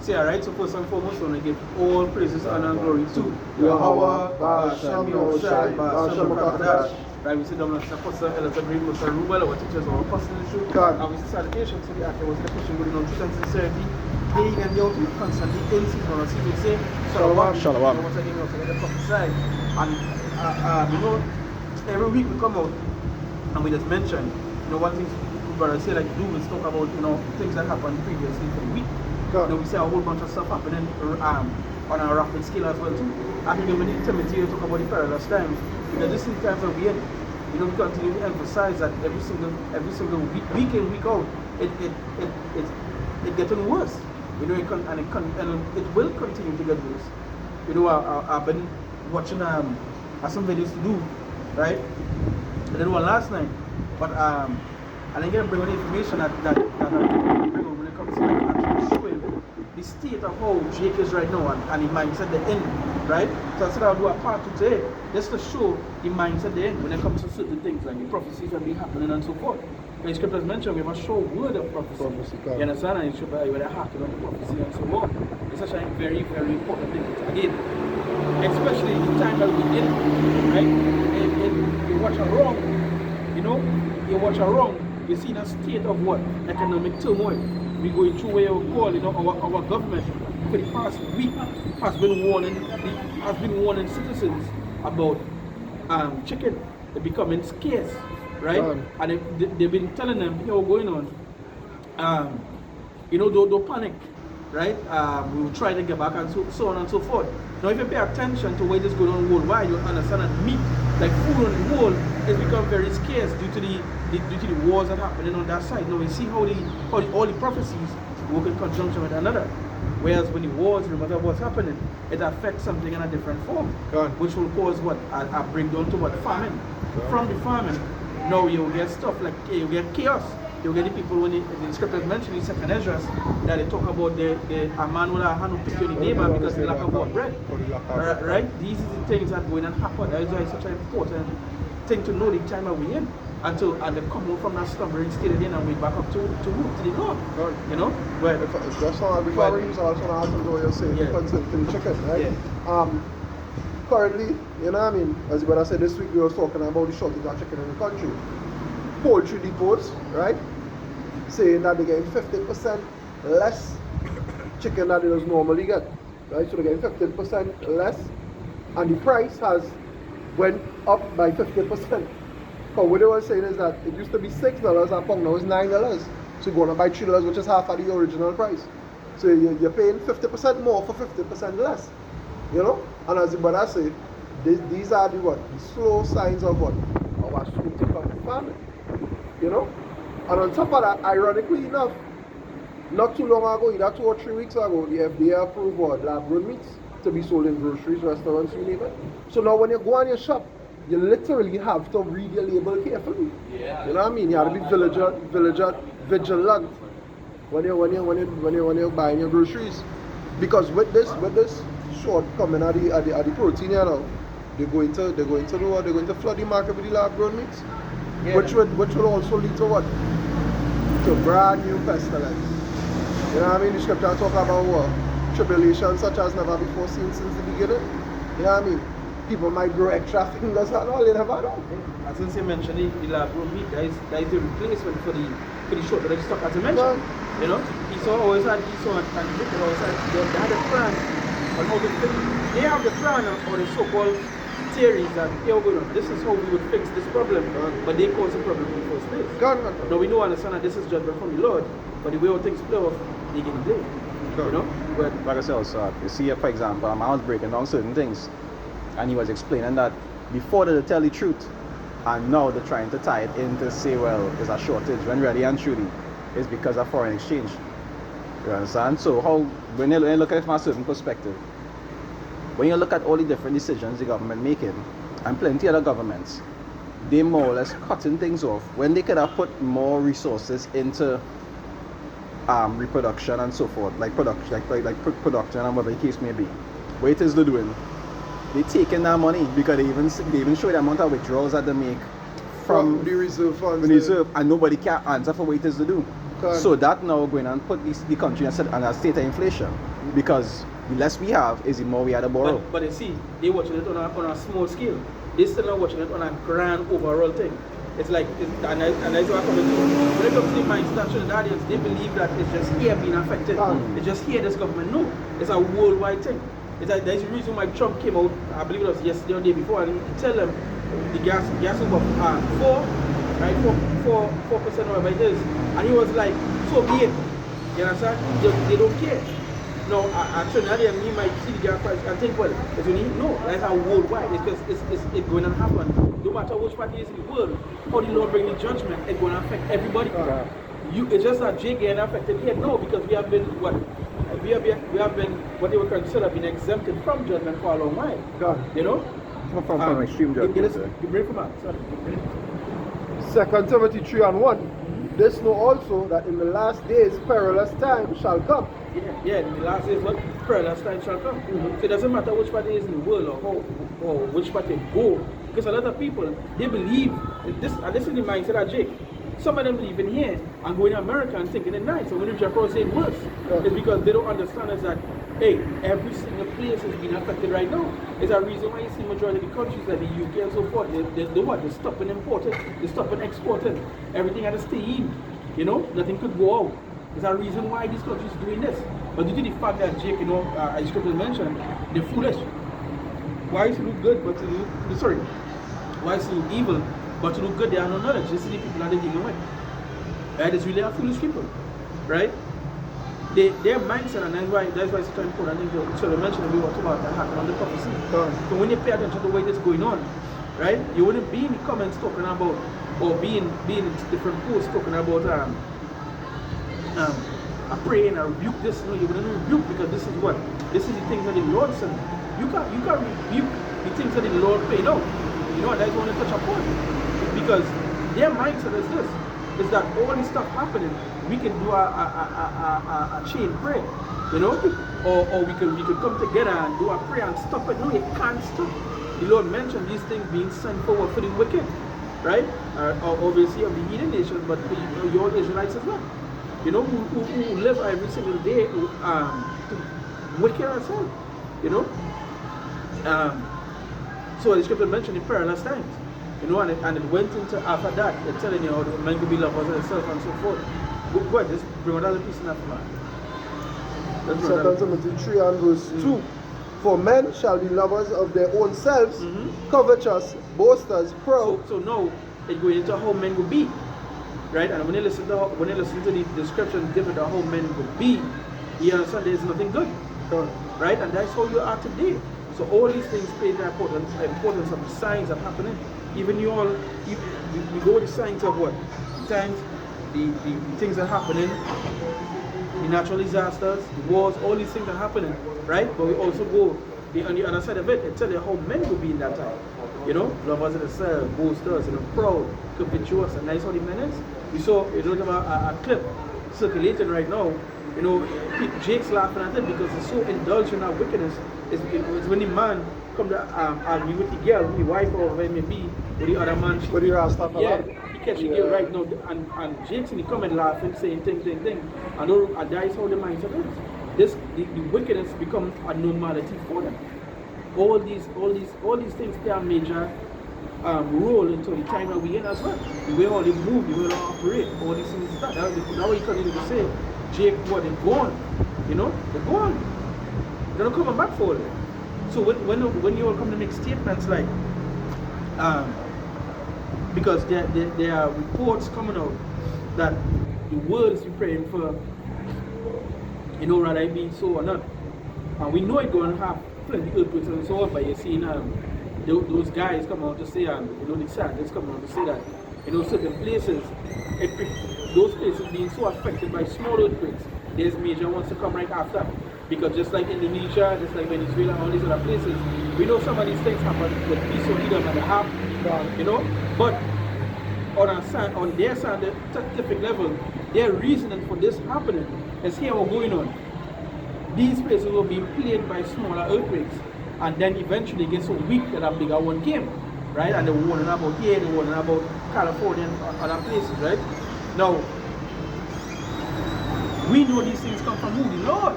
Say, alright, so first and foremost, we want to give all praises, honor, and glory to Yahweh, Ba'ashem, Yahushai, Ba'ashem, Kadash. Right, we sit down with Apostle Elizabeth, Mr. Rubel, our teachers, our apostles in the truth. And we see salutation to the actor, was the Christian good on truth and sincerity. Day in and day out, we constantly in season on season, say, Shalom. Shalom. Once again, we also get the prophesy. And, you know, every week we come out and we just mention, you know, one thing brother say, like, do is talk about, you know, things that happened previously for the week. You know, we see a whole bunch of stuff happening on a rapid scale as well too. I think when Timothy you talk about the perilous times, because this is the times that we're in. You know, we continue to emphasize that every single week in, week out, it getting worse. You know, and it will continue to get worse. You know, I've been watching some videos to do, right? I did one last night, but I didn't get to bring on information that I bring on when it comes to actually showing the state of how Jake is right now and the mindset the end, right? So I said I'll do a part 2 today just to show the mindset the end when it comes to certain things like the prophecies that be happening and so forth. The scriptures mentioned we have a sure word of prophecy. You understand? And it should be with a heart on the prophecy and so on. It's such a very, very important thing. Again, especially in the time that we're in, right? And you watch a wrong, you know, you watch a wrong, you see the state of what? Economic turmoil. We going through where we call, you know, our government for the past week has been warning citizens about chicken becoming scarce, right? And they've been telling them, you know, what's going on. You know, don't panic, right? We will try to get back and so on and so forth. Now, if you pay attention to what is going on worldwide, you'll understand that meat, like food on the world, has become very scarce due to the wars that are happening on that side. Now, we see how all the prophecies work in conjunction with another. Whereas when the wars, no matter what's happening, it affects something in a different form, which will cause what? A breakdown to what? Famine. From the famine, now you'll get stuff like, you get chaos. You'll get the people, when the scriptures mention in Second Ezra, that they talk about a man with a hand who pick on the neighbor because they lack of what? Bread. Right? These are the things that going and happen. That is why it's such an important thing to know the time that we're in. And they come out from that slumbering state again and we back up to the Lord. You know? Well, that's all. Before we use, I also want to ask what you're saying to the chicken, right? Yeah. Currently, you know what I mean? As I said this week, we were talking about the shortage of chicken in the country. Poultry depots, right? Saying that they're getting 50% less chicken than they just normally get, right? So they're getting 50% less, and the price has went up by 50%. Because what they were saying is that it used to be $6 a pound, now it's $9. So you're going to buy $3, which is half of the original price. So you're paying 50% more for 50% less, you know? And as the brother say, these are the slow signs of what? Our soon to come famine, you know? And on top of that, ironically enough, not too long ago, either 2 or 3 weeks ago, the FDA approved lab-grown meats to be sold in groceries, restaurants, you name it. So now when you go on your shop, you literally have to read your label carefully. Yeah. You know what I mean? You have to be vigilant when you're buying your groceries. Because with this shortcoming of the protein, you know, they're going to flood the market with the lab-grown meats, which will also lead to what? To brand new pestilence. You know what I mean? The scripture talk about what? Tribulation such as never before seen since the beginning. You know what I mean? People might grow extra fingers and all, you never know. As since you mentioned the lab-grown meat, that is the replacement for the short that stock, as you mentioned. You know, Esau always had Esau and Jacob always had the plan on how to fix. They have the plan or the so-called theories that this is how we would fix this problem, but they caused the problem in the first place. Now we know understand that this is judgment from the Lord, but the way how things play off, they get blame. You know? But like I said also, you see for example, I was breaking down certain things and he was explaining that before they tell the truth and now they're trying to tie it in to say, well, there's a shortage, when really and truly it's because of foreign exchange. You understand? So when you look at it from a certain perspective, when you look at all the different decisions the government making, and plenty other governments, they more or less cutting things off when they could have put more resources into reproduction and so forth, like production, like production and whatever the case may be. What it is they're doing, they taking that money because they even show the amount of withdrawals that they make from the reserve funds, the reserve, and nobody can answer for what it is to do. Correct. So that now going and put the country in a state of inflation, because the less we have is the more we have to borrow. But you see, they watching it on a small scale. They still not watching it on a grand overall thing. It's like, and that's what I'm coming to. When it comes to the mindset of Trinidadians, they believe that it's just here being affected. It's just here, this government. No, it's a worldwide thing. It's like, there's a reason why Trump came out, I believe it was yesterday or the day before, and he tell them the gas is about 4% or whatever it is. And he was like, so be it. You understand? They don't care. No, actually, he might see the gas price and think, well, it's only, no, that's how worldwide. It's going to happen. No matter which party is in the world, how the Lord bring the judgment, it's going to affect everybody. It's just that Jay getting affected here. No, because we have been what they would consider being exempted from judgment for a long while. You know? From extreme judgment. You bring from that. Sorry. 2 Timothy 3:1. This know also that in the last days perilous times shall come. Yeah, in the last days, what perilous time shall come. So it doesn't matter which party is in the world or which party go, because a lot of people, they believe this, and this is the mindset of Jake. Some of them live in here and go in America and thinking it's nice, and when you reach across it's worse. It's because they don't understand is that, hey, every single place is being affected right now. It's a reason why you see majority of the countries like the UK and so forth, they're stopping importing, they're stopping exporting. Everything had to stay in. You know, nothing could go out. There's a reason why these countries are doing this. But due to the fact that Jake, you know, as Scripture mentioned, they're foolish. Why is it look good but to look, sorry, why is it look evil but to look good? They are no knowledge. This is the people that they're dealing with. Right? It's really a foolish people. Right? Their mindset, and that's why it's such an important thing to sort of mention we were talking about that happened on the prophecy. So when you pay attention to the way this is going on, right, you wouldn't be in the comments talking about, or being in different posts talking about I pray and I rebuke this. No, you wouldn't rebuke, because this is the things that the Lord said. You can't rebuke the things that the Lord paid out. You know, that's what I want to touch upon. Because their mindset is this, is that all this stuff happening, we can do a chain prayer, you know, or we could come together and do a prayer and stop it. No, you can't stop. The Lord mentioned these things being sent forward for the wicked, right? Obviously of the heathen nations, but for your Israelites as well. You know, who live every single day wicked as well, you know. So the Scripture mentioned in perilous times, you know, and it went into after that, it's telling you how the men could be lovers of themselves and so forth. Go ahead, just bring another piece in after that. 2 Timothy 3 and verse 2. For men shall be lovers of their own selves, covetous, boasters, proud. So now it's going into how men will be. Right, and when you listen to the description given of how men would be, you understand there is nothing good. Right, and that's how you are today. So all these things play the importance of the signs that are happening. Even you go with the signs of what? Times, the things that are happening, the natural disasters, the wars, all these things are happening, right? But we also go on the other side of it and tell you how men will be in that time. You know, lovers of themselves, boasters, you know, proud, covetous, and that's how the men is. We saw a clip circulating right now. You know, Jake's laughing at it because it's so indulged in that wickedness. It's when the man come to argue with the girl, the wife or whoever it may be, or the other man. What do you ask about? Yeah, he catch the girl right now, and Jake's in the comment laughing, saying thing. And that is how the mindset is. The wickedness becomes a normality for them. All these things play a major role into the time that we're in as well. The way all they move, the way they operate, all these things. That's what you continue to say, Jake, what they're gone. You know, they're gone. They're not coming back for it. So when you all come to make statements like, because there are reports coming out that the world is praying for, you know, rather it be so or not. And we know it's going to have plenty of earthquakes and so on, but you're seeing those guys come out to say, you know, the scientists come out to say that, you know, certain places, those places being so affected by small earthquakes, there's major ones to come right after. Because just like Indonesia, just like Venezuela, all these other places, we know some of these things happen with peace or freedom and a half, you know, but on their scientific level, their reasoning for this happening is here what's going on. These places will be plagued by smaller earthquakes, and then eventually get so weak that a bigger one came, right? And they're warning about here, they're warning about California and other places, right? Now, We know these things come from who? The Lord,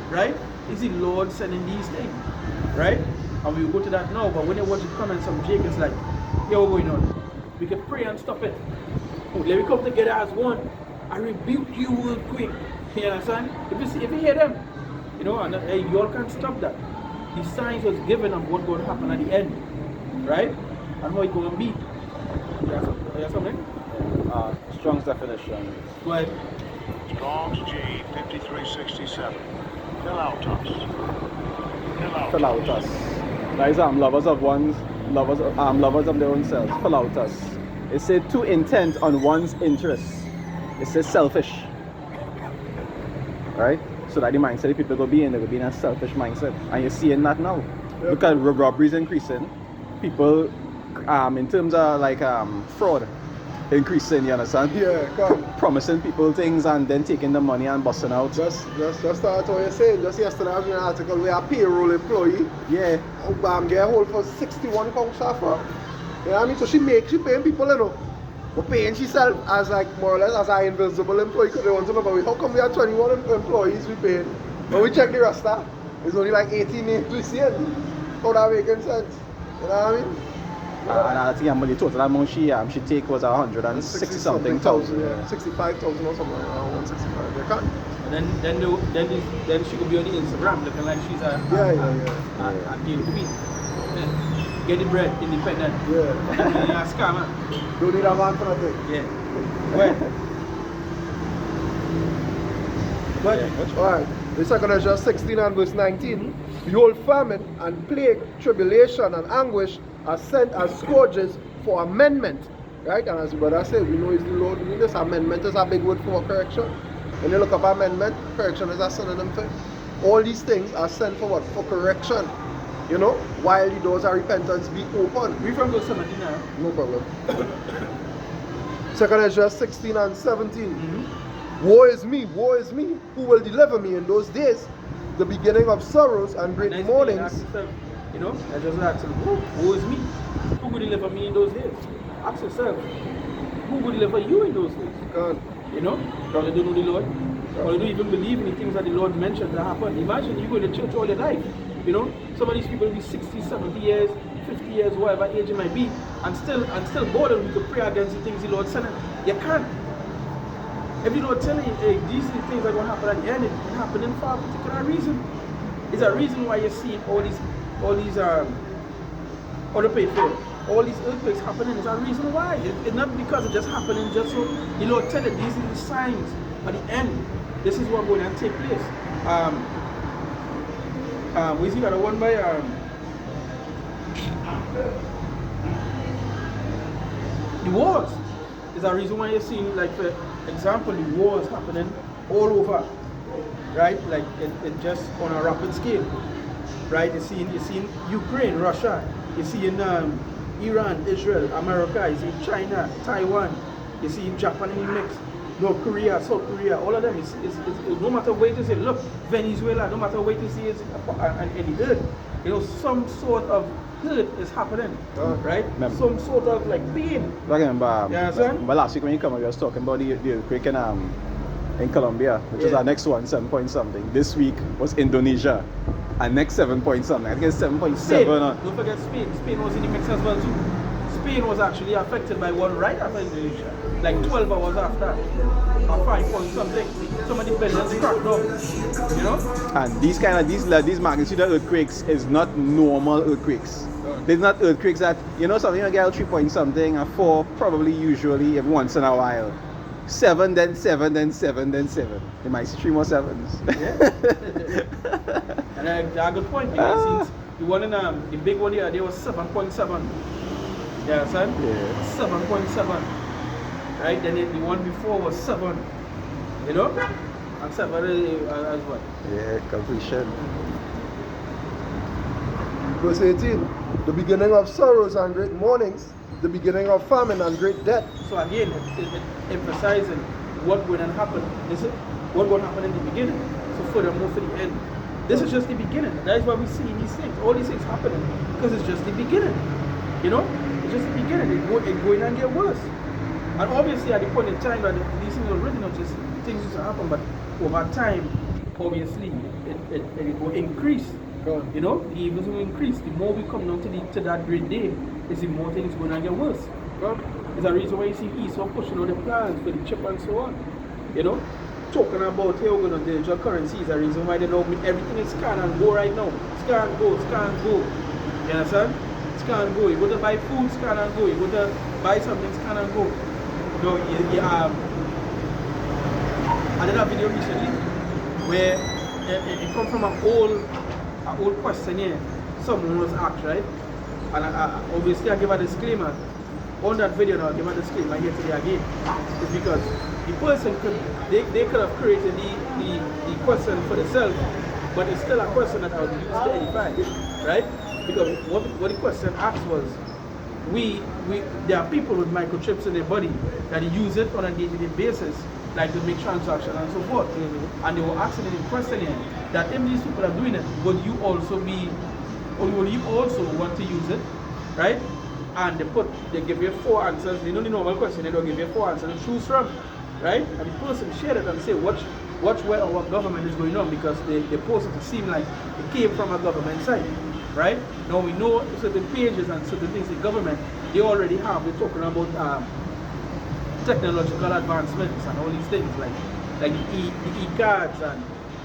right? Is the Lord sending these things, right? And we will go to that now, but when you watch the comments of Jake, it's like, yeah, what's going on? We can pray and stop it. Let me come together as one. I rebuke you real quick. You understand? If you hear them, you know, and you all can't stop that. The signs was given of what's going to happen at the end, right? And how it's going to be. You have something? Strong's definition. Go ahead. Strong's G 5367. Philautos. Philautos. That is lovers of one's lovers of their own selves. Philautos. It said too intent on one's interests. It says selfish. Right? So that the mindset people go be in, they go be in a selfish mindset. And you're seeing that now. Yep. Look at robberies increasing. People in terms of like fraud increasing, you understand? Yeah, come. Promising people things and then taking the money and busting out. Just start what you're saying. Just yesterday I was in an article where a payroll employee Yeah. get hold for 61 pounds saffron. You know what I mean? So she paying people, you know. But paying herself as like more or less as an invisible employee because they want to know about how come we have 21 employees we paying? When we check the roster, it's only like 18 names we see it. How that making sense? You know what I mean? And I think the total amount she take was 160 something thousand. Yeah. 65,000 or something, around 165. You can't. And then she could be on the Instagram looking like she's a deal to be. Get the bread, independent. Yeah. A scammer. Don't need a man for nothing. Yeah. Well. But, alright, the second Ezra 16 and verse 19. Behold, famine and plague, tribulation and anguish are sent as scourges for amendment. Right? And as the brother said, we know it's the Lord doing this. Amendment is a big word for correction. When you look up amendment, correction is a synonym for it. All these things are sent for what? For correction. You know, while the doors of repentance be open. We from verse 17 now. No problem. Second Ezra 16 and 17. Woe is me, who will deliver me in those days? The beginning of sorrows and great Nice mournings. yourself, you know, I just ask him, who is me? Who will deliver me in those days? Ask yourself, who will deliver you in those days? God. You know, or they don't know the Lord, or they don't even believe in the things that the Lord mentioned that happen. Imagine you go to church all your life. You know, some of these people will be 60, 70 years, 50 years, whatever age it might be, and still bothered we could pray against the things the Lord said. You can't. If the Lord telling you, hey, these things are going to happen at the end, it's happening for a particular reason. There's a reason why you're seeing all these all these earthquakes happening. There's a reason why. It's not because it's just happening just so the Lord tell you these are the signs at the end. This is what's going to take place. We see that one by the wars. There's a reason why you're seeing, like for example, the wars happening all over, right? Like it just on a rapid scale, right? You're seeing Ukraine, Russia. You're seeing Iran, Israel, America. You see China, Taiwan. You see Japan in the mix. North Korea, South Korea, all of them. It's no matter where to say, look, Venezuela, no matter where to see it's any hurt. You know, some sort of hurt is happening, right? Some sort of like pain. I remember, Yeah, but last week when you come, we was talking about the earthquake in Colombia, which is our next one, 7 point something. This week was Indonesia, our next 7 point something. I think it's 7.7. Don't forget Spain. Spain was in the mix as well too. Spain was actually affected by one right after Indonesia, like 12 hours after, or 5 point something. Some of the buildings cracked down, you know. And these magnitude of earthquakes is not normal earthquakes. There's not earthquakes that, you know, something you get 3 point something, and 4 probably usually every once in a while. 7, then 7, then 7, then 7. They might see 3 more 7s. And that's a good point, because the one in the big one here, there was 7.7. Yeah, son? Yeah. 7.7. Right? Then the one before was 7. You know? And 7 as well. Yeah, completion. Verse 18. The beginning of sorrows and great mournings, the beginning of famine and great death. So again, it emphasizing what going to happen. Is it what going to happen in the beginning? So furthermore for the end. This is just the beginning. That is why we see these things. All these things happening because it's just the beginning. You know? It's just the beginning. It's going and get worse. And obviously at the point in time that these things are written, just things used to happen, but over time, obviously, it will increase. Go. You know, the evils will increase. The more we come down to that great day, is the more things going to get worse. Go. There's a reason why you see Esau pushing out the plans for the chip and so on. You know, talking about here we're going to digital currency is a reason why they know everything is scan and go right now. Scan, go, scan, go. You understand? Scan, go. You go to buy food, scan and go. You go to buy something, scan and go. You know, I did a video recently where it comes from an old question here. Someone was asked, right? And obviously I give a disclaimer. On that video now, I give a disclaimer here today again. It's because the person they could have created the question for themselves, but it's still a question that I would use to edify, right? Because what the question asked was, there are people with microchips in their body that use it on a day-to-day basis, like to make transactions and so forth. And they were asking the question here that if these people are doing it, would you also want to use it, right? And they give you 4 answers. They know the normal question, they don't give you 4 answers to choose from, right? And the person shared it and say, watch where our government is going on, because they post it to seem like it came from a government side, right? Now we know certain pages and certain things in government, they already have, they're talking about technological advancements and all these things, like the e-cards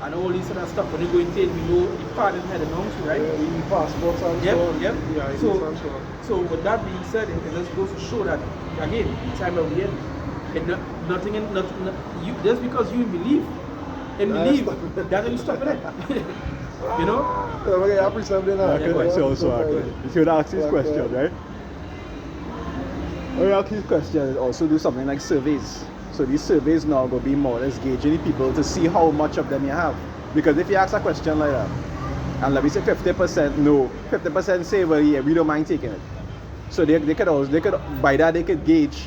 and all this sort of stuff. When they go into it, we know the pardon had announced, right? Yeah, the passports and Yep, so on. yep. Yeah, it So, is and so on. so with that being said, it just goes to show that, again, the time of the end, just because you believe, that doesn't stop it. You know? Okay, I appreciate something now. You would ask this question, right? I will ask this question, also do something like surveys. So these surveys now will be more or less gauging the people to see how much of them you have. Because if you ask a question like that, and let me say 50% no, 50% say, well, yeah, we don't mind taking it. So they could by that they could gauge,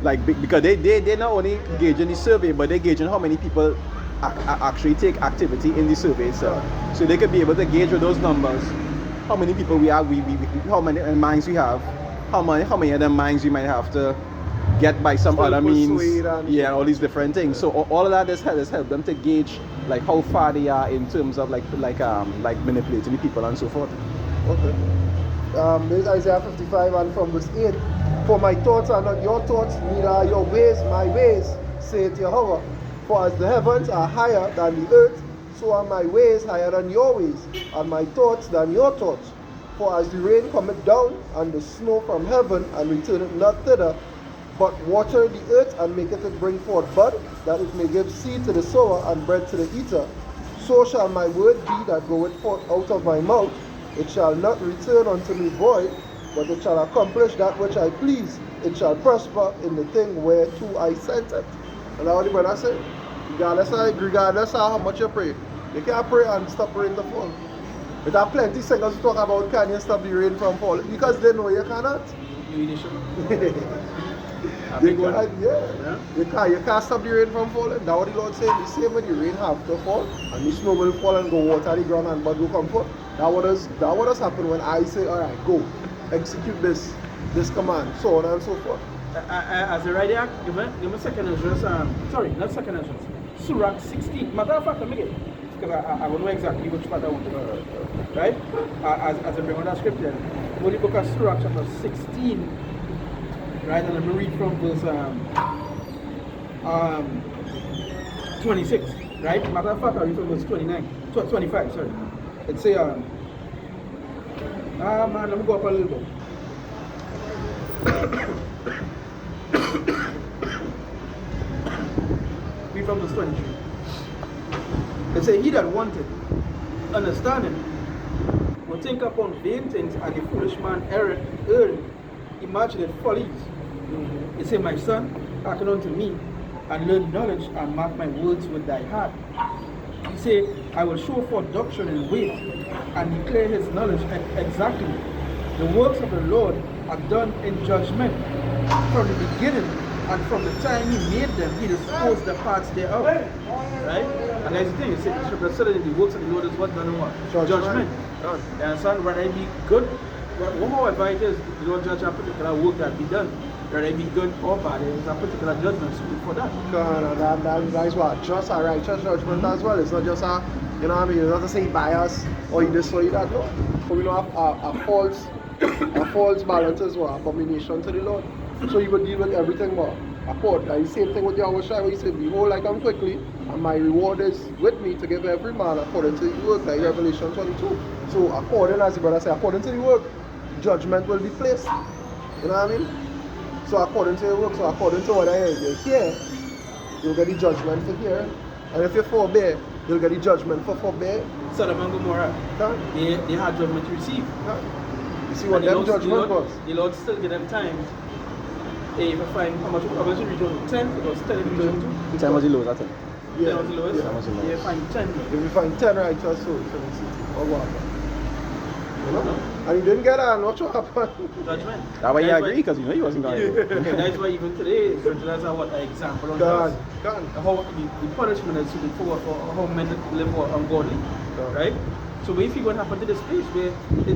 like, because they not only gauging the survey, but they gauging how many people actually take activity in the survey itself. So they could be able to gauge with those numbers how many people we have, how many minds we have, how many of them minds we might have to get by some other means, all these different things. So all of that has helped them to gauge like how far they are in terms of like manipulating the people and so forth. Okay. This is Isaiah 55 and from verse 8. For my thoughts are not your thoughts, neither are your ways my ways, saith Jehovah. For as the heavens are higher than the earth, so are my ways higher than your ways, and my thoughts than your thoughts. For as the rain cometh down, and the snow from heaven, and returneth not thither, but water the earth, and maketh it bring forth bud, that it may give seed to the sower, and bread to the eater, so shall my word be that goeth forth out of my mouth. It shall not return unto me void, but it shall accomplish that which I please. It shall prosper in the thing whereto I sent it. And now what the brother said, regardless of how much you pray, you can't pray and stop rain to fall. But there are plenty of singers who talk about, can you stop the rain from falling? Because they know you cannot. You can't stop the rain from falling. That's what the Lord said. The same way the rain have to fall, and the snow will fall and go water the ground, and bud will come forth. That's what has happened when I say, all right, go, execute this command, so on and so forth. As a writer, give me second address. Sorry, not second address. Surah 16. Matter of fact, let me get it, because I will know exactly which part I want to know. Right? As I bring on that scripture, Holy Book of Surah chapter 16. Right, and let me read from verse 26. Right? Matter of fact, I read from verse 25. Sorry. It say, man, let me go up a little bit. Read from verse 23. It say, he that wanted understanding will think upon vain things, and the foolish man erreth, imagineth follies. It say, my son, hearken unto me, and learn knowledge, and mark my words with thy heart. He say, I will show forth doctrine and weight, and declare his knowledge exactly. The works of the Lord are done in judgment. From the beginning, and from the time he made them, he disposed the parts thereof. Right? And that's the thing, it says, the scripture said that the works of the Lord is what done in what? Judgment. You understand? Whether it be good, what more advice is, the Lord judge a particular work that be done. whether it be good or bad, there is a particular judgment suited for that. That's what just a righteous judgment as well. It's not just a, you know what I mean, it's not to say bias or you this or you that, no. So we know a false balance is what? Abomination to the Lord. So you would deal with everything but accord. Like the same thing with Yahweh Shai where he said, behold, I come quickly, and my reward is with me to give every man according to his work, like Revelation 22. So according, as the brother said, according to the work, judgment will be placed. You know what I mean? So according to your work, so according to what I hear, you hear, you'll get the judgment for here. And if you forbear, you'll get the judgment for forbear. Sodom and Gomorrah, Huh? they had judgment to receive. Huh? You see what And the them Lord- judgment the Lord, was? the Lord still give them time. If you find how much in region 10, it was 10 in region 2. 10 was the lowest, I think. 10 was the lowest. Yeah. 10 was the lowest. You find 10. If you find 10 righteous souls in the city, or what? You know? No. And you didn't get that, and what happened? Judgment. That's why you That's agree, because you know he wasn't going to go. That's why even today, that's what an example on God, us. God. How the punishment is suited for how men live ungodly, God. right? So if you going to happen to this place where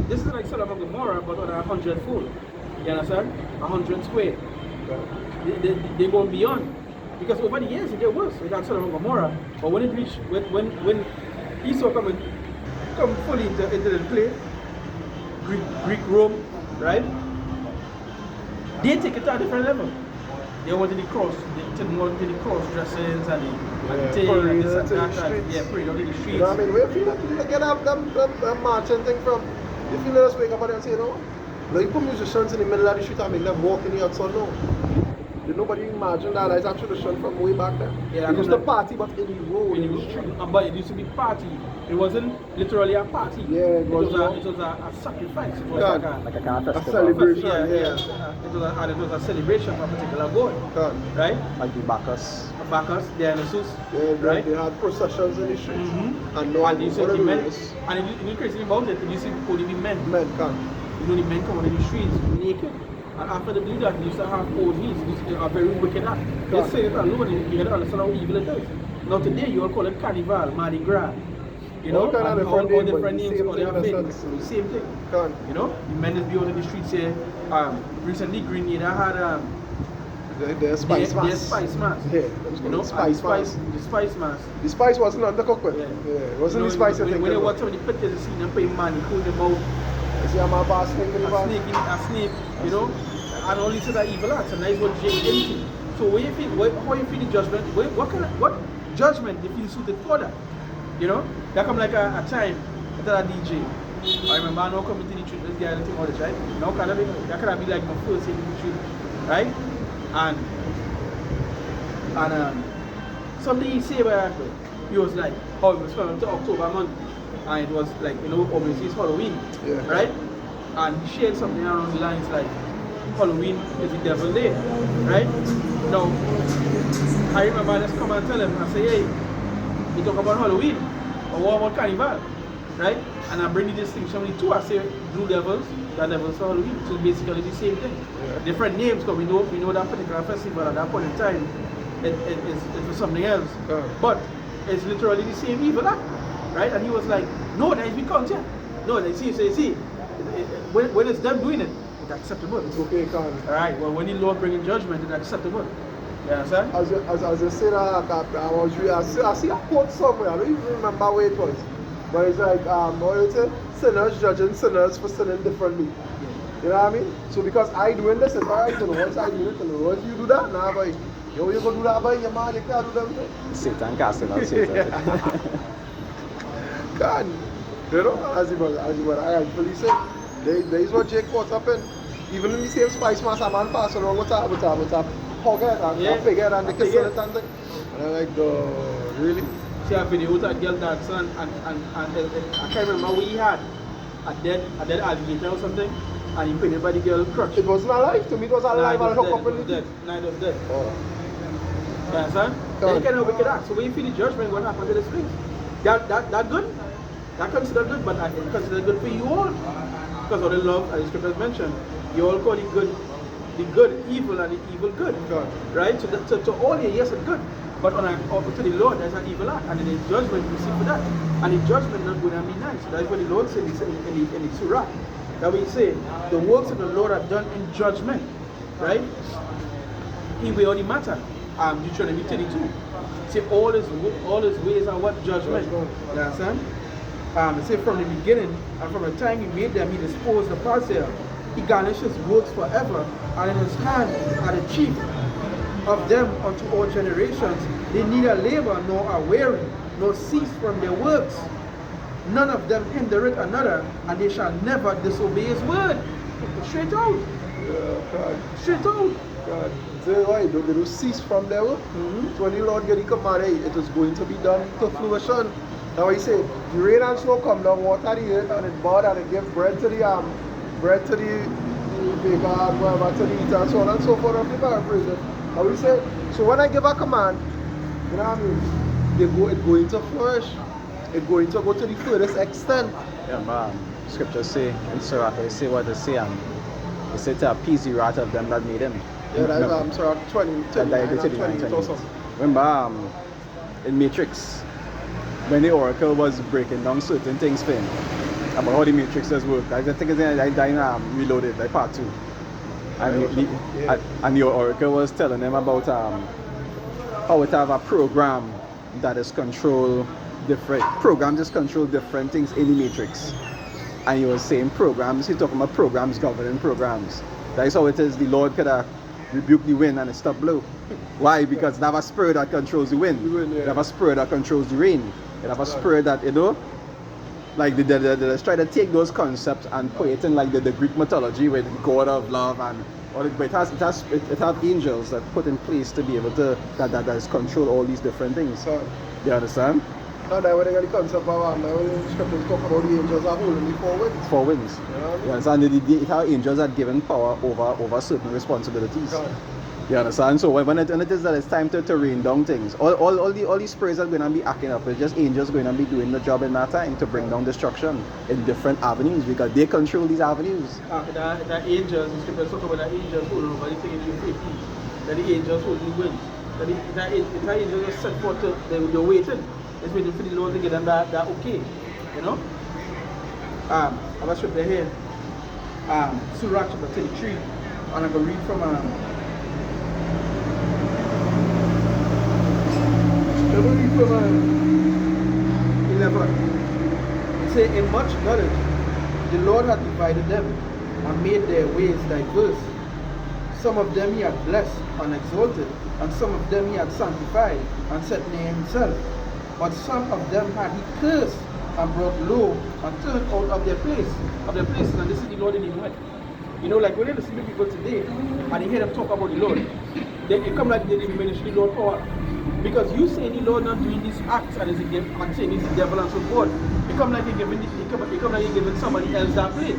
this is like Sodom and Gomorrah, but on 100-fold. You understand? 100 square. They going beyond. Because over the years it get worse. We got Sodom and Gomorrah. But when it reach when Esau come fully into the play, Greek Rome, right? They take it to a different level. They wanted the cross, they wanted the cross dressings and the thing and this and that. Yeah, parade out in the streets. You know what I mean? Where feel like you get up them marching thing from? You feel let us wake up and say, no? Like you put musicians in the middle of the street and make them walk in the outside, no? Did nobody imagine that? That's a tradition from way back then. Yeah, they used to party, but in the road, in the street. But it used to be party. It wasn't literally a party. Yeah, it was a sacrifice. It was God. Like a kind of A festival. celebration. Yeah. It was a celebration for a particular god, God. right? Like the Bacchus. Bacchus, Dionysus, Yeah, right? they had processions in the streets. Mm-hmm. And no one And you see what the do men, this? and the crazy about it, you see only the men. Men can. You know, the men come out in the streets naked. And after they do that, they used to have orgies. They are very wicked act. They say it alone, you don't understand how evil it is. Now today, you all call it Carnival, Mardi Gras. You know, All kind of and all different different names, names, but all the same different thing, things. Same thing. Can. You know, the men is be out in the streets here. Recently, Grenada had The spice their mass. spice mass. Yeah, You know, spice mass. the spice mass. The spice wasn't undercooked with. Yeah. It wasn't You the know, spice you when think they about. watch some of the pictures, you see them playing money, cool them out. You see, I'm a bar snake in the bar. A snake, you know, and all these other evil acts, and that is what Jake into. So when you feel, how you feel the judgment? What judgment you feel suited for that? You know, that come like a time I tell a DJ. I remember I now coming to the truth, this guy and all this, right? Now that can be like my first in the truth, right? And something he say about he was like, oh, it was coming to October month, and it was like, you know, obviously it's Halloween, Yeah. right? And he shared something around the lines like, Halloween is the devil day, right? Now, I remember I just come and tell him, I say, hey, you talk about Halloween, or what about Carnival, right? And I bring the distinction with the two. I say blue devils, that devils for Halloween. So basically the same thing. Yeah. Different names, because we know that particular festival at that point in time, it was something else. Yeah. But it's literally the same evil act, right? And he was like, no, that is we culture. No, they see, when it's them doing it, it's acceptable. It's okay, can. Alright, well, when the Lord bringing judgment, it's acceptable. You understand? As you say that, I see a quote somewhere. I don't even remember where it was. But it's like, what you say? Sinners judging sinners for sinning differently. You know what I mean? So because I doing this, it's alright, you know, once I do it, you know, if you do that, nah, boy, you go do that, boy, your man, you can't do them things. Satan casting out Satan. God, you know, as you were I actually say, there is what Jake caught up in. Even in the same spice mass, a man passing around with a hogger and a figure and the kissing it and thing. And I'm like, really? See a video with a girl dancing and I can't remember what he had. A dead alligator or something, and he painted by the girl crutch. It wasn't alive. To me, it was alive and hooked up in the dead. Night of dead. Oh. You understand? God. They kind of wicked act. So when you feel the judgment, what happened to this place? That good? That considered good, but I consider good for you all. Because of the love, as the scriptures mentioned, you all call the good evil and the evil good. God. Right? So to all here, yes, it's good. But to the Lord, there's an evil act, and then the judgment you see for that. And the judgment not going to be nice. So that's what the Lord said in the Surah. That we say, the works of the Lord are done in judgment. Right? he weigh all the matter. Deuteronomy 32. See, all his ways are what? Judgment. You understand? Say from the beginning, and from the time he made them, he disposed the parts there. He garnishes works forever, and in his hand are the chief of them unto all generations. They neither labor nor are weary, nor cease from their works. None of them hindereth another, and they shall never disobey his word. Straight out. God. Straight out. God. So why they don't cease from their work? So when the Lord get the command, hey, it is going to be done to fruition. Now he said, the rain and snow come down, water the earth, and it bud, and it give bread to the baker, whatever, to the eater, and so on and so forth. If you paraphrase it. Now he said, so when I give a command, you know what I mean? It's going to flourish. It's going to go to the furthest extent. Yeah, man. Scriptures say in Sirach, they say what they say, and they say to appease the wrath of them that made him. Yeah, that's Sirach 20, And I did 20 or something. Remember, in Matrix, when the Oracle was breaking down certain things for him about how the matrices work. I think it's in Reloaded, like part 2. And the Oracle was telling them about how it have a program that is control different things in the matrix. And he was saying programs, he's talking about programs governing programs. That's how it is the Lord could have rebuked the wind and it stopped blow. Why? Because they have a spirit that controls the wind. They have a spirit that controls the rain. They have a spirit that, you know, like they try to take those concepts and put it in like the Greek mythology with the god of love and all it, but it has angels that put in place to be able to that control all these different things. You understand? No, that when they got the concept of the scriptures talk about the angels are holding the 4 winds. 4 winds. You know what I mean? You understand? It have angels that given power over certain responsibilities. God. You understand? So when it is that it's time to rain down things, all these spirits are going to be acting up. It's just angels going to be doing the job in that time to bring down destruction in different avenues because they control these avenues. That angels, the scriptures talk about that angels holding over the thing in the 15. That the angels hold the winds. That angels are set forth to, they're waiting. It's waiting for the Lord to get them that okay. You know? I have a scripture here. Sirach chapter 33. And I'm going to read from I will read from 11. It says, in much knowledge, the Lord hath divided them and made their ways diverse. Some of them he had blessed and exalted, and some of them he had sanctified and set near himself. But some of them had he cursed and brought low and turned out of their places. And this is the Lord in his way. You know, like when you listen to people today and you hear them talk about the Lord, they come like they diminish the Lord power. Because you say the Lord not doing these acts and saying it's the devil and so forth. It come like you're giving somebody else that plate.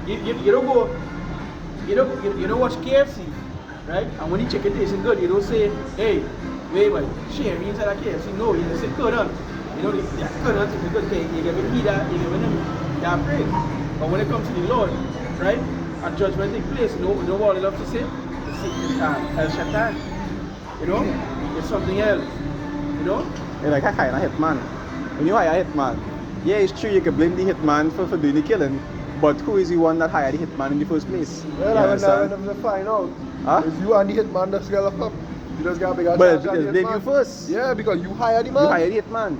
You don't go, you don't watch KFC, right? And when you check it tasting good, you don't say, hey, wait, share me inside a KFC. No, you just say cut on. You know, the cut on is good thing. You're giving me that, you're giving him that praise. But when it comes to the Lord, right? And judgment takes place, you know what they love to say? El Shaddai. You know? It's something else. You know? You're like hiring a hitman. When you hire a hitman, yeah, it's true you can blame the hitman for doing the killing, but who is the one that hired the hitman in the first place? Well, I went to find out. It's you and the hitman that's gonna up. You just got bigger but charge. But blame you first. Yeah, because you hired the man. You hired the hitman.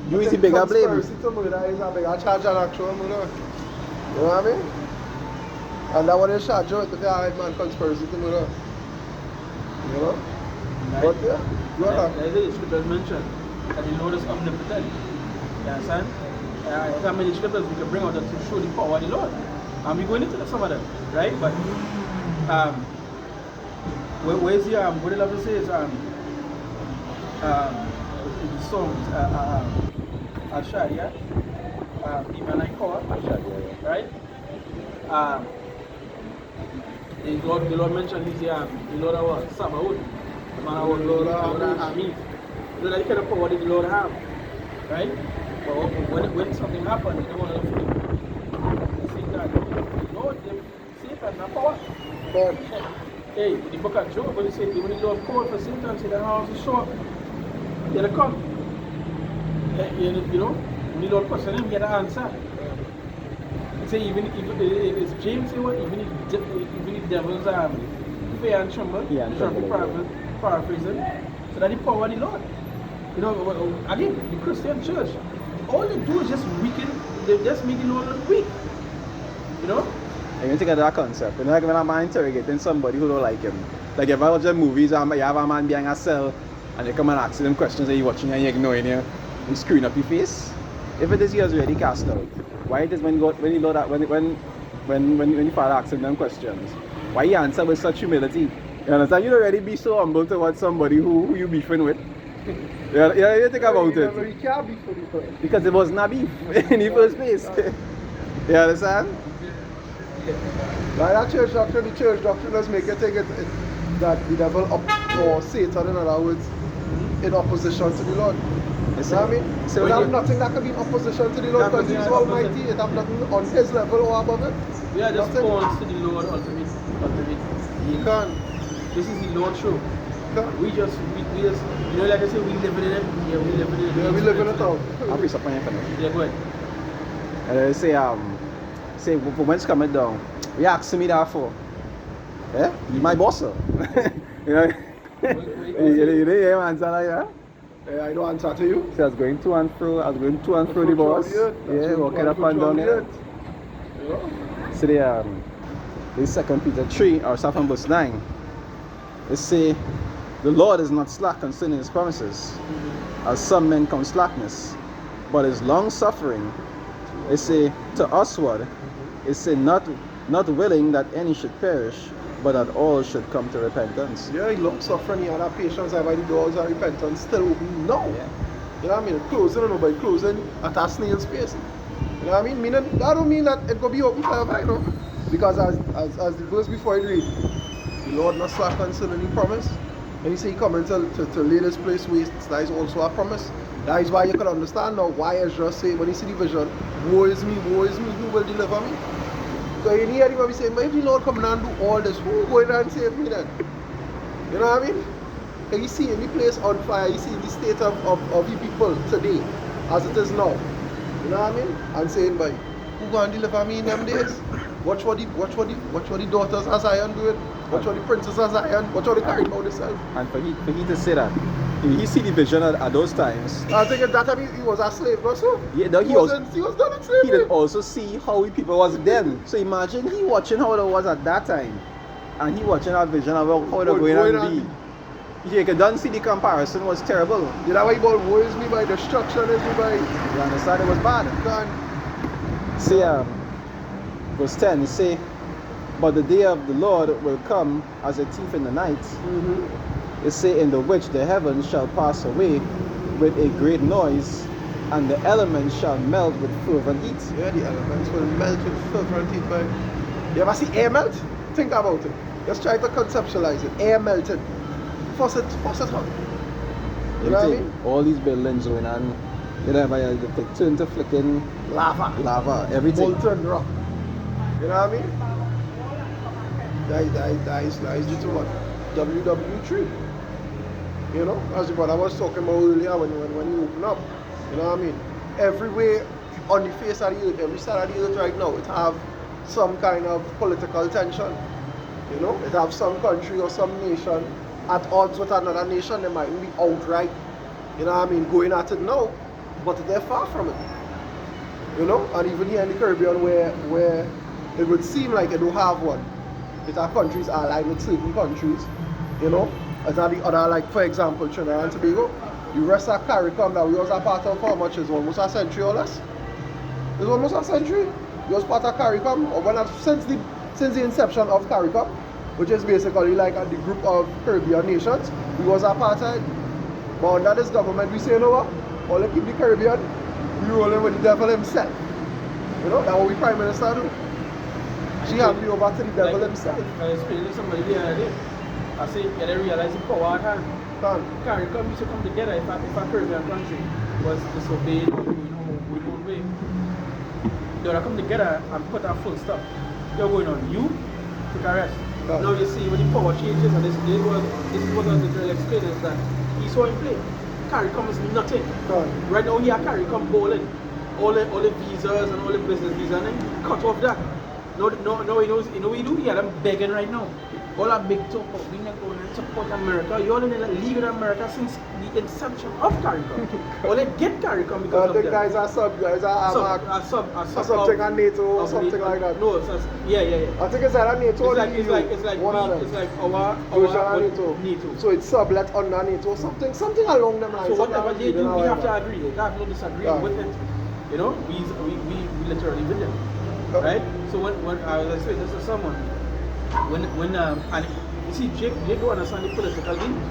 You is the bigger blame. Conspiracy to murder is a bigger charge than actual murder. You know what I mean? And that what they charge you with if you hired man conspiracy to murder. You know? Right. But yeah, you are not. There's a scripture mentioned that the Lord is omnipotent. You understand? How many scriptures we can bring out to show the power of the Lord. And we're going into some of them, right? But where's the what the love to say is the song Al-Sharia, Even I Call, right? The Lord mentioned he's the Lord of what? Sabaoth. The man of the Lord of Armies. You know that kind of power that the Lord have, right? But when something happens, you don't want to see that. No, Satan not power. But hey, the book of Job, when he said when the Lord called for Satan, said the house is short, he'll come. You know, when the Lord questioned him, he had an answer. He said even if James say what, even if devils for Ian Trumbull, Ian Trumbull, paraphrasing, so that the power of the Lord. You know, again, the Christian church, all they do is just weaken, they just make the Lord look weak. You know? And you think of that concept, you know, like when a man interrogating somebody who don't like him. Like if I watch movies and you have a man behind a cell and they come and ask him questions and you're watching and you're ignoring you and screwing up your face. If it is yours already cast out, why it is when the father asks him them questions, why you answer with such humility? You understand? You don't already be so humble towards somebody who you beefing with. You think about it. You can't beef with the person. Because it was not beef in the first place. You understand? Like that church doctrine, the church doctrine does make you think that the devil or Satan, in other words, in opposition to the Lord. You know what I mean? So we when have you- nothing that can be in opposition to the Lord because He's Almighty. It have nothing on His level or above it. We are just Nothing. pawns to the Lord ultimate. You can't. This is the Lord show. You can't. We just, you know, like I say, we live in it. Yeah, we live in it. Yeah, we live in a town. I'll be surprised for Yeah, go ahead. and they say for when's coming down, you asking me that for? Eh? You my boss, sir. You know? You didn't hear him answer like that? I don't answer to you. So I was going to and fro the boss. Yeah, walking up and down there. So the 2 Peter 3 or start from verse 9. They say the Lord is not slack concerning his promises, as some men count slackness, but is long suffering. They say to usward, they say not willing that any should perish, but that all should come to repentance. Yeah, He long suffering, He had that patience, by the doors of repentance still open now. Yeah. You know what I mean? Closing and nobody closing at a snail's pace. You know what I mean? Meaning, that don't mean that it could be open forever, you know. Because as the verse before it read, the Lord not slack concerning His promise. And He say He coming to lay this place waste. That is also a promise. That is why you can understand now why Ezra say when he see the vision, woe is me, who will deliver me? So you hear him say, but if the Lord come down and do all this, who go in and save me then? You know what I mean? And you see any place on fire, you see the state of the people today, as it is now. You know what I mean? And saying, but who going to deliver me in them days? Watch what the daughters of Zion doing. Watch what the princess of Zion. Watch how they carry about themselves. And for he to say that, he see the vision at those times. I think at that time he was a slave, no so? Yeah, no, he was done in he slavery. did also see how the people was then. So imagine he watching how it was at that time, and he watching a vision of how they're going to be. You can see the comparison was terrible. You know why he called woe is me by destruction is me by. You understand? It was bad. God. See, verse 10, it say, but the day of the Lord will come as a thief in the night. It say, in the which the heavens shall pass away with a great noise, and the elements shall melt with fervent heat. Yeah, the elements will melt with fervent heat by. You ever see air melt? Think about it. Just try to conceptualize it. Air melted. Faucet hot. You know what I mean? All these buildings going on, you know, they turn to flicking lava, everything. Molten rock. You know what I mean? That is due to what? WW3. You know, as what I was talking about earlier when you open up. You know what I mean? Everywhere on the face of the earth, every side of the earth right now, it have some kind of political tension. You know, it have some country or some nation at odds with another nation. They mightn't be outright, you know what I mean, going at it now, but they're far from it. You know, and even here in the Caribbean where it would seem like they don't have one. It are countries allied with certain countries, you know. As are the other, like for example, Trinidad and Tobago. The rest of CARICOM that we was a part of, how much is almost a century or less? It's almost a century. We was part of CARICOM, or since the inception of CARICOM, which is basically like the group of Caribbean nations. We was a part of it. But under this government, we say, you know what? All they keep the Caribbean, we rolling with the devil himself. You know, that's what we Prime Minister do. She had me over to the devil himself. I was explaining to somebody the other day. I said, you gotta realize the power at hand. CARICOM used to come together if a Caribbean country was disobeying or going one way. They would come together and put a full stop. You're going on, you take a rest. Now you see when the power changes, and this is what I was explaining, is that he saw him play. CARICOM is nothing. Right now he had CARICOM bowling. All the visas and all the business visas, and then cut off that. No, he knows, you know what he do? Yeah, I'm begging right now. All that big talk about being going and support America. You're in the league in America since the inception of CARICOM. All they get CARICOM because The of that. guys are something on NATO or something like that. No, yeah. I think it's either NATO or It's like one of them. it's like Version our of NATO. NATO. So it's sublet under NATO, something along them lines. So whatever they do, we have to Something agree. We have no disagree Yeah. with it. You know, we literally with them, Yeah. right? So when I was saying this to someone, and you see, Jake don't understand the political views.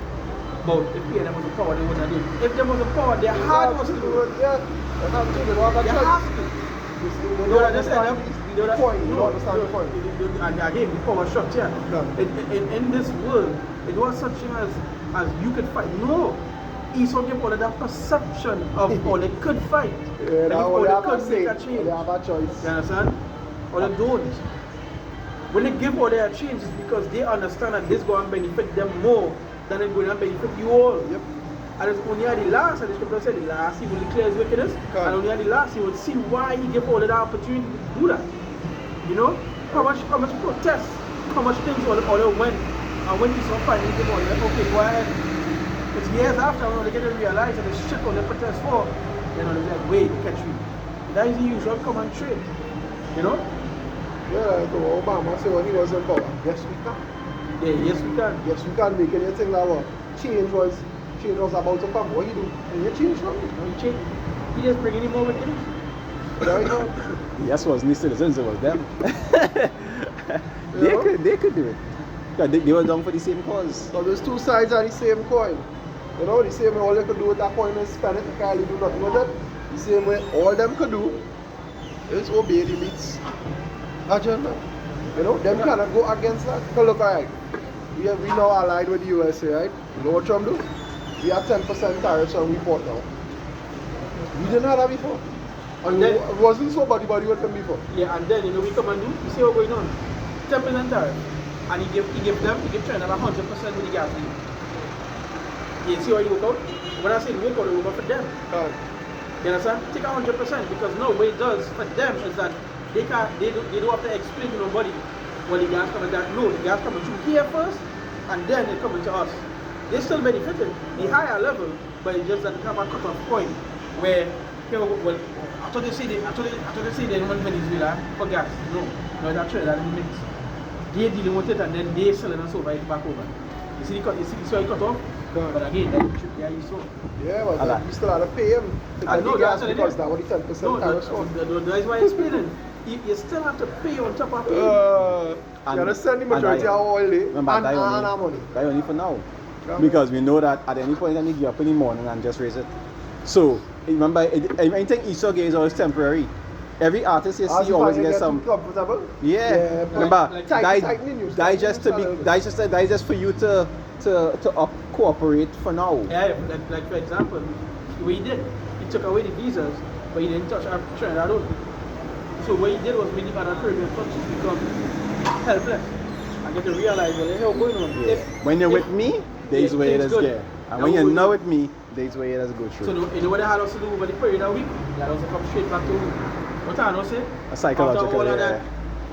But if PNM was a power, they wouldn't do it. If there was a power, their heart was to do it. Yeah, they have to. They don't have a They choice. have to. They You don't understand? understand the point. You don't understand the point. And again, the power structure. Yeah. In this world, it was such thing as you could fight. No. Esau gave all of that perception of all they could fight. Yeah, And that's all what they they have could to make say. a change. They have a choice. You understand? Or they don't. When they give all their change, it's because they understand that this going to benefit them more than it's going to benefit you all. Yep. And it's only at the last, and the scripture said, the last he will declare his wickedness, Correct. and only at the last he will see why he gave all of that opportunity to do that. You know? How much protest, how much things all went, and when you saw finally give all that, okay, go ahead. It's years after when they get to realize that the shit all they protest for, then they're like, wait, catch me. That is the usual common trait. You know? Yeah, like Obama said when he was in power. Yes, we can. Yeah, yes we can. Yes, we can make anything that was. Change was about to come. What you do? And you change something. No, he changed. He just bring any more wickedness. Right now. Yes, wasn't the citizens, it was them. Yeah. They could do it. Yeah, they were down for the same cause. So there's two sides of the same coin. You know, the same way all they could do with that coin is spend it, they can't really do nothing with it. The same way all them could do is obey the elites agenda. You know, them cannot go against that. Because look, alright, we now allied with the USA, right? You know what Trump do? We have 10% tariffs on import now. We didn't have that before. And then- it wasn't so buddy with them before. Yeah, and then you know we come and do, you see what's going on. 10% tariff. And he give China 100% with the gasoline. You see how you work out? When I say work out, it work out for them. You understand? Take 100% because no, what it does for them is that they don't have to explain to nobody when the gas coming that. No, the gas coming through here first and then it coming to us. They still benefited the higher level, but it's just that they have a cut-off point where people well I thought they say they want Venezuela for gas. No, it's actually that in the mix. They're dealing with it and then they selling us over it back over. You see so it cut off? Right. But again, that trip there you saw. Yeah, but Alright. we still had to pay him to I get know, the gas that's what it because is. that was the 10% No, tariffs on. that's why I'm explaining. You still have to pay on top of pay. You And- understand the and majority I- of our oil Remember, and that our money. That only for now. Yeah. Because we know that at any point they get up in the morning and just raise it. So remember, anything Esau is always temporary. Every artist you As see if always I get get some. too comfortable. Yeah. but Remember, like tightening you, that just to be, that is just for you to cooperate for now. Yeah, like for example, what he did, he took away the visas, but he didn't touch Trinidad at all. So what he did was make the other Caribbean countries become helpless and get to realize what the hell going on. Yeah. When you're with me, there's yeah, where it things is good. there. And Now when you're we- not with me, there's where it has go through. So you know what they had us to do over the period of week? They had us to come straight back to what I know say? A psychological, After all of yeah. that,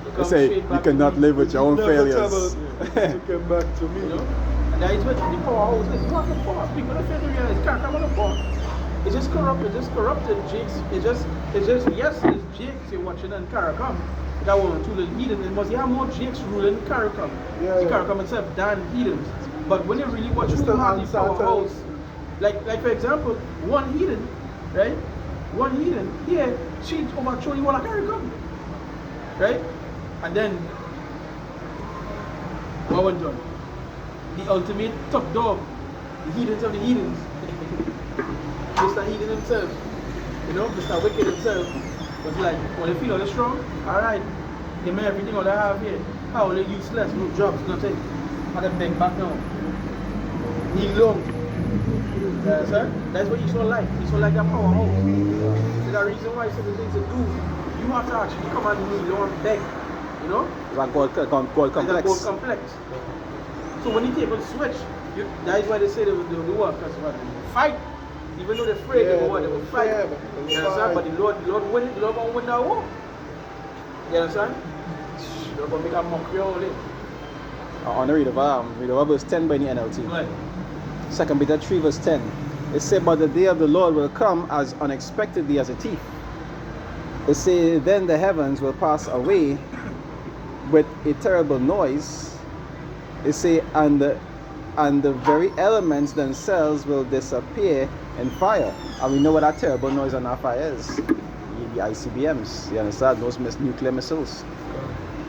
They come say straight you back to cannot me. live with your own failures. You came back to me. You know? And that is what the powerhouse is. You have the power. People don't fail to realize can't come on the power. It's just corrupt. It's just corrupted. Jakes. It's just yes. It's Jakes you're watching and CARICOM. That one too little heathen. It must have more Jakes ruling CARICOM. Yeah, yeah. CARICOM itself than heathens. But when you really watch It's who still have the uncertain. powerhouse, like for example, one heathen, right? One heathen here, she overthrow you all a CARICOM, right? And then what went on? The ultimate top dog, the heathens of the heathens, Mr. Heathen himself, you know, Mr. Wicked himself, was like, well, they feel all they strong, alright, they make everything all they have here. How are they useless, no jobs, nothing. How they beg back now. He long. Sir, that's what you saw like. You saw like that powerhouse. So the reason why certain things to do, you have to actually come and kneel and beg, you know? It's a gold It's a gold complex. complex. So when the table switch, that is why they say they will do what? Because what? Fight. Even though they're afraid, they will fight. Yeah, You understand? But the Lord win that war. You understand? They're going to make a mockery of it. I want to read over verse 10 by the NLT. Right. 2 Peter 3 verse 10. It says, but the day of the Lord will come as unexpectedly as a thief. It says, then the heavens will pass away with a terrible noise. It says, and the very elements themselves will disappear in fire. And we know what that terrible noise on that fire is. The ICBMs, you understand? Those nuclear missiles.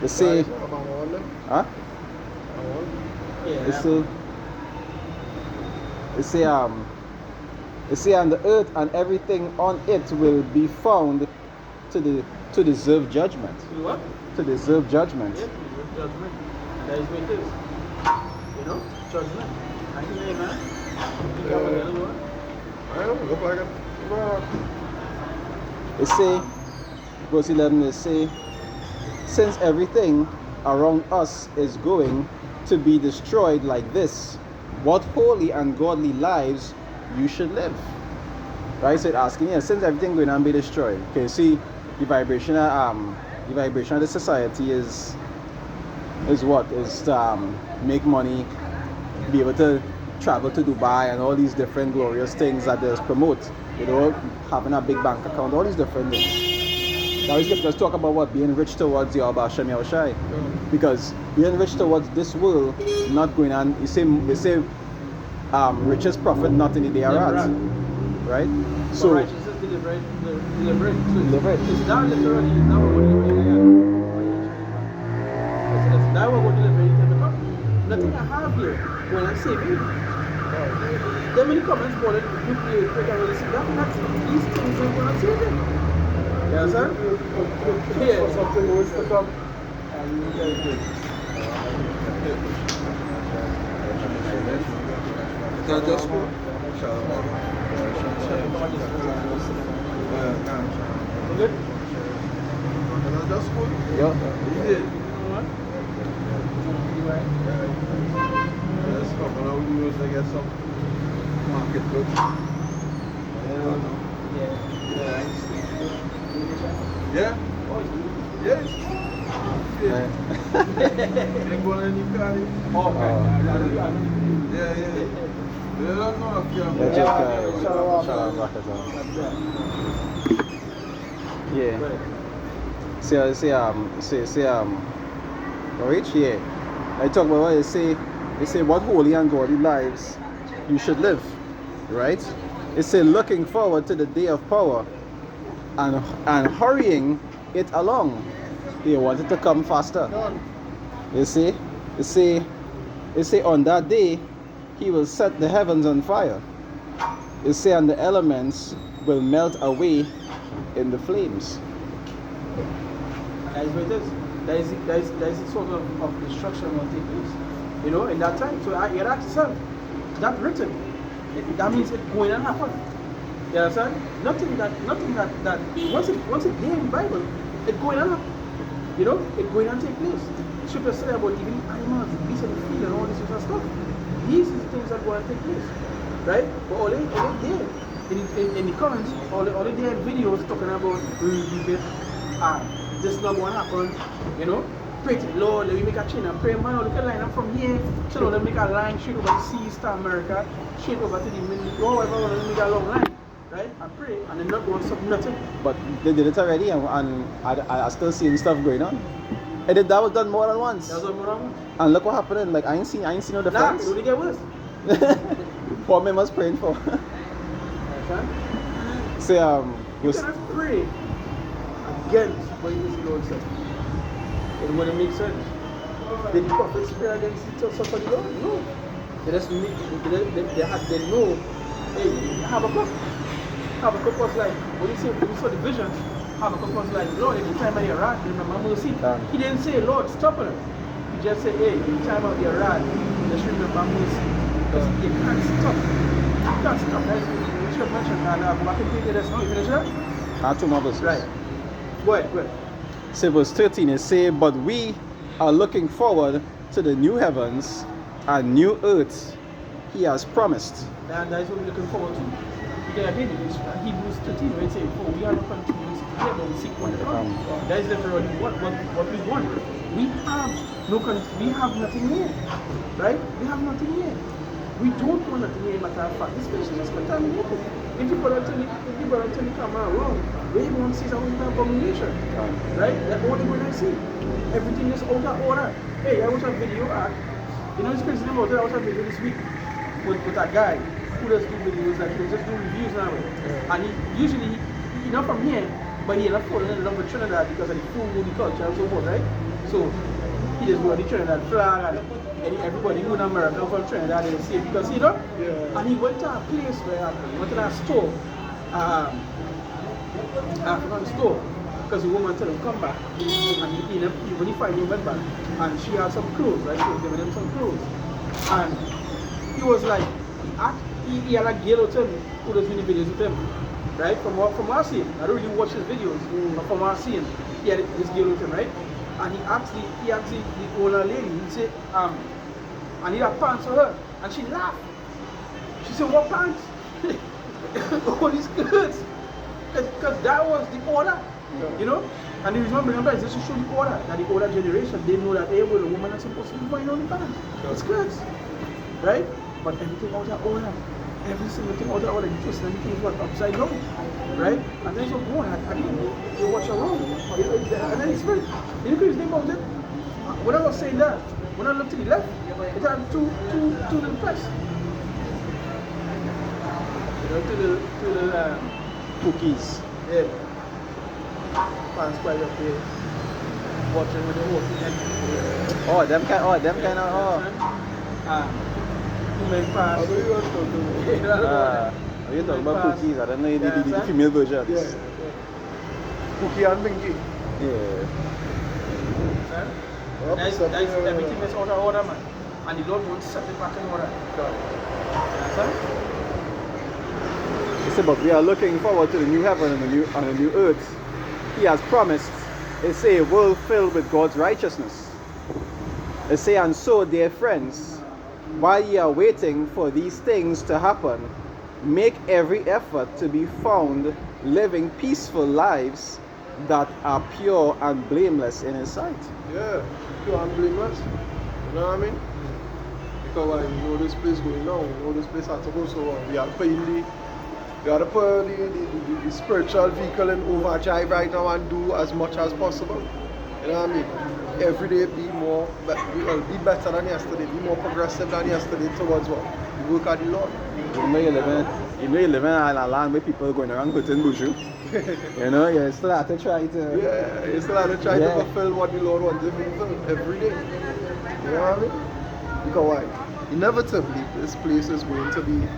They say, huh? Yeah. It say, and the earth and everything on it will be found to deserve judgment. To what? To deserve judgment. Yeah, to deserve judgment. And that is what it is. You know? Judgment. Thank you, man. You got a little one? I don't look like it. It say, verse 11, it say, since everything around us is going to be destroyed like this, what holy and godly lives you should live. Right? So it's asking, yeah, since everything going to be destroyed. Okay, see, the vibration of the society is what? Is to make money, be able to travel to Dubai and all these different glorious things that they promote. You know, having a big bank account, all these different things. Now let's talk about what being rich towards the Abba Shem Yahushai. Because being rich towards this world, not going on, you say richest profit not in the day hereafter. Right? So righteousness is deliberate. Deliberate. It's not literally, it's not what we're doing. It's not what we're delivering to the company. Nothing I have here when I say it. There are many comments about it. You play, really see that. These things are going to save it. You understand? Yeah. Something always to come. Just Good? That's good. Yeah. Easy. Let's come around you to get some market goods. Yeah. Yes. They're going to need carry. Yeah. They don't know if Yeah. Rich, yeah. I talk about what they say what holy and godly lives you should live, right? It say looking forward to the day of power and hurrying it along. They want it to come faster. You see? It say on that day he will set the heavens on fire. It say and the elements will melt away in the flames. That is what it is. There is a sort of destruction will take place. You know, in that time. So you ask yourself, that written, that means it's going to happen. You understand? Nothing that once it there in the Bible, it's going to happen. You know, it's going to take place. The scripture say about even animals, the beasts of the field and all this sort of stuff. These are the things that are going to take place. Right? But all they there. In the comments, all they have videos talking about this is not going to happen, you know. Pray to the Lord, let me make a chain and pray, man. Look at the line up from here, so let me make a line straight over the seas to America, straight over to the middle, or whatever, let me make a long line, right? And pray, and they're not going to stop nothing. But they did it already, and I still seeing stuff going on. And that was done more than once. That was done more than once. And look what happened. Like I ain't seen no difference. Nah, it only get worse. What man was praying for? Understand? So You cannot pray against what the Lord said. It wouldn't make sense. Did the prophets pray against the sons of the Lord? No. They just make they know. Hey, Habakkuk was like, when you saw the vision, Habakkuk was like, Lord, in the time of your wrath, remember mercy. He didn't say, Lord, stop it. He just said, hey, in the time of your wrath, just remember mercy. Because you can't stop. You can't stop. That's what you mentioned. And I can take it as you finish that? two more verses. Right. Go ahead. So verse 13 is say, but we are looking forward to the new heavens and new earth he has promised. And that is what we're looking forward to. Again, it's Hebrews 13, where it says, for we are not continuing here, but we seek one to come. That is literally what we want. We have no we have nothing here, right? We have nothing here. We don't want nothing here. Matter of fact, this place is just contaminated. If you put the camera around, where you want to see something an abomination, right? That's all you want to see. Everything is out of order. Hey, I watched a video. You know, it's crazy about it. I watched a video this week with a guy who does do videos, like he just do reviews now. And he usually, he's not from here, but he ended up falling in love with Trinidad because of the food, the culture, and so forth, right? So he just wore the Trinidad flag, and everybody who in America from Trinidad they see it because you know. Yeah. And he went to a place where he went to that store, African store, because the woman told him come back, and when he finally went back, and she had some clothes, right? She was giving him some clothes, and he was like, he had a girl with him who does many videos with him, right? From what I see, I don't really watch his videos, but from what I see, he had this girl with him, right? And he asked the older lady, he said, I need a pants for her, and she laughed. She said, what pants? All these skirts, because that was the order, you know. And the reason why is just to show the order, that the older generation, they know that, hey, well, the woman is supposed to be wearing only pants, it's skirts, right? But everything out of order, every single thing out of order, you twist everything is what upside down, right? And then so go on, again, you watch around, and then it's very, you know, crazy thing about it. When I was saying that, when I looked to the left, it had two little press. You know, two little Cookies. yeah. Pants quite up there. Watching with the whole thing. Oh, them kind of. Who make pass. I know you are talking Yeah, You're talking about Pass. cookies. I don't know Yeah, the son. female versions. Yeah. Cookie and Binky. Yeah. That's everything is out of order, man. And the Lord wants to set it back in order. Understand? He said, but we are looking forward to the new heaven and the new earth. He has promised. It's a world filled with God's righteousness. It say, and so, dear friends, while ye are waiting for these things to happen, make every effort to be found living peaceful lives that are pure and blameless in His sight. Yeah, pure and blameless. You know what I mean? Because you know this place going now, you know this place has to go, so we are putting the spiritual vehicle in overdrive right now and do as much as possible. You know what I mean? Every day be better than yesterday, be more progressive than yesterday towards what? The work of the Lord. You know you live in a land where people are going around putting buju. You know, you still have to try to... Yeah, you still have to try to fulfill what the Lord wants you to fulfill every day. You know what I mean? Because why? Inevitably, this place is going to be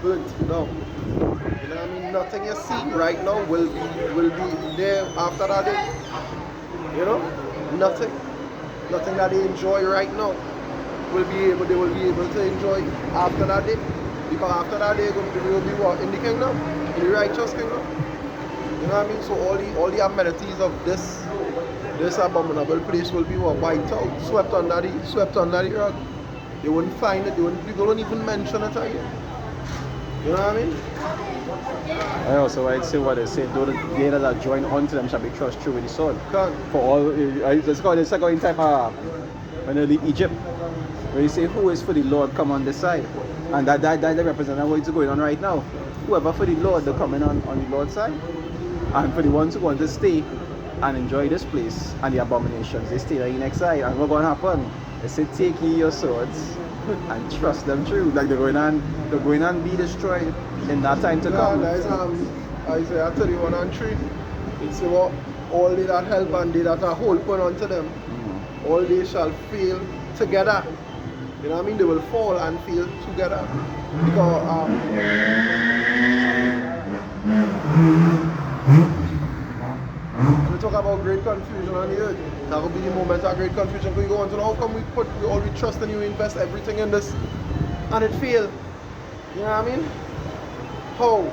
burnt down. You know what I mean? Nothing you see right now will be there after that day. You know? Nothing that they enjoy right now they will be able to enjoy after that day. Because after that day they will be what? In the kingdom? In the righteous kingdom. You know what I mean? So all the amenities of this abominable place will be what? Wiped out, swept under the rug. They wouldn't find it, people won't even mention it again. You know what I mean? I also I'd say what they say, though they that are joined unto them shall be crushed through with the sword. Can't. For all it's called in type of when they leave Egypt, where you say who is for the Lord come on this side. And that represents what's going on right now. Whoever for the Lord, they're coming on the Lord's side. And for the ones who want to stay and enjoy this place and the abominations, they stay on the next side. And what's going to happen? They say take ye your swords and trust them through. Like they're going and be destroyed in that time to come. Isaiah 31 and 3. It says what? All they that help and they that are holding unto them, all they shall fail together. You know what I mean? They will fall and fail together. Because when we talk about great confusion on the earth, that will be the moment of great confusion. Because you go on to know how come we all we trust in you, invest everything in this and it failed. You know what I mean? How?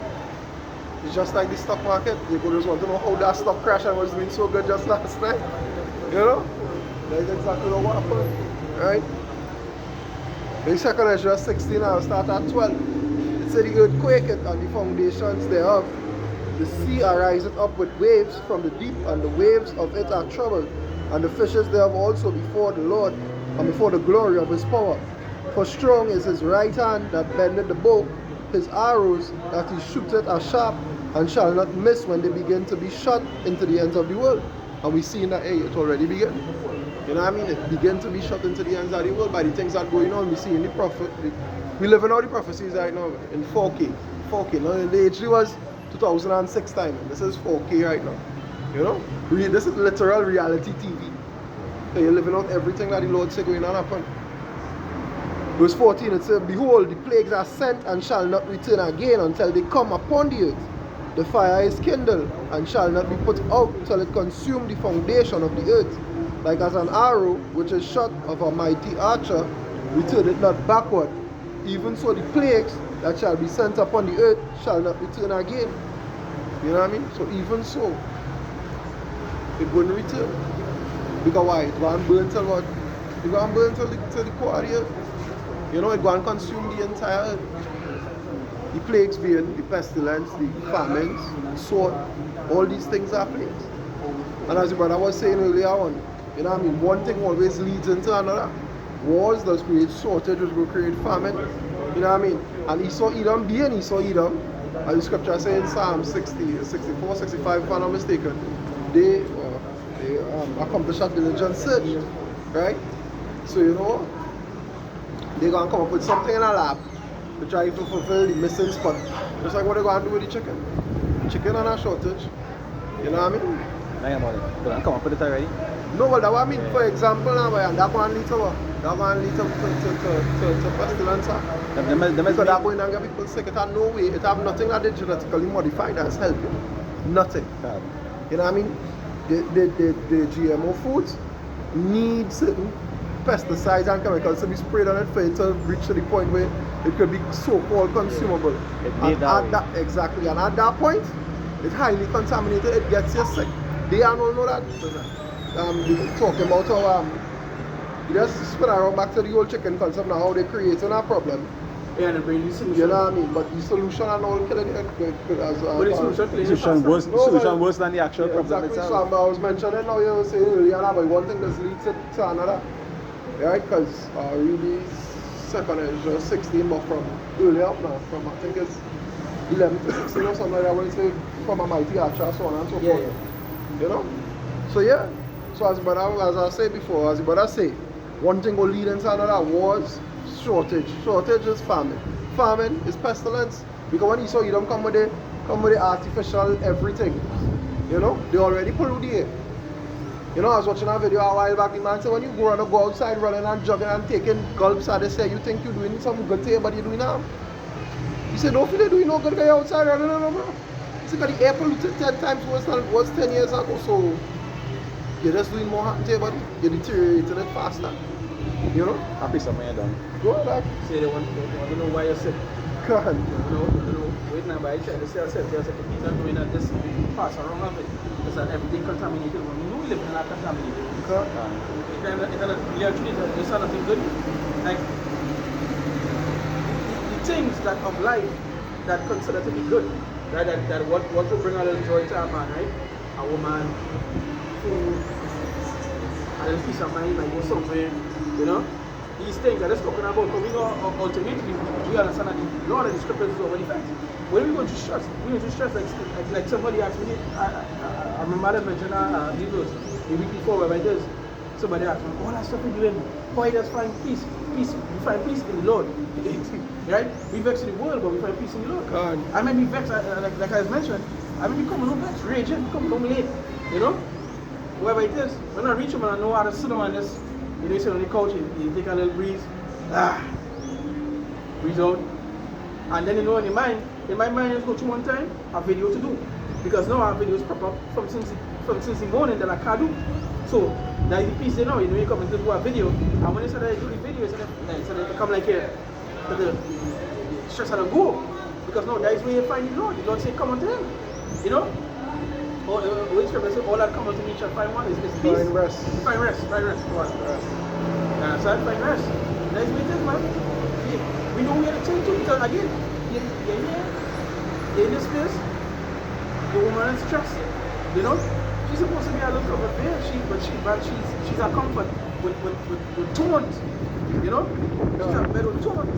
It's just like the stock market. People just want to know how that stock crash and was doing so good just last night. You know? That's exactly what happened. Right? In 2 Ezra 16, I'll start at 12. It said the earthquake and the foundations thereof The sea ariseth up with waves from the deep, and the waves of it are troubled, and the fishes thereof also before the Lord, and before the glory of his power. For strong is his right hand that bendeth the bow, his arrows that he shooteth are sharp, and shall not miss when they begin to be shot into the ends of the world. And we see that, hey, it already began. You know what I mean? It began to be shot into the ends of the world by the things that are going on. We see in the prophet. We live in all the prophecies right now in 4K. 4K. Now, the HD was 2006 time. This is 4K right now. You know? This is literal reality TV. So you're living out everything that the Lord said going on happen. Verse 14, it says, Behold, the plagues are sent and shall not return again until they come upon the earth. The fire is kindled and shall not be put out till it consume the foundation of the earth. Like as an arrow which is shot of a mighty archer, return it not backward. Even so the plagues that shall be sent upon the earth shall not return again. You know what I mean? So even so, it wouldn't return. Because why? It won't burn till what? It won't burn till the core of the earth. You know, it won't consume the entire earth. The plagues being the pestilence, the famines, sword, all these things are plagues. And as the brother was saying earlier on, you know what I mean, one thing always leads into another. Wars does create shortage, which will create famine. You know what I mean? And Esau Edom being Esau Edom, as the scripture says in Psalm 60, 64, 65, if I'm not mistaken, they accomplish a diligent search, right? So you know, they're going to come up with something in a lab to try to fulfill the missing spot. Just like what they're going to do with the chicken. Chicken on a shortage. You know what I mean? Think about it. But come up with it already. No, but that's what I mean. For example, now, and that one lead to what? That one lead to pestilence. Because that going to get people sick. It have no way. It have nothing that they genetically modified that's helping. Nothing. You know what I mean? The GMO foods need certain pesticides and chemicals to be sprayed on it for it to reach to the point where it could be so-called consumable. Exactly. And at that point, it's highly contaminated. It gets you sick. They all know that. Talking about how just spin around back to the old chicken concept now, how they creating a problem. Yeah, and bring the solution. You know what I mean? But the solution and all killing it. But the solution worse than the actual problem exactly. itself. So I was mentioning now, you were saying earlier, but one thing that leads to another. Right? Because really second is just 16, but from earlier up now, from I think it's 11 to 16 or something like that, when it's from a mighty archer, so on and so forth. Yeah. You know? So yeah. So as I said before, as the brother say, one thing will lead into another. Wars, shortage. Shortage is famine. Famine is pestilence. Because when you saw Edom come with the artificial everything, you know, they already pollute the air. You know, I was watching a video a while back, the man said when you go outside running and jogging and taking gulps, and they say you think you're doing some good thing, but you're doing harm. He said, don't feel you're doing no good because you're outside running, no, bro. He said, because the air polluted 10 times worse than it was 10 years ago, so you're just doing more harm to your body. You're deteriorating it faster. You know? Happy something you're done. Go ahead. Say they want to know why you're sick. God. No. Wait now, but I try to say yourself, there's a he's not doing that this pass around of it. It's that everything contaminated. We know we live in a contaminated. God. It's not nothing good. Like the things that of life that consider to be good, right? That what will bring a little joy to a man, right? A woman, food, a little peace of mind, like go somewhere, you know? These things that is talking about, but we know ultimately we understand that the Lord and the scriptures is already fact. When we go to stress, like somebody asked me, I remember I mentioned videos the week before where I did. Somebody asked me, all that stuff we're doing, why does find peace? Peace, we find peace in the Lord. Right? We vex in the world, but we find peace in the Lord. God. I may be vexed, like I mentioned, I may be coming home vexed, raging, coming home late, you know? Whoever it is, when I reach him and I know how to sit on this, you know, you sit on the couch, you take a little breeze, breathe out, and then you know in my mind is go to one time, a video to do. Because now our videos pop up from since the morning that I can't do. So that is the piece you know you come into do a video, and when you say that you do the video, so they come like here, to the stress out of go. Because now that is where you find the Lord. The Lord say come unto him. You know? When scripture says all that come unto me shall find one is peace. Find rest. Find rest. Find rest. That's what it is, man. We know we had to change too, because again, you're here, you're in this place, the woman is stressed. You know, she's supposed to be a little bit there. She's a comfort with tones. You know, she's a bed with tones.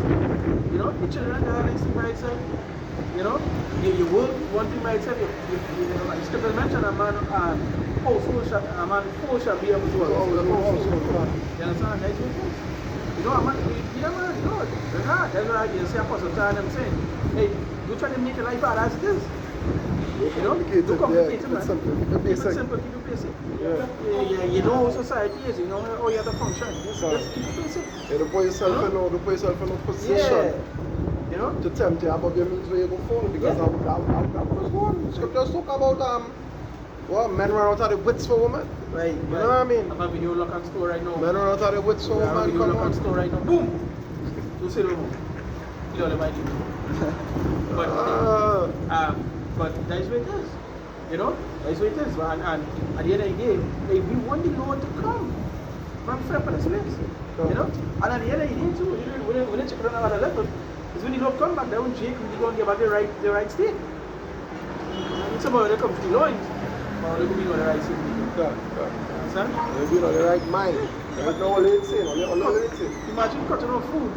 You know, the children are next thing by itself. You know, you work one thing by itself. You know, like Scripture mentioned a man a man fool shall be able to work. You understand? That's what it is. You know, man, it's hard. That's why you see Apostle John them saying, hey, you try to make your life hard as it is. You know, don't complicate it, man. Keep it simple, keep it basic. Yeah. You know how society is, you know how you have to function. Just keep it basic. Yeah, to put yourself in a position You know? to tempt you above your means where you go follow. Because that was one. Scriptures talk about men run out of the wits for women. Right. You know what I mean? I'm having your lock and store right now. Men run out of the wits for I'm having women. your Come lock and on. store right now. Boom! You say no more. You know what I mean? But that's what it is. You know? That's what it is. And at the end of the day, we want the Lord to come from for this place. You know? And at the end of the day too, when they check it on another level, is when the Lord come back, then Jake really going to get back the right state. And somebody when they come to the loins, or they could be on the right state. Understand? They'll be on the right mind. They don't know what it's saying. Imagine cutting off food,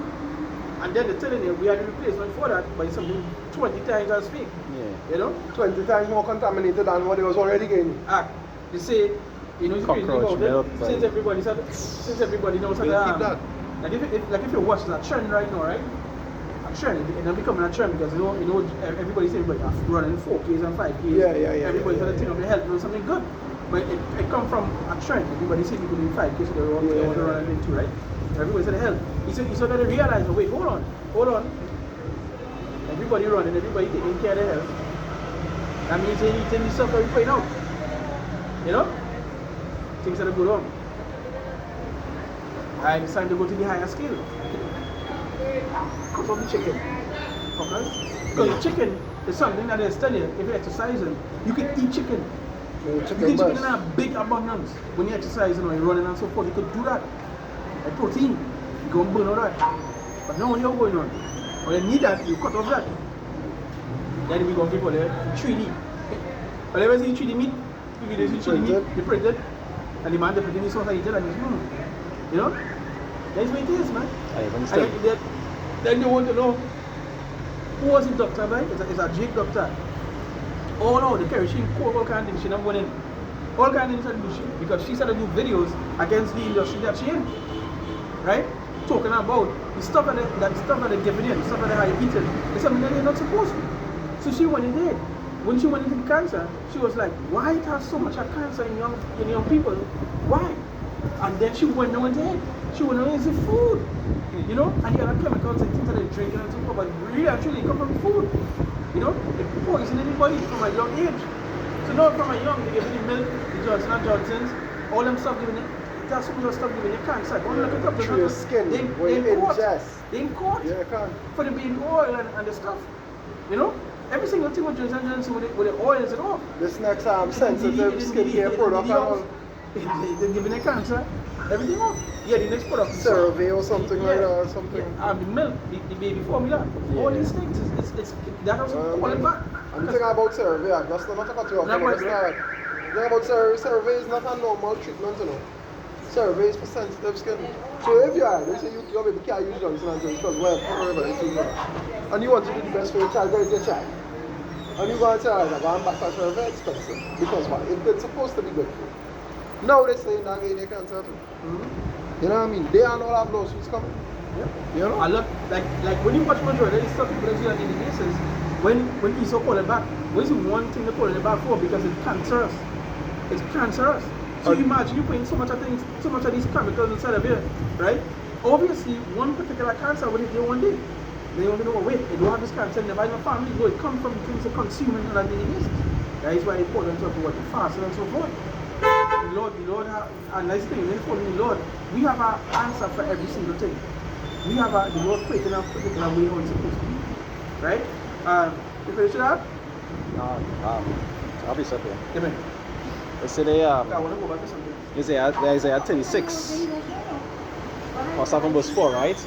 and then they're telling you we are the replacement for that by something 20 times as big. Yeah. You know? 20 times more contaminated than what they was already getting. They say, you know, it's crazy Cockroach about it. milk, Since everybody knows how We'll to keep that. like if you watch that trend right now, right? A trend, it's becoming a trend because you know everybody's saying everybody running 4Ks and 5Ks. Yeah. Everybody's got to think of their health, you know something good. But it come from a trend. Everybody see people doing 5Ks, so they want to run into, right? Everybody said health. He said got to realize, oh, wait, hold on. Everybody running, everybody taking care of their health. That means they eating the stuff everybody now. You know? Things that are good on. I decided to go to the higher scale. Cut off the chicken. Okay? Because the chicken is something that they study. If you're exercising, you can eat chicken. You can eat chicken in a big abundance. When you're exercising or you're running and so forth, you could do that. Like protein, you go and burn all that. But now when you're going on, when you need that, you cut off that. Then we go people there, 3D. Whenever you see 3D meat, you see 3D meat, you print it, and the man they printing this one like and you know? That's what it is, man. And then they want to know who was the doctor, right? It's a Jake doctor. Oh no, the kerosene, all kind of things, she not going in. All kind of things she do because she started to do videos against the industry that she in. Right? Talking about the stuff that they're giving in, the stuff that they're eating, it's something that they're not supposed to. So she went in there. When she went into cancer, she was like, why it has so much of cancer in young people? Why? And then she went on there. She went on into food. You know? And the other chemicals and things that they're drinking and so forth, but really actually come from food. You know? It poisons anybody from a young age. So now from a young, they give you the milk, the Johnson & Johnson's, all them stuff giving it. That's some of the stuff giving you cancer. Don't look it up. Through your skin, They in court Yeah, can. for the baby oil and the stuff. You know? Every single thing with Johnson & Johnson with the oils and all. This next sensitive skincare product and all. They're giving you cancer. Everything off. Yeah, the next product. Survey or something like that or something. Yeah, and the milk, the baby formula. All these things, it's that doesn't call it back. And the thing about survey, that's not to cut you off. The thing about survey is not a normal treatment, you know. Survey is for sensitive skin. So if you are, they say you maybe can't use Johnson & Johnson because whatever it's too much. And you want to do the best for your child, where is your child? And you go and say, I'm going back to survey expensive. Because what? It's supposed to be good for you. Now they're saying that they can't tell you. You know what I mean? They and all have lawsuits coming. Yeah. You know? I look like when you watch majority of these stuff people do on a daily basis, when ESO call it back, what is the one thing they call it back for? Because it's cancerous. It's cancerous. So you imagine you putting so much of these chemicals inside of here, right? Obviously, one particular cancer will hit you one day. They want to know, wait, they don't have this cancer in their family. No, it comes from things they consume on a daily basis. That is why they put them to what the fast and so forth. The Lord, and nice thing, when for the Lord, we have an answer for every single thing. We have the Lord quick enough to put in a way how it's supposed to be. Right? You finish that? I'll be set there. Come in. Let's say they I want to go back to something. Isaiah 36, or 7 verse 4, right?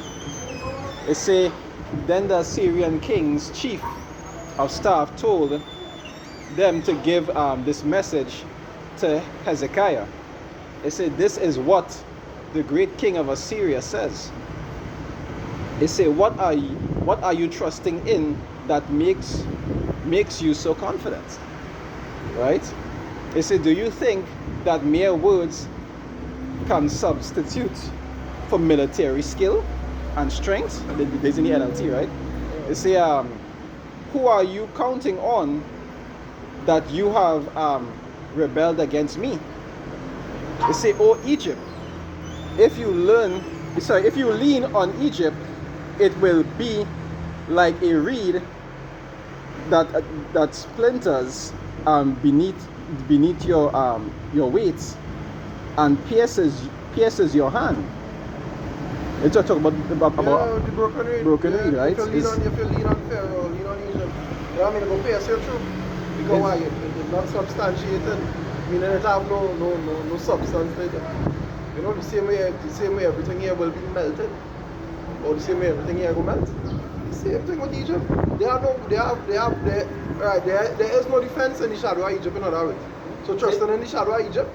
It say, then the Syrian king's chief of staff told them to give this message to Hezekiah. They said, this is what the great king of Assyria says. They say, what are you trusting in that makes you so confident? Right? They say, do you think that mere words can substitute for military skill and strength? There's in the NLT, right? They say, who are you counting on that you have rebelled against me? They say, oh Egypt, if you lean on Egypt, it will be like a reed that splinters beneath your weights and pierces your hand. It's just talking about the broken reed. broken reed, right? If you lean on Pharaoh, lean on Egypt. You know what I mean? It will pierce your through. Because why? It's not substantiated. Meaning it have no substance to it. You know, the same way everything here will be melted. Or the same way everything here will melt. The same thing with Egypt. There is no defense in the shadow of Egypt in other words. So trusting in the shadow of Egypt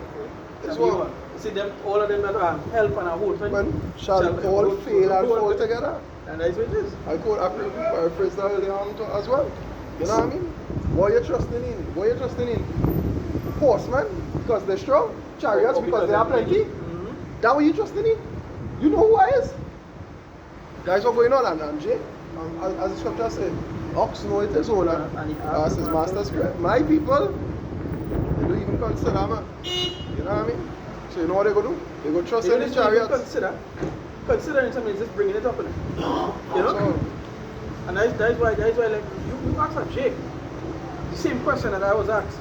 is what? See them, all of them that have help and a hold. When shall all fail and fall together. And that's what it is. I paraphrase that earlier on as well. You know what I mean? What you trusting in? What you trusting in? Horsemen, because they're strong. Chariots, because they are plenty. Mm-hmm. That what you trusting in? You know who I is? That's what's going on, and Jay. As the scripture says, ox know it is owner, as his master's script. My people, they don't even consider me. You know what I mean? So you know what they go do? They go trust in the chariots. Considering something is just bringing it up in it. You know? So, and that's why like you asked of Jake the same question that I was asked.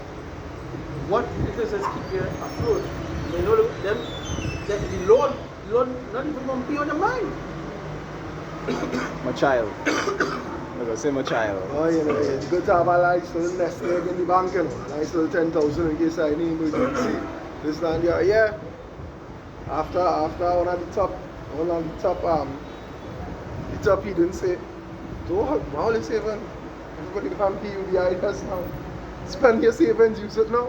What it is that's keep you afloat? You know the Lord not even gonna be on your mind. My child. I'm gonna say my child. oh, you know, it's good to have a nice little nest egg in the bank, you know. A nice little 10,000 in case I need emergency. This and that, yeah. After one of the top he didn't say, don't all the savings. Everybody can pay you the ideas now. Spend your savings, use it now.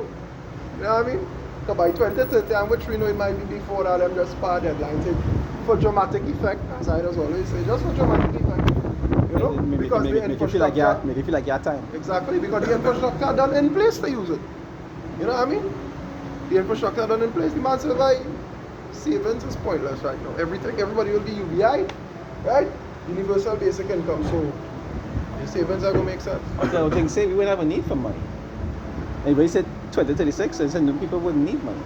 You know what I mean? So by 2030, and which we know it might be before that, them just par deadline for dramatic effect, as I just always say, just for dramatic effect. You know? Because Make you feel like your time. Exactly, because the infrastructure done in place to use it. You know what I mean? The infrastructure done in place. The man said, like, savings is pointless right now. Everybody will be UBI, right? Universal basic income. So the savings are gonna make sense. I don't think say we wouldn't have a need for money. Anybody said 2036 and said people wouldn't need money.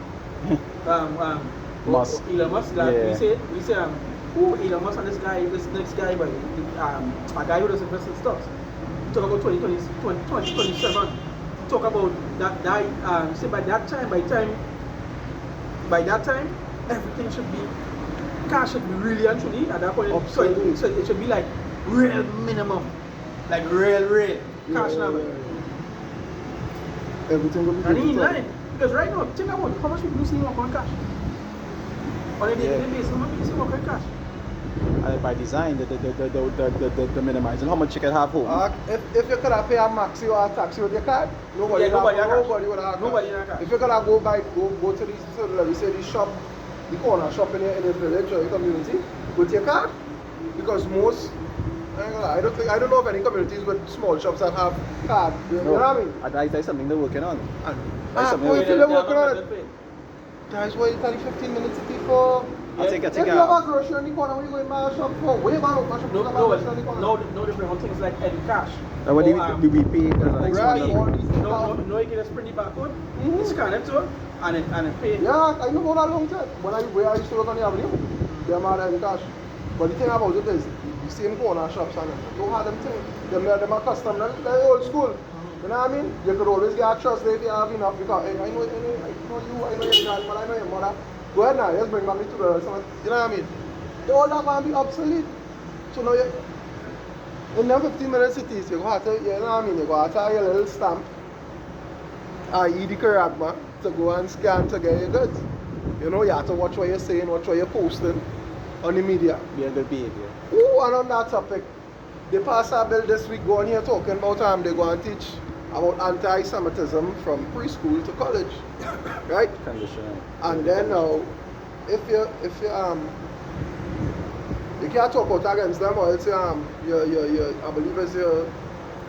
Musk. Elon Musk, like Yeah. we say who Elon Musk and this next guy, but a guy who does invest in stocks. Talk about 2027. Talk about that say by that time everything should be cash should be really and truly at that point. So it should be like real minimum. Like real cash number. Everything will be And he digital. lying. Because right now, think about how much people do see work on cash. On a day-to-day basis, how much people see work on cash? And by design, the minimizing how much you can have home. If you could have paid a maxi or a taxi with your card, nobody would have Nobody in a cash. If you could have go to these, so let me say, the shop, the corner shop in the village or your community with your card, because most, I don't know of any communities with small shops that have card. You know what I mean? That's something they're working on. If you're working on it, that's why it's only 15 minutes to take for. I think If you have a grocery on the corner, when you go in my shop for, where you going to my shop? No different on things like Eddie Cash. Now what do we pay? Right. No, you get a pretty barcode, you scan it to and it pay. Yeah, I know about that long time. Where I used to work on the avenue, they're mad at cash. But the thing about it is, the same corner shops and don't have them thing. Them are custom, they're old school. You know what I mean? You could always get a trust if you have enough because I know you, I know your grandmother, I know your mother. Go ahead now, just bring back me to the restaurant. You know what I mean? They all that going to be obsolete. So now you, in them 15-minute cities, you go have to, you know what I mean? You go have to have your little stamp, i.e. the charagma, to go and scan to get your goods. You know, you have to watch what you're saying, watch what you're posting on the media. Be a good behavior. Ooh, and on that topic, they pass a bill this week, go on here talking about they're going to teach about anti-Semitism from preschool to college, right? Conditioning. And then now, if you you can't talk out against them, or else your I believe it's your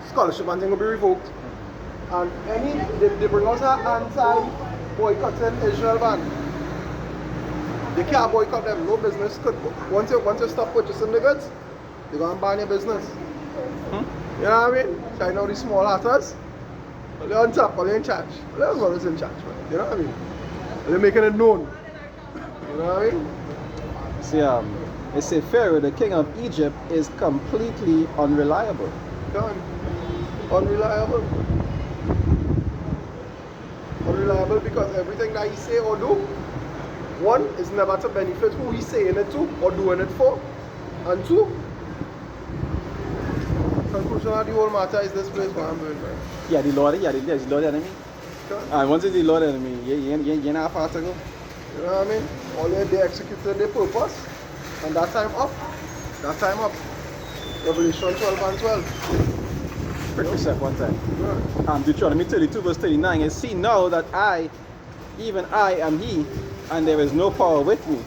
scholarship and thing will be revoked. And they bring us an anti-boycotting Israel ban. They can't boycott them. No business could. Once you stop purchasing the goods, they're gonna ban your business. You know what I mean? So I know these small hatters. They're on top, or they're in charge. They're the ones in charge, man. You know what I mean? They're making it known. You know what I mean? See, they say Pharaoh, the king of Egypt, is completely unreliable. Done. Unreliable. Unreliable because everything that he say or do, one, is never to benefit who he's saying it to or doing it for. And two, conclusion of the whole matter is this place where I'm going, right? Yeah, the Lord enemy. Done. And once it's the Lord enemy, you're not far to go. You know what I mean? All they executed their purpose, and that time up. That time up. Revelation 12 and 12. Precept one time. Yeah. Deuteronomy 32 verse 39 is, see now that I, even I am he, and there is no power with me.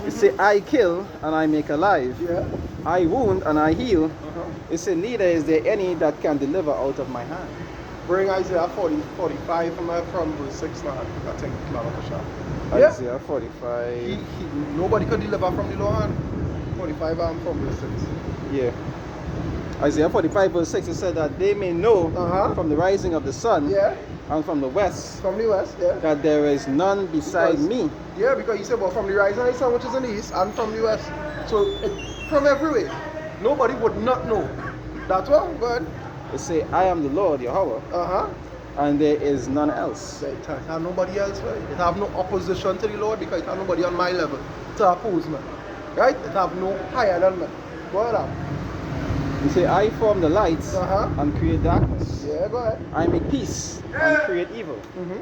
It say, I kill and I make alive. Yeah. I wound and I heal. Uh-huh. It say, neither is there any that can deliver out of my hand. Bring Isaiah 45 from verse 6 now. I think yeah. Isaiah 45. Nobody could deliver from the Lord hand. 45 from verse 6. Yeah. Isaiah 45 verse 6, it said that they may know from the rising of the sun Yeah. and from the west From the west, yeah. that there is none beside Because- me. Yeah, because he said, well, from the rising of the sun, which is in the east, and from the west. So, from everywhere. Nobody would not know. That's one, good. It say, I am the Lord, Yahweh, Uh-huh. and there is none else. It have nobody else, right? It have no opposition to the Lord because it have nobody on my level to oppose me. Right? It have no higher than me. Go ahead. He say, I form the lights and create darkness. Yeah, go ahead. I make peace and create evil. Mm-hmm.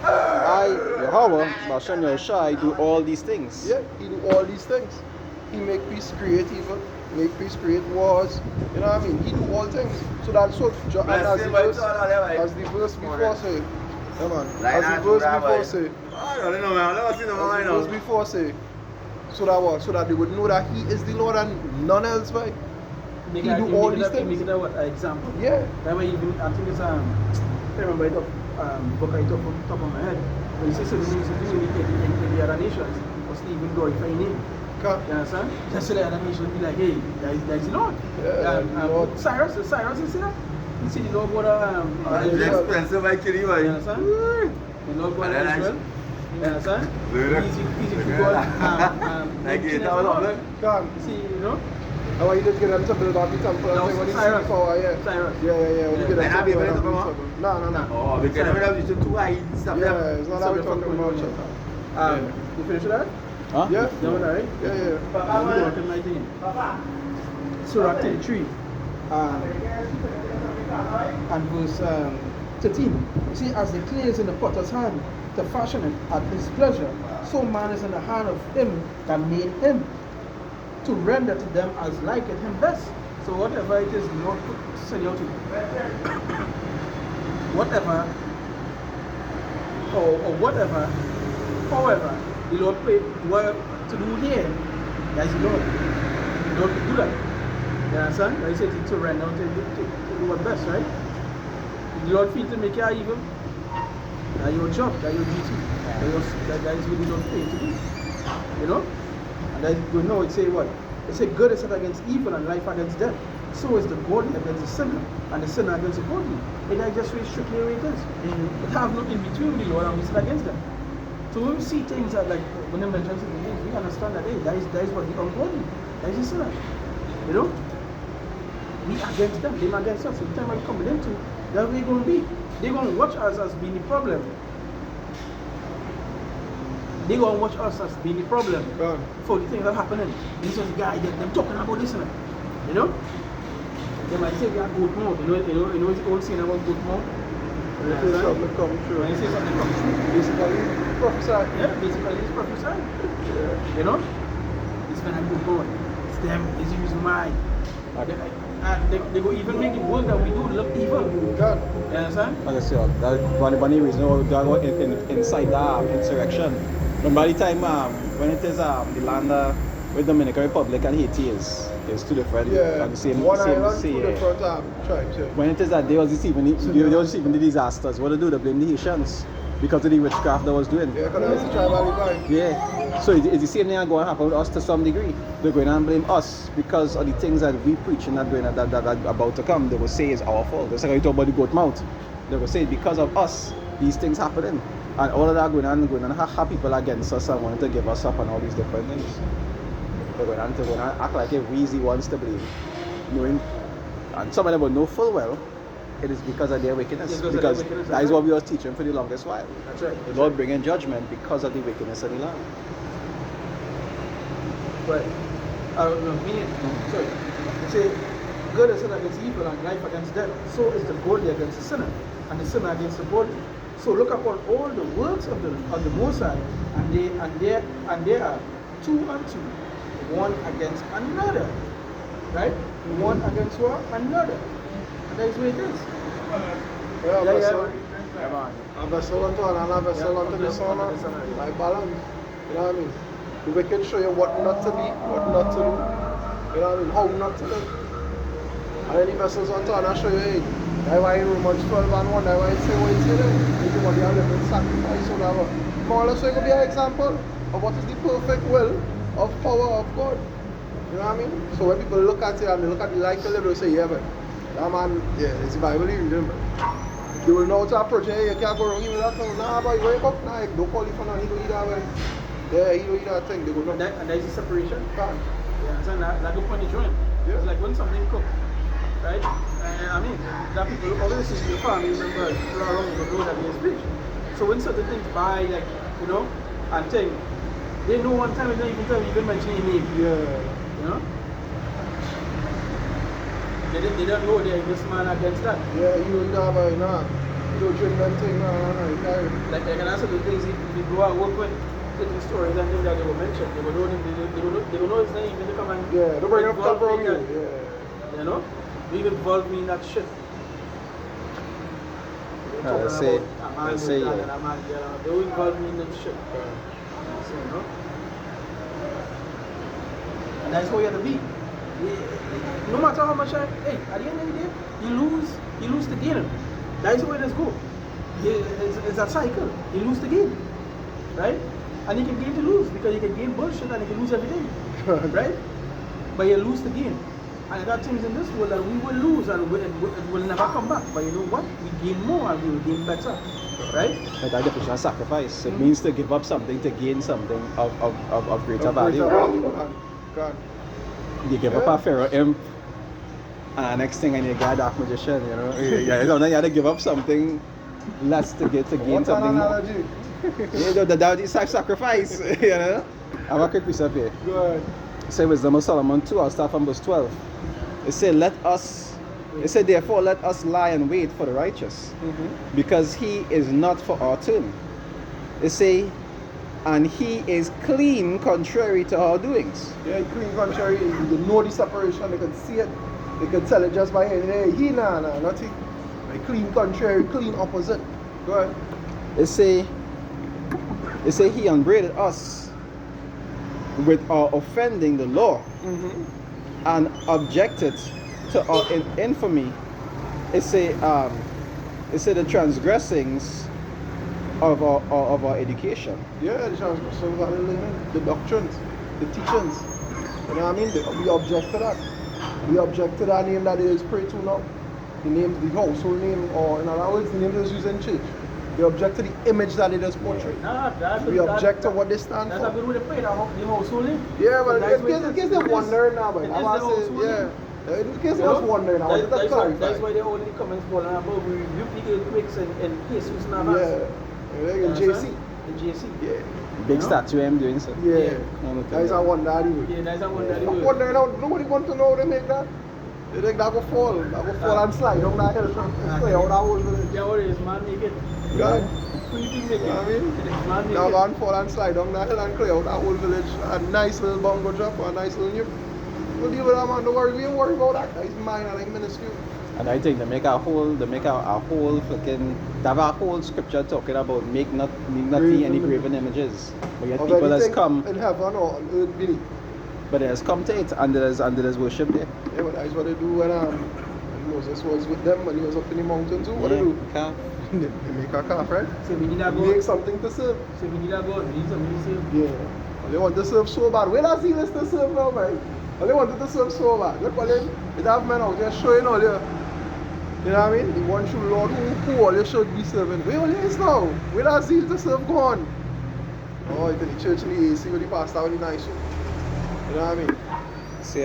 I, Yahweh, Bashem Yahushai, do all these things. Yeah, he do all these things. He make peace, create evil. Make peace, create wars. You know what I mean? He do all things. So that's what and as the verse before say. Yeah, man. As the verse before say. As the verse before say. So that what? So that they would know that he is the Lord and none else, right? He do all these things. Make it an example. Yeah. That way, even I think it's I can't remember it off book it off the top of my head. But he says certain things to do in the other nations, was even glorifying him. You understand? Just so the other nation be like, hey, there is the Lord. Lord. Cyrus, you see that? You see the Lord God It's expensive, I kill you. you understand? The Lord God of Israel. You understand? Easy to God. Like it, that was all that. Come. See, you know? How are you just get them to build up the temple and No, thing when you see Cyrus. power, yeah. Cyrus. Yeah. When you get They them have to even build up come the out? temple. No. Oh, because I have to too high and stuff. Yeah, it's not how we're talking about. You finished with that? Huh? Yeah. You know that, right? Yeah. I'm working my thing. Surah 33 and verse 13. You see, as the clay is in the potter's hand to fashion it at his pleasure, so man is in the hand of him that made him, to render to them as liketh him best. So whatever it is, the Lord send you out to whatever or whatever, however, the Lord pray what to do here, that is the Lord. The Lord will do that. You understand? I said to render to do what best, right? The Lord feel to make you evil. That's your job, that's your duty. That is what the Lord pay to do. You know? And then we know it say what? It say good is set against evil and life against death. So is the godly against the sinner and the sinner against the godly. It is just very strictly the way it is. It have no in between with the Lord and we sit against them. So when we see things that like when they mention certain things, we understand that hey, that is what the ungodly, that is the sinner. You know? We against them, them against us. Every time I come with them to, that's where we're gonna be. They're gonna watch us as being the problem. They're gonna watch us as being the problem for the things that are happening. This is the guy them talking about this and that. You know? They might say we are goat mouth. You know it's old saying about goat mouth? Something come true. When you say something comes true. Basically, prophesy. Yeah, basically it's prophesied. You know? It's when I go God. It's them, it's the reason why. And they go even make the work that we do look evil. God. You understand? Like I said, that one of the reason why we go inside the insurrection. But by the time when it is the land with Dominican Republic and Haiti is two different Yeah. on the same One same island, sea. two different tribes. Yeah. When it is that they was receiving the disasters, what they do? They blame the Haitians because of the witchcraft they was doing. Yeah, because that's the tribal divide. Yeah. So it's the same thing that going to happen with us to some degree. They're going to blame us because of the things that we preach and that about to come. They will say it's our fault. It's like how you talk about the goat mouth. They will say because of us, these things happening. And all of that going on and have people against us and wanting to give us up and all these different things. They're going to act like if we ones to blame. Knowing, and some of them will know full well it is because of their wickedness. Because that is what we were teaching for the longest while. That's right. The Lord bringing judgment because of the wickedness of the land. But sorry. Say good is sin against evil and life against death. So is the body against the sinner, and the sinner against the body. So look upon all the works of the Most High, and they are two and two, one against another. Right? One against another. And that is where it is. Yeah, Yeah, vessel. yeah. A vessel unto another, a vessel unto the son. Like balance. You know what I mean? The wicked show you what not to be, what not to do. You know what I mean? How not to live. And then the vessels unto another show you, hey, that's why in Romans 12 and 1, that's why it say what it say there. It's what you have living sacrifice or whatever. More or less, so it could be an example of what is the perfect will of power of God. You know what I mean? So when people look at it and they look at the life you live, they say, yeah, but that man, yeah, it's the Bible you read, man. You will know to approach it, hey, you can't go wrong with that thing. Nah, but you wake up, nah, don't call it for nothing, he don't eat that way. Yeah, he don't eat that thing, they go, no. And that is the separation. Can't. Yeah, so like a funny joint. Yeah. It's like when something cooked, right? I mean, that people always see the family members around the road that they speak. So when certain things buy, like, you know, and thing, they know one time they don't even mention your name. Yeah. You know? They don't know they're this man against that. Yeah, you don't eat that, but nah. You don't drink that thing, nah, you can't. Like I can answer the things if you go out work with certain stories and things that they will mention. They will know him, they will know his name when they come and Yeah, don't bring up that involve me in problem. that. Yeah. You know? They even involve me in that shit. I say, yeah. They will involve me in that shit. So, you know? And that's how you have to be. No matter how much hey, at the end of the day, you lose the game. That's the way it go. It's a cycle. You lose the game. Right? And you can gain to lose because you can gain bullshit and you can lose everything. Right? But you lose the game. And there are things in this world that we will lose and it will never come back. But you know what? We gain more and we will gain better. Right? Like that definition of sacrifice. It means to give up something to gain something of greater Of value. greater value. God. You give up a pharaoh imp, and next thing and you get a dark magician, you know. Then you had to give up something less to gain What's an something more. analogy? That is sacrifice, you know. I have a quick piece up here. Good. Say Wisdom of Solomon 2, I'll start from verse 12. It said, therefore let us lie and wait for the righteous, because he is not for our turn. It say, and he is clean contrary to our doings. Yeah, clean contrary, you know the separation, they can see it. They can tell it just by hearing, hey, he nah, not he. Like clean contrary, clean opposite. Go ahead. It say he upbraided us with our offending the law and objected to our infamy. It say the transgressings of our education. Yeah, the transgressions are the doctrines, the teachings. You know what I mean? We object to that. We object to that name that they is prayed to now. The name, the household name, or in other words, the name that is used in church. We object to the image that it is portrayed. We object to what they stand That's a for. good way to pray, the household name. Yeah, but That's in case they're wondering now, but it is I'm the saying, household yeah. name. In case they was wondering now, That's that's why clarified. they only comments for about we rebuke the earthquakes and Jesus Navas. Yeah, in JC. In JC. Yeah. Big No? statue I'm doing so. Yeah. No, That is a wonder anyway. Yeah, that's a wonder. I'm wondering now, nobody want to know how they make that. They think that will fall. That will fall and slide down that hill. Play out that whole village. Yeah, what is man make it? God. Who you think make it? You know what I mean? It's man make Now it. go and fall and slide down that hill and clear out that whole village. A nice little bongo drop or a nice little nuke. We'll deal with that, man. Don't worry. We ain't worry about that. That's minor, like minuscule. And I think they make a whole fucking, they have a whole scripture talking about make nothing any graven images. But yet Of people has anything come, in heaven or on earth beneath. but they has come to it and there's worship there. Yeah, but that's what they do when Moses was with them when he was up in the mountain too. What they do? Calf. They make a calf, right? So we need a Make God. something to serve. So we need a God. We need something to serve. Yeah. They want to serve so bad. Where does he list to serve now, man? Well, they wanted to serve so bad. Look what they have men out there showing all there. You know what I mean? The one true Lord who all you should be serving. Where all is now? Where does zeal to serve gone? Oh, into the church in the AC with the pastor with the nice one. You know what I mean? See,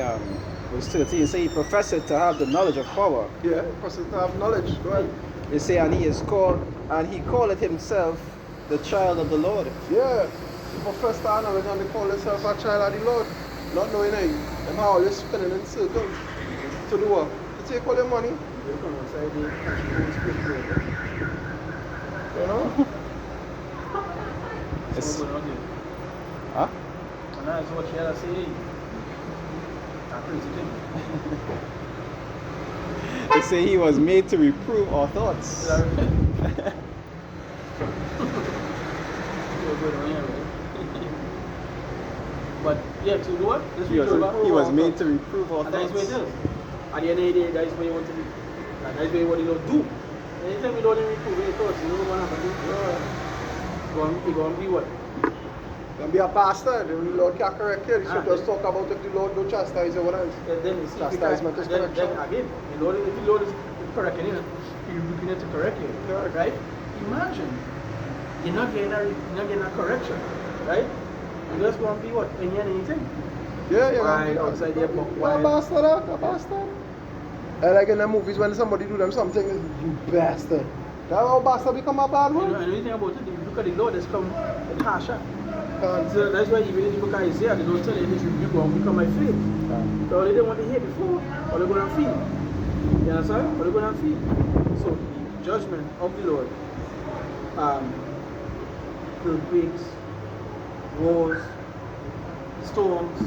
verse 13, say he professed to have the knowledge of power. Yeah, person to have knowledge. Go ahead. They say, and he is called, and he calleth himself the child of the Lord. Yeah. The professor to have knowledge and they call themselves a child of the Lord. Not knowing anything. Them how always spinning in circles. To do what? To take all their money. You come outside there, catch the Holy Spirit there. You know? It's- Someone going on there. Huh? And that's what she had to say. Hey, a crazy thing. They say he was made to reprove our thoughts. What's going on here, right? But yeah, to do what? Let's He read over. he was made to reprove our And that is what it thoughts. is. At the end of the day, that is what you want to do. And that is what you don't do. Anytime you don't improve your thoughts, you know what happens. You're going to be what? Can be a pastor, the Lord can correct you. You should Ah, just talk about if the Lord don't chastise you, what else? And then you see, Chastisement is then correction. again, the Lord, if the Lord is correcting you, He's looking to correct you, right? Imagine you're not getting a correction, right? You just going to be what? Any and anything. Yeah, yeah. Why outside there, but A why? bastard, a bastard. I like in the movies when somebody do them something, you bastard. That how bastard become a bad You know, one. and anything about it, if you look at the Lord, that's come with harsher. Can't. So that's why even in the book of Isaiah, they don't tell you this rebuke will become my faith. So they didn't want to hear before, or they're going to feel. You understand? Or they're going to feel. So the judgment of the Lord, earthquakes, wars, storms,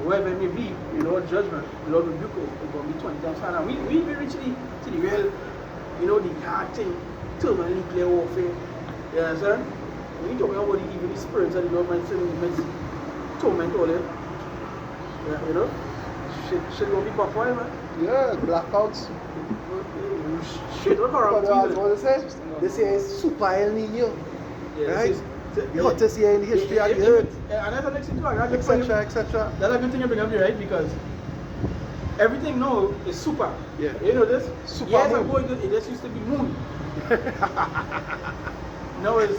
whatever it may be, the Lord's judgment, the Lord rebuke is going to be 20 times harder. We reach to the real, the hard thing, terminal nuclear warfare. You understand? When you talk about the evil spirits that the Lord might send immense torment all that, you know, shit gonna be buff wild, man. Yeah, blackouts. Shit, look around. But what they say? They say it's super El Nino. Right? The hottest year in the history of the earth. And that's the next thing too. That's Etc. Etc. a good thing you bring up here, right? Because everything now is super. Yeah. You know this? Super Years moon. ago, it just used to be moon. now it's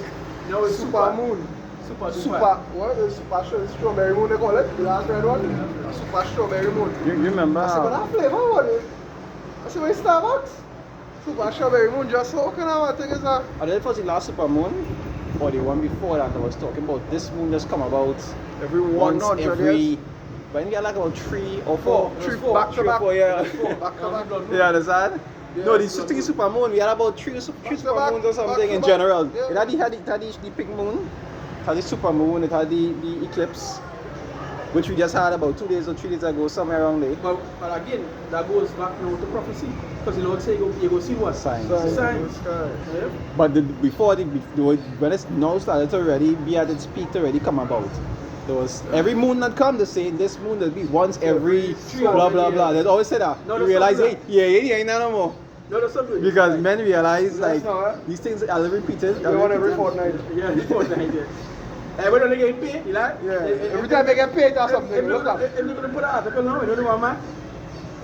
Super moon. Super. Super, what is super strawberry moon they call it? The last red one? Super strawberry moon. You remember I said, but how, that flavor what is? I said, where's Starbucks? Super strawberry moon just so kind of thing is that? I don't know if it was the last super moon or the one before that I was talking about. This moon just come about Every once 100 every, years. when you get like about 3 or 4. Three, back to 3 or back. 4 years. Back to back. You understand? Yeah, No, the it's thing is super moon. We had about three to super back, moons or back something to in back. general. Yeah. It had the pink moon, it had the super moon, it had the eclipse, which we just had about 2 days or 3 days ago, somewhere around there. But again, that goes back now to prophecy. Because the Lord say you go see what? Signs. Signs. Yeah? But when it's now started to already be at its peak to already come about. There was every moon that come, they say this moon will be once every blah blah blah. They always say that. No, You that's realize, not hey, ain't no more. No, that's something. Because men realize That's like not it. these things are repeated. They want every fortnight. Yeah, it's for that idea. And when they get paid, you like? Yeah. Every time they get paid or something, look up. If you're going to put an article now, you know what, man?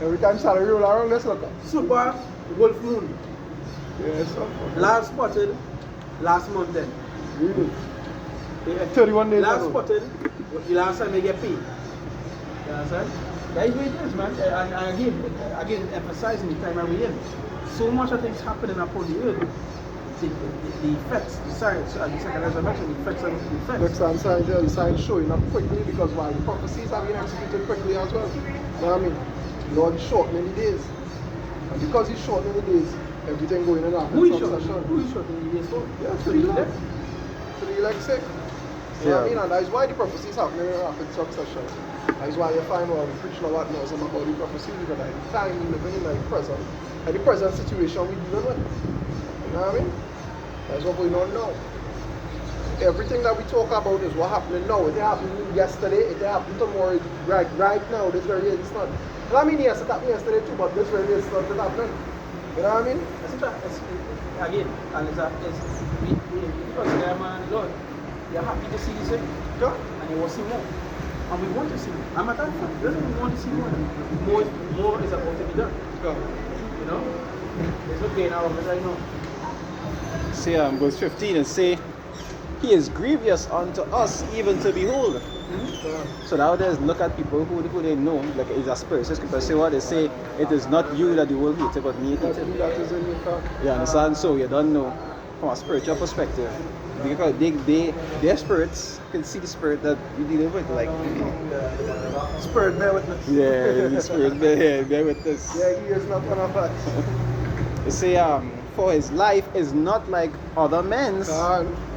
Every time salary roll around, let's look up. Super Wolf Moon. Yes, sir. Last spotted last month then. Really? Yeah. 31 days Last ago. spotted the last time they get paid. You understand? That is what it is, man. And again, emphasizing the time we're in. So much of things happening upon the earth. The effects, the science, and the second as I mentioned, the effects and the effects. Next time signs, the signs showing up quickly because while the prophecies are being executed quickly as well. You know what I mean? Lord shortening the days. And because he's shortening the days, everything going in Who is rapid short? succession. Who is short in the years for? Yeah, to the elect. To the elect sake. You know what I mean? And that is why the prophecies happening in rapid succession. That's why you find out we preach what knows about the prophecy because at the time we living in the present. At the present situation we dealing with. You know what I mean? That's what we don't know. Everything that we talk about is what happening now. It happened yesterday, it happened tomorrow, right now, this very instant. And I mean yes, it happened yesterday too, but this very instant is happening. You know what I mean? Again, and because they are man and Lord, they are happy to see this Yeah. and they will see more. And we want to see more. I'm a fan. We want to see more. More is about to be done. Yeah. You know? There's no gain out of it right now. Say verse 15 and say, He is grievous unto us even to behold. So nowadays look at people who they know, like it's a spirit. So scripture say what they say, it is not you that the world hate, but me hate it. That is in your car. You understand? So you don't know from a spiritual perspective. Because their spirits can see the spirit that you deal with, like Spirit bear witness. yeah, the spirit bear with this. Yeah, he is not one of us. It say for his life is not like other men's.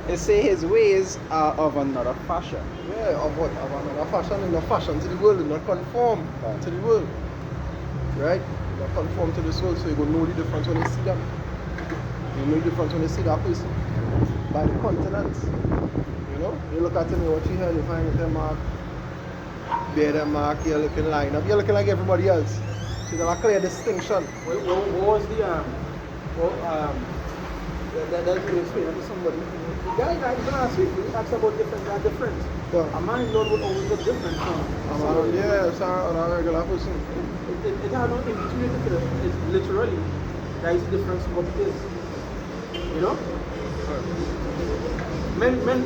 It say his ways are of another fashion. Yeah, of what? Of another fashion, in the fashion to the world, not conform to the world. Right? Not conform to this world, so you will know the difference when you see them. You know the difference when you see that person. By the continents. You know? You look at him, you watch here, you find them mark. Bear them mark, you're looking line up. You're looking like everybody else. So there's a clear distinction. What was the that you explain to somebody? The guy that even last week, he asked about difference. Yeah. A man in Lord will always look different from somebody. Yeah, it's a regular person. It has no in-between to it. It's literally, there is a difference in what it is. You know? Men,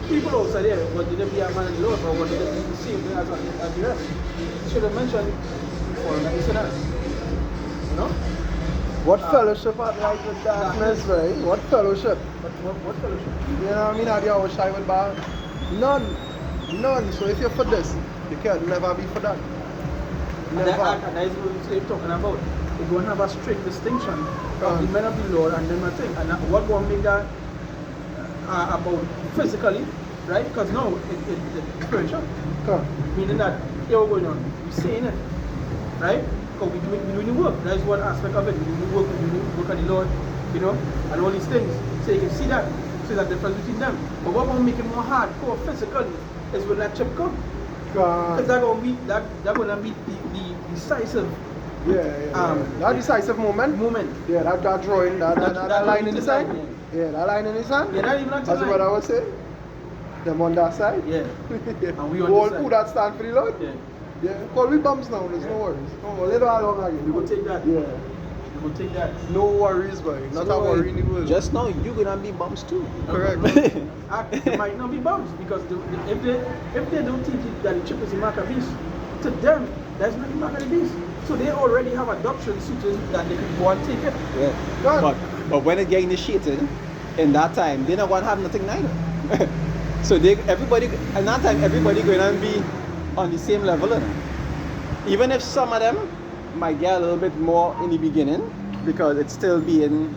people outside there, but did they be a man in Lord, or what did they be the same as the rest? You should have mentioned before that you said that. You know? What fellowship are like with darkness, right? What fellowship? What fellowship? You know what I mean? How do you always shy with bar? None. None. So if you're for this, you can never be for that. And Never. that is what we're talking about. We're going to have a strict distinction of the men of the Lord and them a thing. And what will make that about physically, right? Because now it's spiritual. Come. Meaning that here we're going on, we're saying it, right? Because we're doing the work. That is one aspect of it. We're doing the work, we're doing the work of the Lord, you know, and all these things. So you can see that. So there's a difference between them. But what will make it more hardcore physically is when that chip comes. Because that's going to be the decisive that decisive moment. Yeah, that drawing, that line in the sand. Yeah, that line in the sand. Yeah, not even that That's line. what I would say. Them on that side. Yeah. And we on all this side. who that stand for the Lord. Yeah. Yeah. Call we bumps now, there's no worries. No, later on again. We will take that. Yeah. We will take that. No worries, boy. Not a worry in the world. Just now you're gonna be bums too. Correct. They might not be bums because if they don't teach it that the chip is the mark of the beast, to them that's not the mark of the beast. So they already have a doctrine suited that they can go and take it. Yeah. But when it get initiated, in that time they're not gonna have nothing neither. So everybody at that time everybody gonna be on the same level. Even if some of them might get a little bit more in the beginning because it's still being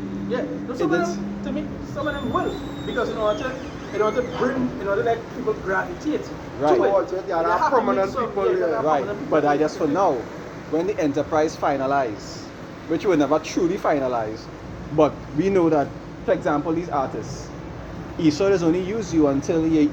Some of them will because in order to let people gravitate right. Towards it, yeah, that prominent people, Right. But I just for now, when the enterprise finalize, which will never truly finalize, but we know that, for example, these artists, Esau does only use you until you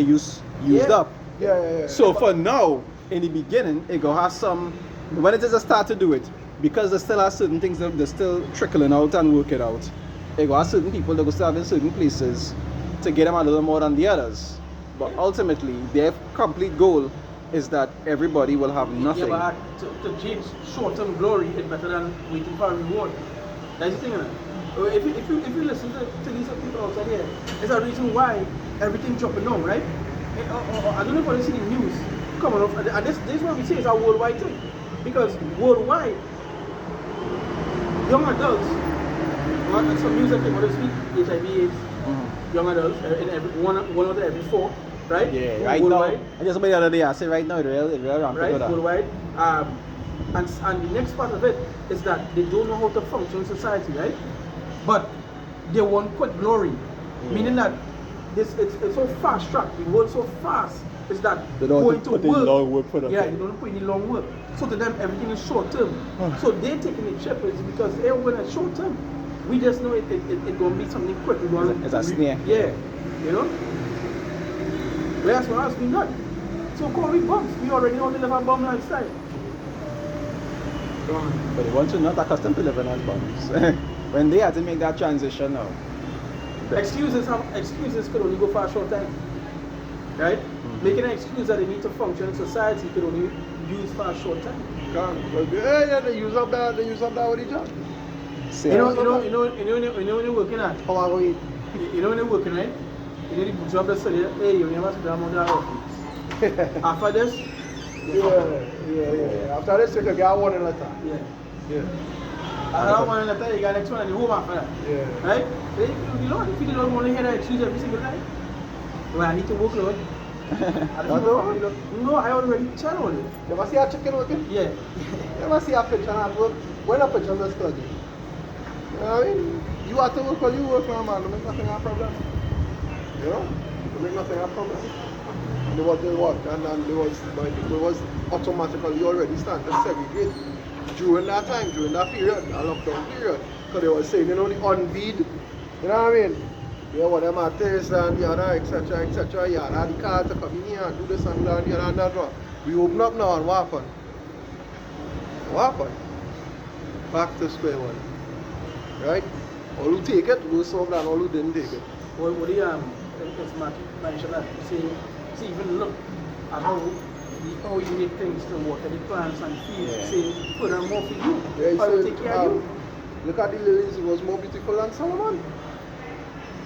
used up. Yeah. So for now, in the beginning, it go have some. When it is a start to do it, because there still are certain things that they're still trickling out and working out. It go have certain people that go still have in certain places to get them a little more than the others. But ultimately, their complete goal is that everybody will have nothing. Yeah, but to chase short-term glory is better than waiting for a reward. That's the thing, innit? If you listen to these people outside here, there's a reason why everything's dropping down, right? I don't know if you see the news coming off, and this is what we say is a worldwide thing. Because worldwide, young adults, and some news that came out this week, HIV/AIDS, young adults, in one out of every 4, right? Yeah, right worldwide. now. I just somebody the other day I said right now it's real rampant. Right, worldwide. And the next part of it is that they don't know how to function in society, right? But they want quick glory, meaning that it's so fast tracked. The world's so fast is that They don't going want to to put in work. long work for Yeah, nothing. they don't put any long work. So to them, everything is short term. So they're taking the chip is because everyone is short term. We just know it gonna be something quick. It's a snare. Yeah, you know. Whereas for us, we not. So call we bums. We already know they live on bum lifestyle. But the ones who are not accustomed to living as bums, when they had to make that transition now, Excuses could only go for a short time. Right? Making an excuse that they need to function in society could only use for a short time. Yeah, they use up that with each other. say, You know when you're working at, How are we? you know when you're working, right? You know the job that said, hey, you never sit down on that office. After this, Yeah. After this, you can get one in a time. yeah. Yeah. Another one in the time, you got next one and the home after that. Yeah. Right? If you don't want to hear that excuse every single time, well, I need to work, Lord. No, I already tell all it. You ever see a chicken working? Yeah. You ever see a pigeon at work? When a pigeon is studying? You know what I mean? You have to work while you work, man. Don't make nothing a problem. You know? Don't make nothing a problem. And there was automatically already starting to segregate during that time, during that period, that lockdown period. Because they were saying, you know, the unbead, you know what I mean? Yeah, what them are this and the other, etc., etc. Yeah, now the car to come in here and do this and that and the other and that one. We open up now and what happened? What happened? Back to square one. Right? All who take it will solve that, and all who didn't take it. What do you it's mentioned that see even look at how you need things to water the plants and feed, Yeah. say furthermore for you. Yeah, he How to said, take care of you. look at the lilies, it was more beautiful than Solomon.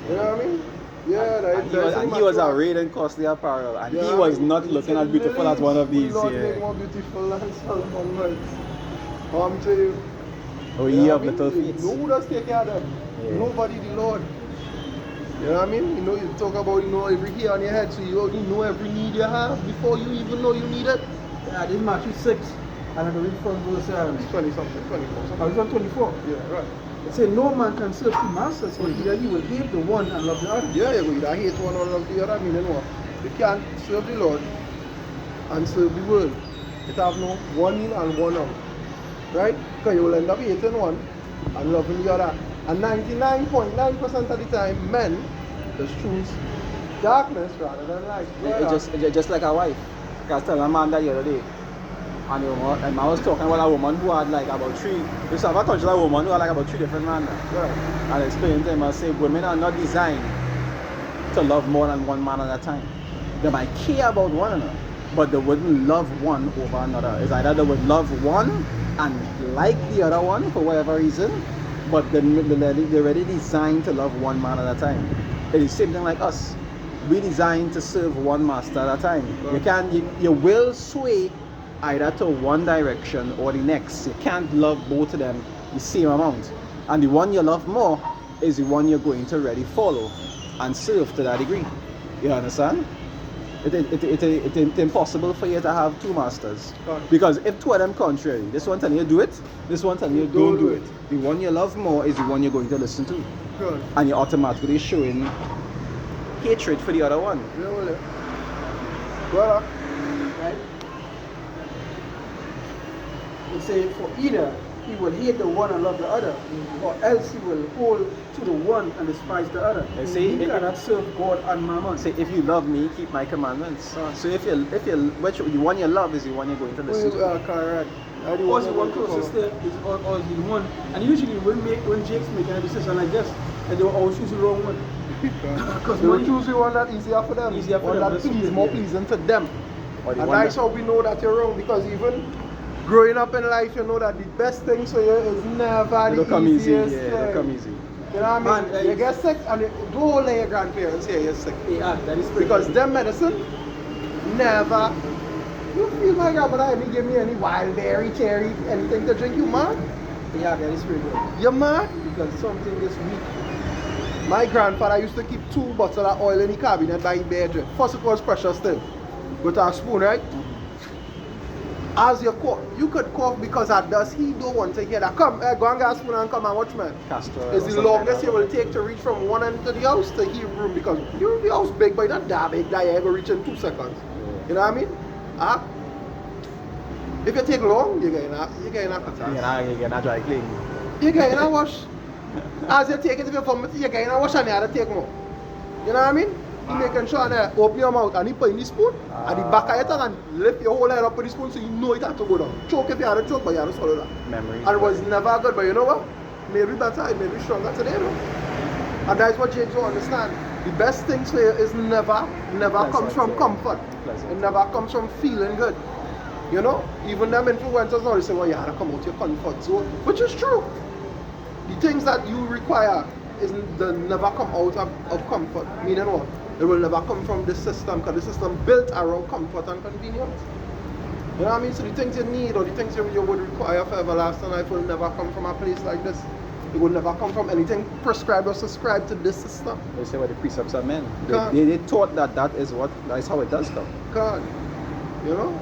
You know what I mean? Yeah, that, and he was arrayed in costly apparel, and he was not looking as beautiful as one of these. Lord Yeah. make more beautiful than Solomon was. Come to you. Oh, You ye know of what I little mean? feet. No who does take care of them. Yeah. Nobody, the Lord. You know what I mean? You know, you talk about, you know, every hair on your head, so you already know every need you have before you even know you need it. Yeah, this Matthew 6, and I can read from verse 20 something, 24 I something. was on 24. Yeah, right. It says, no man can serve two masters, for either you will hate the one and love the other. Yeah, you either hate one or love the other. I mean, you know, you can't serve the Lord and serve the world. It have no one in and one out. Right? Because you will end up hating one and loving the other. And 99.9% of the time, men just choose darkness rather than light. It's just like a wife. I was telling a man that the other day, and I was talking about a woman who had like about three. You used to have a country, a woman who had like about three different men. Right. And I explained to him, I say, women are not designed to love more than one man at a time. They might care about one another, but they wouldn't love one over another. It's either they would love one and like the other one for whatever reason, but they're already designed to love one man at a time. It is the same thing like us. We designed to serve one master at a time. You will sway either to one direction or the next. You can't love both of them the same amount. And the one you love more is the one you're going to really follow and serve to that degree. You understand? It's impossible for you to have two masters. Because if two of them contrary, this one telling you do it, this one telling you don't do it. The one you love more is the one you're going to listen to. Good. And you're automatically showing hatred for the other one. Yeah, well, yeah. Well, Right? It says, for either he will hate the one and love the other, or else he will hold to the one and despise the other. You see, He cannot serve God and mammon. Say, if you love me, keep my commandments. So if you the one you love is the one you're going to listen to. correct. Or is the one closest to, or is the one, and usually when Jake's making a decision like this, and they will always choose the wrong one. Because They will money, choose the one that easier for them. Easier for one them, that that's please, it, more yeah. pleasing to them. Or the And one that's how we know that you're wrong, because even growing up in life, you know that the best thing for you is never it'll the come easy. easiest Yeah, thing. it'll come easy. You know what I mean? Man, You get sick and don't let your grandparents hear you're sick. yeah, that is Because them medicine never. You feel my grandmother ever give me any wild berry, cherry, anything to drink, you mad? yeah, that is pretty good. You mad? Because something this week, My grandfather used to keep 2 bottles of oil in the cabinet by his bedroom. First it was precious still. With a spoon, right? As you cough, you could cough because of dust. He don't want to hear that. Come, go and get a spoon and come and watch, man. Castor oil It's or the something longest like you will take to reach from one end to the house to his room, because your house big, but not that big that you ever reach in 2 seconds. You know what I mean? If you take long, you're getting a You can dry clean. you're getting a wash. As you take it, if you vomit, you're getting a wash and you have to take more. You know what I mean? You making sure that open your mouth and you put in the spoon at the back of your tongue and lift your whole head up with the spoon so you know it has to go down. Choke if you had a choke, but you have to swallow that. Memories. And it was never good, but you know what? Maybe better, it may be stronger today, though. And that's what James will understand. The best things for you is never comes from comfort. Pleasant. It never comes from feeling good. You know? Even them influencers now, they say, well, you have to come out your comfort zone. Which is true. The things that you require they never come out of comfort. Meaning what? It will never come from this system, because the system built around comfort and convenience. You know what I mean? So the things you need or the things you would require for everlasting life will never come from a place like this. It will never come from anything prescribed or subscribed to this system. They say what the precepts are meant. God. They thought that that's how it does come. God, you know?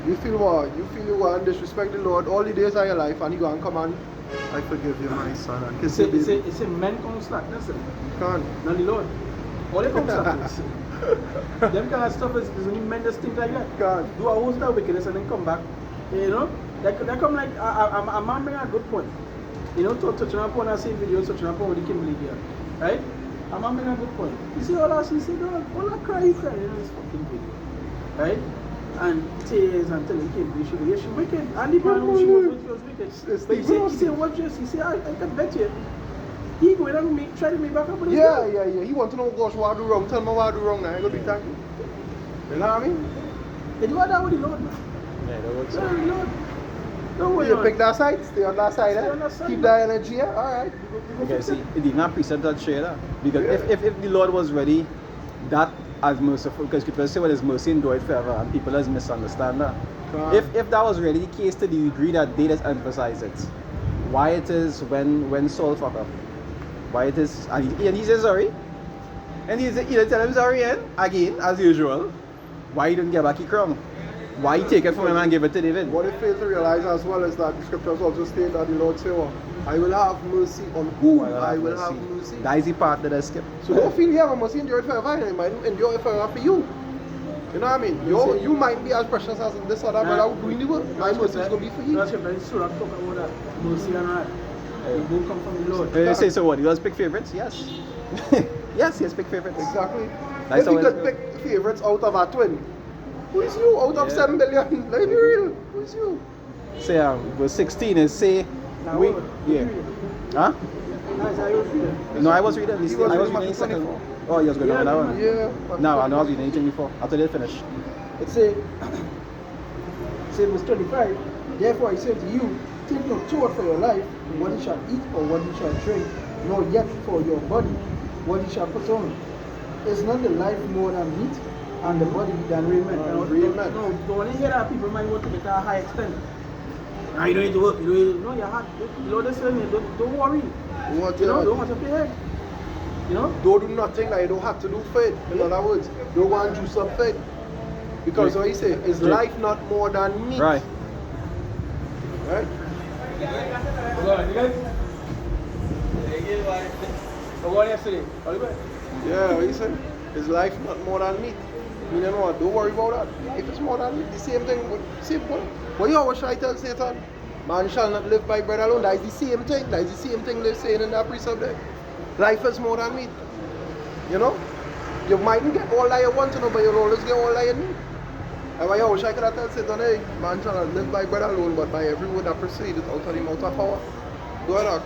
You feel what? You feel you go and disrespect the Lord all the days of your life, and you go and come and I forgive you, my son. And kiss you, baby. It's a men come slackness. God. Not the Lord. All they come slackness. Them kind of stuff is only men that think like that. God. Do a whole stuff wickedness and then come back. You know? They come like, a man bring a good point. You know, touching upon our same video, touching upon with the Kimberly girl. Right? A man bring a good point. You see all that, she said, all that cry, you cry in this fucking video. Right? And tears and telling Kimberly she wicked. And the man who she was wicked. But he said, what just? He said, I can bet you. He going and try to make back up with his girl. Yeah. He want to know, gosh, what I do wrong. Tell me what I do wrong now. I ain't gonna be thank you. You know what I mean? They do that with the Lord, man. Yeah, that works. Yeah, the Lord. Don't worry. You pick that side, stay on that side, Stay on that side, keep man. that energy, yeah? Alright. Okay, see, it did not precept that share that. Because Yeah. if the Lord was ready, that as merciful, because people say, well, his mercy endureth forever, and people just misunderstand that. If that was really the case to the degree that they just emphasize it, why it is when Saul fuck up, why it is, and he says sorry, and he tell him sorry again, as usual, why he didn't get back his crown? Why he take it from him and give it to David? What they fail to realize as well is that the scriptures also state that the Lord say, well, I will have mercy on whom I will have mercy. That is the part that I skip. So don't feel you have mercy endure it forever, and it might endure it forever for you. You know what I mean? You might be as precious as this or that, but out doing the work, my mercy is going to be for you. That's right. It's true. I'm talking about that. Mercy and right. It both come from the Lord. They say so what? You guys pick favorites? Yes. Yes, pick favorites. Exactly. That's If you how could pick favorites out of a twin, who is you out of 7 billion? Let me be real. Who is you? Say verse 16 is say Now, we what? yeah. Huh? Nice. I was reading. No, I was reading this. He was I was reading reading the second. 24. Oh, you was going Yeah, on that one. Yeah. No, I know I was reading anything before. After they finish. It say verse 25. Therefore I say to you, take no thought for your life, what you shall eat or what you shall drink, nor yet for your body, what you shall put on. Is not the life more than meat, and the body than raiment? Raiment. No, don't hear that people might want to get a high extent. Nah, you don't need to work. You don't need to, no, you're hard. The Lord is telling you, don't worry. Don't have to pay head. You know? Don't do nothing that you don't have to do for it. In other words, don't go and do something. Because what he say, is life not more than meat? Right. Right? What yesterday? Yeah, what he said? Is life not more than meat? You know what? Don't worry about that. If it's more than meat, the same thing. Same point. What you always try to tell Satan? Man shall not live by bread alone. That is the same thing. That is the same thing they're saying in that precept there. Life is more than meat. You know? You mightn't get all that you want to know, but you'll always get all that you need. And why you always try to tell Satan, hey, man shall not live by bread alone, but by every word that proceedeth out of the mouth of power. Go ahead,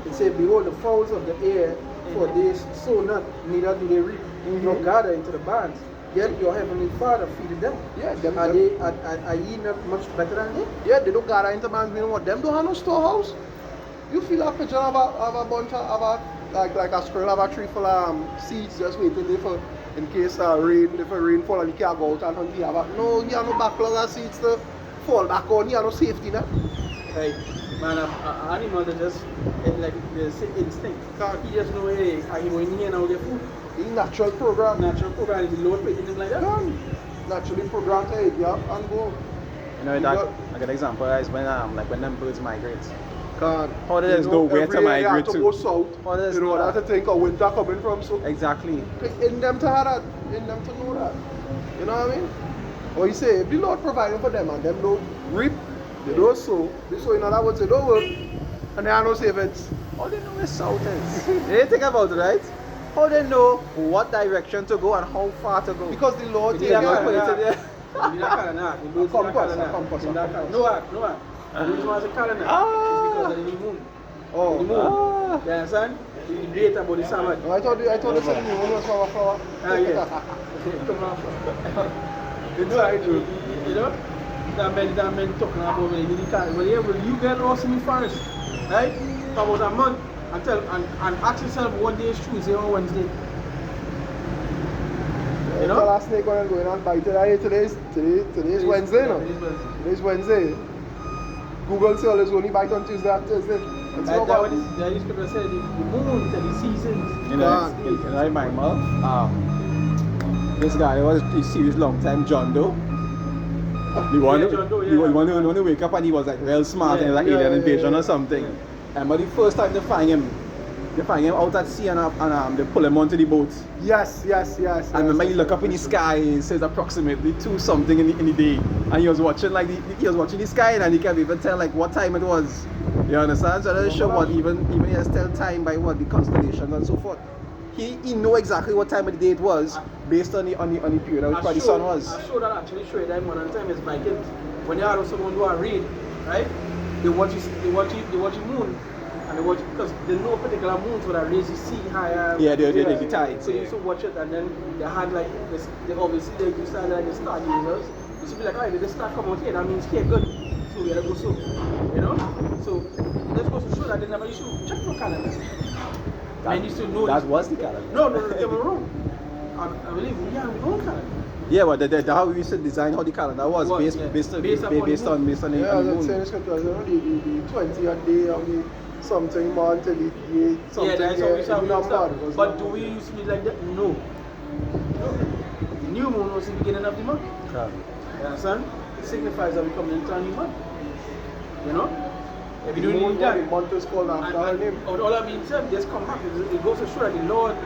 It say, behold the fowls of the air, for they sow not, neither do they reap, nor gather into the barns. Yet your heavenly Father feedeth them. Yeah, Are ye not much better than they? yeah, they don't gather into man's meaning what? Them don't have no storehouse. You feel a picture of a bunch of like a squirrel have a tree full of seeds just waiting there for in case if a rain fall and you can't go out and hunt. You have no backlog of seeds to fall back on. You have no safety net. Like, man, an animal that just, like, the instinct. He just know, hey, he going here now get food. It's natural program. Natural program, the Lord put it like that. Naturally programmed to eat, yeah, and go. You know that a good example is when them birds migrate. Can't. Holidays know where to every year you migrate have to. go south. Holidays You know, know that's the that. thing, 'cause winter coming from, so Exactly. in them to have that, in them to know that. You know what I mean? Or you say, if the Lord providing for them and them don't reap, they don't sow. They sow, in other words, they don't work, and they are no savings. All they know where south is. They think about it, right? How they know what direction to go and how far to go. Because the Lord They take are care not of put it. it there. A compass. No, no. The reason why it's a calendar Ah. is because of the new moon. Oh, The moon. Ah. You understand? The debate about the Sabbath. I thought they said the moon was flower. Ah, yeah. Come on. You know, you know, that man talking about when he did it. Well, yeah, well, you get lost in the forest, right? For about a month and ask yourself what day is Tuesday or Wednesday. You know? Last snake going and bite it. Today's Wednesday, no? Today's Wednesday. Today's Wednesday. Google say always only bite on Tuesday and Thursday. And so That what the scripture said, the moon tell the seasons. You know, you know, my mouth. This guy was a serious long time, John Doe. He wanted to wake up and he was like real smart and like alien invasion or something. And but the first time they find him out at sea and they pull him onto the boat. Yes. And remember, you look up in the sky, it says approximately 2 something in the day, and he was watching he was watching the sky, and he can't even tell like what time it was. You understand? So that show what even he has tell time by what the constellations and so forth. He know exactly what time of the day it was based on the period at which the sun was. I show that actually show you that one time is by kids. When they are someone do a raid, right? They watch the moon. And they watch because they know particular moons where they raise the sea higher. Yeah, they tides. So you used to watch it, and then they had like this. They obviously they used to have like the stargazers. You used to be like, alright, they start come out here. That means here good. So we gotta go so, you know. So this goes to show that they never used to check no calendars. Men used to know That this. was the calendar. No, they were wrong. I believe we had our own calendar. Yeah, but the how we used to design how the calendar was based on the Yeah, that's saying scriptures, the 20th day of the something month till the something. Yeah, that's how we saw number. But do we used to be like that? No. The new moon was the beginning of the month. You understand? It signifies that we come into a new month. You know? If you don't need that, the month is called after her name. all that being said, just come back. It goes to show that the Lord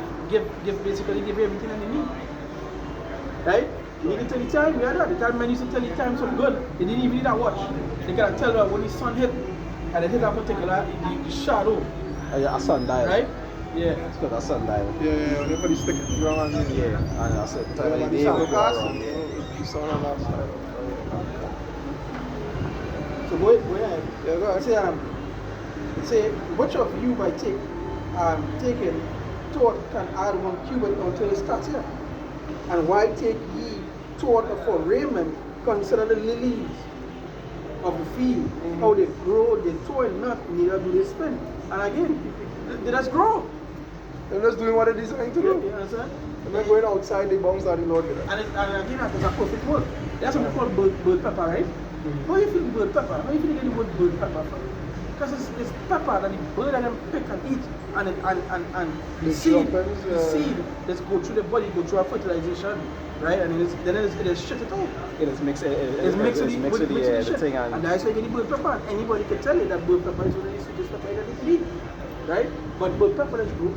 basically give you everything that you need. Right? You need to tell the time, we had that. The time men used to tell the time so good. They didn't even need a watch. They gotta tell her when the sun hit and it hit that particular the shadow. A sundial. Right? Yeah. It's called a sundial. Yeah, when everybody stick it around here. Yeah, and a certain time of the When day the it sun would go cast, around. the sun on that side. So go ahead. Yeah, go ahead. Say which of you by taking thought can add 1 cubit until it starts here? And why take ye thought for raiment? Consider the lilies of the field, how they grow, they toil not, neither do they spin. And again, they just grow. They're just doing what they're designed to You do. understand? And then going outside the bounds that the Lord did. And again, that is a perfect word. That's what we call bird pepper, right? How you feel bird pepper? How you feel the word bird pepper from? Because it's pepper that the bird and them pick and eat, and the It seed, sharpens, the seed that's go through the body, go through a fertilization, right? And then it is shit it out. It is mixed. It's mixed with the the thing and that's why you get the bird pepper. And anybody can tell you that bird pepper is one of the sweetest pepper that they can eat, right? But bird pepper is grow.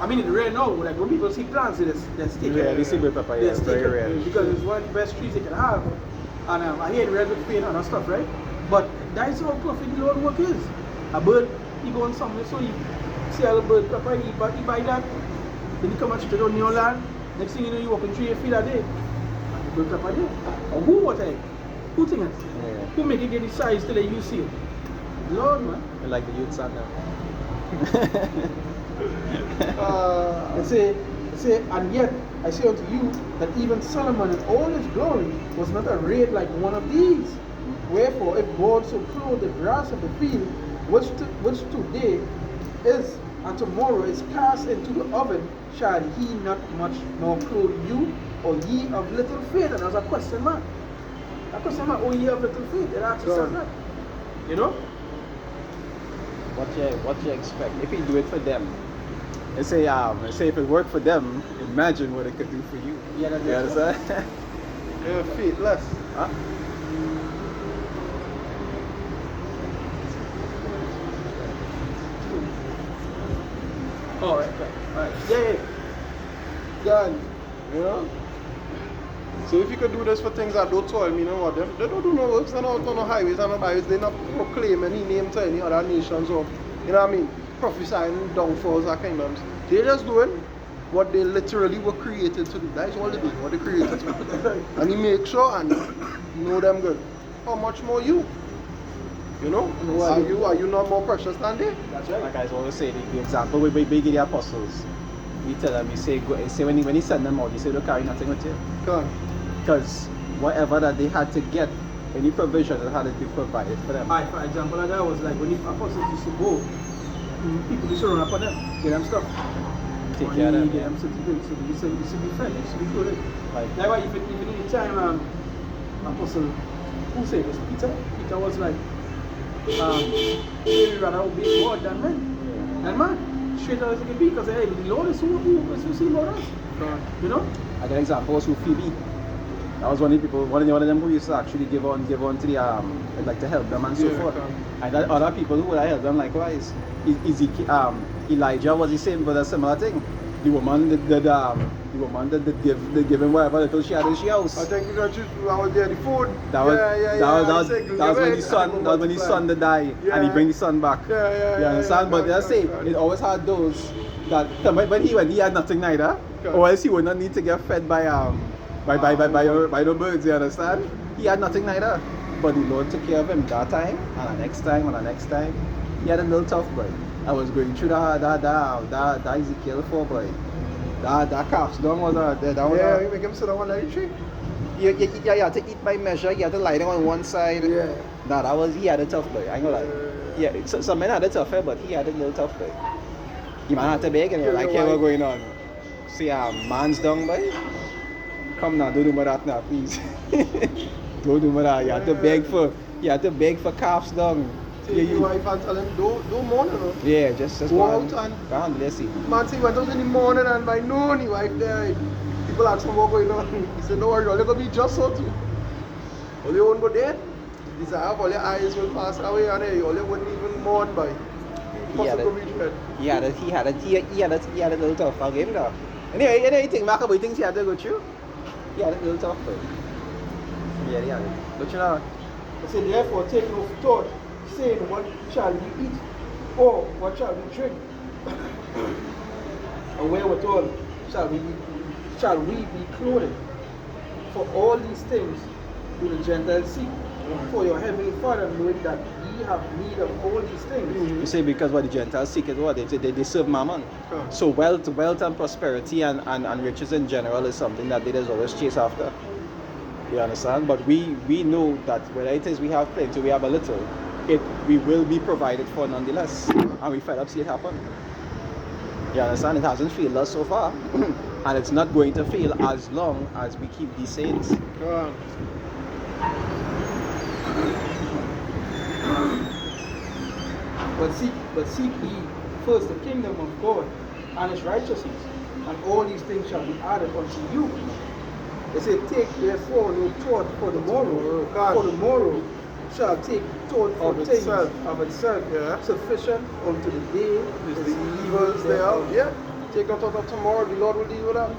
I mean, it's rare now. Like when people see plants, they stick it. Yeah, they see bird pepper. Yeah, They it's stick very it rare. because it's one of the best trees they can have. And I hear red with pain and stuff, right? But that is how perfect the Lord work is. A bird, he go on somewhere, so you see a bird pepper, he buy that, then you come and shoot it on your land. Next thing you know, you walk in 3 feet a day. And the bird pepper there. Or who water it? Who think it? Yeah. Who make it get the size till you see it? Lord, man. I like the youth son now. They say, and yet I say unto you that even Solomon in all his glory was not arrayed like one of these. Wherefore, if God so clothe the grass of the field, which today is and tomorrow is cast into the oven, shall he not much more clothe you, or ye of little faith? And that's a question mark. A question mark, oh ye of little faith. It asks yourself that. You know? What you expect? If he do it for them, they say if it worked for them, imagine what it could do for you. Yeah, that's You understand? Yeah, faithless. Huh? Oh, right. Alright. Yeah. Done. You know? So if you could do this for things that don't toil me, you know what? They don't do no works, they're not on the highways and the byways, they're not proclaim any name to any other nations or, you know what I mean, prophesying downfalls or kingdoms. They're just doing what they literally were created to do. That is all they do, what they created to do. And you make sure and know them good. How much more you? You know? Are you not more precious than they? That's right. Like I always say, the example we give the apostles. We tell them, we say, when he send them out, he say, don't carry nothing with you. Come on. Because whatever that they had to get, any provision that had to be provided for them. Alright, for example, like that was like when the apostles used to go, people used to run up on them, get them stuff. Take care of them. Get them certain things, so they used to be fed, they used to be clothed. Like, That's why even in the time, Apostle, who said it was Peter? Peter was like, maybe rather obey God than men. And man, straight as it can be, because hey, the Lord is who see Lord us. You know? I got an example was with Phoebe. That was one of the people, one of them who used to actually give on to the like to help them and so forth. And that other people who would have helped them likewise. Elijah was the same, but a similar thing. The woman that give him whatever little she had in she house. I think because I was there, the food. That was when the son that died and he bring the son back. You understand? But they say it always had those that when he went, he had nothing neither. Or else he would not need to get fed by the birds, you understand? He had nothing neither. But the Lord took care of him that time and the next time and the next time. He had a little tough boy. I was going through that Ezekiel 4 boy. That calf's dung was you make him sit on one tree. You had to eat by measure, you had to lie down on one side. Yeah. Nah, he had a tough boy, I ain't gonna lie. Yeah, some men had a tougher, but he had a little tough boy. He man had to beg and like, hey, what's going on? See, man's dung boy? Come now, don't do more that now, please. Don't do more that. You had to beg for calf's dung. Take your wife and tell him, don't mourn, you know. Yeah, just go out and let's see. Man, see, he went out in the morning and by noon, his wife died. People ask him what's going on. He said, no worry, all you're going to be just so too. All you won't go dead. The desire of all your eyes will pass away and all you wouldn't even mourn by. He had a little tough, I'll give him that. Anyway, anything Macaboy thinks he had to go through? He had a little tough though. Yeah, he had it. Don't you know? I said, therefore, take no thought, saying, what shall we eat? Or what shall we drink? And wherewithal shall we be clothed? For all these things do the Gentiles seek. For your heavenly Father knowing that ye have need of all these things. You say because what the Gentiles seek is what? They serve mammon. So wealth and prosperity and riches in general is something that they just always chase after. You understand? But we know that whether it is we have plenty, we have a little, we will be provided for nonetheless. And we fed up see it happen. You understand? It hasn't failed us so far. And it's not going to fail as long as we keep these sayings. But seek ye first the kingdom of God and his righteousness, and all these things shall be added unto you. They say, take therefore no thought for the morrow, for the morrow shall take thought for of things itself. of itself. Yeah. Sufficient unto the day Is the evils thereof. Yeah. Take no thought of tomorrow, the Lord will deal with that.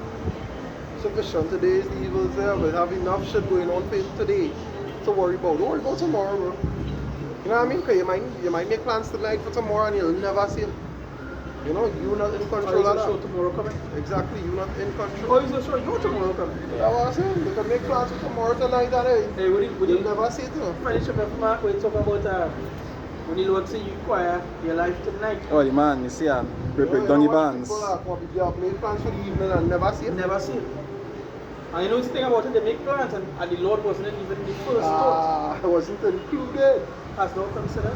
Sufficient today is the evils thereof. We'll have enough shit going on for today to worry about. Don't worry about tomorrow, bro. You know what I mean? Because you might make plans tonight for tomorrow and you'll never see it. You know, you're not in control of show that. tomorrow coming. Exactly, you're not in Oh, control. he's not sure you tomorrow coming. That's what I'm saying. You can make plans for tomorrow tonight and Hey, would you'll you never see it, you know. finish up with Mark when you talk about when the Lord say you require your life tonight? Oh, the man, you see, break You know down the what bands. people have made plans for the evening and never see it. Never see it. And you know the thing about it, they make plans and the Lord wasn't even the first thought. I wasn't included. Has no considered.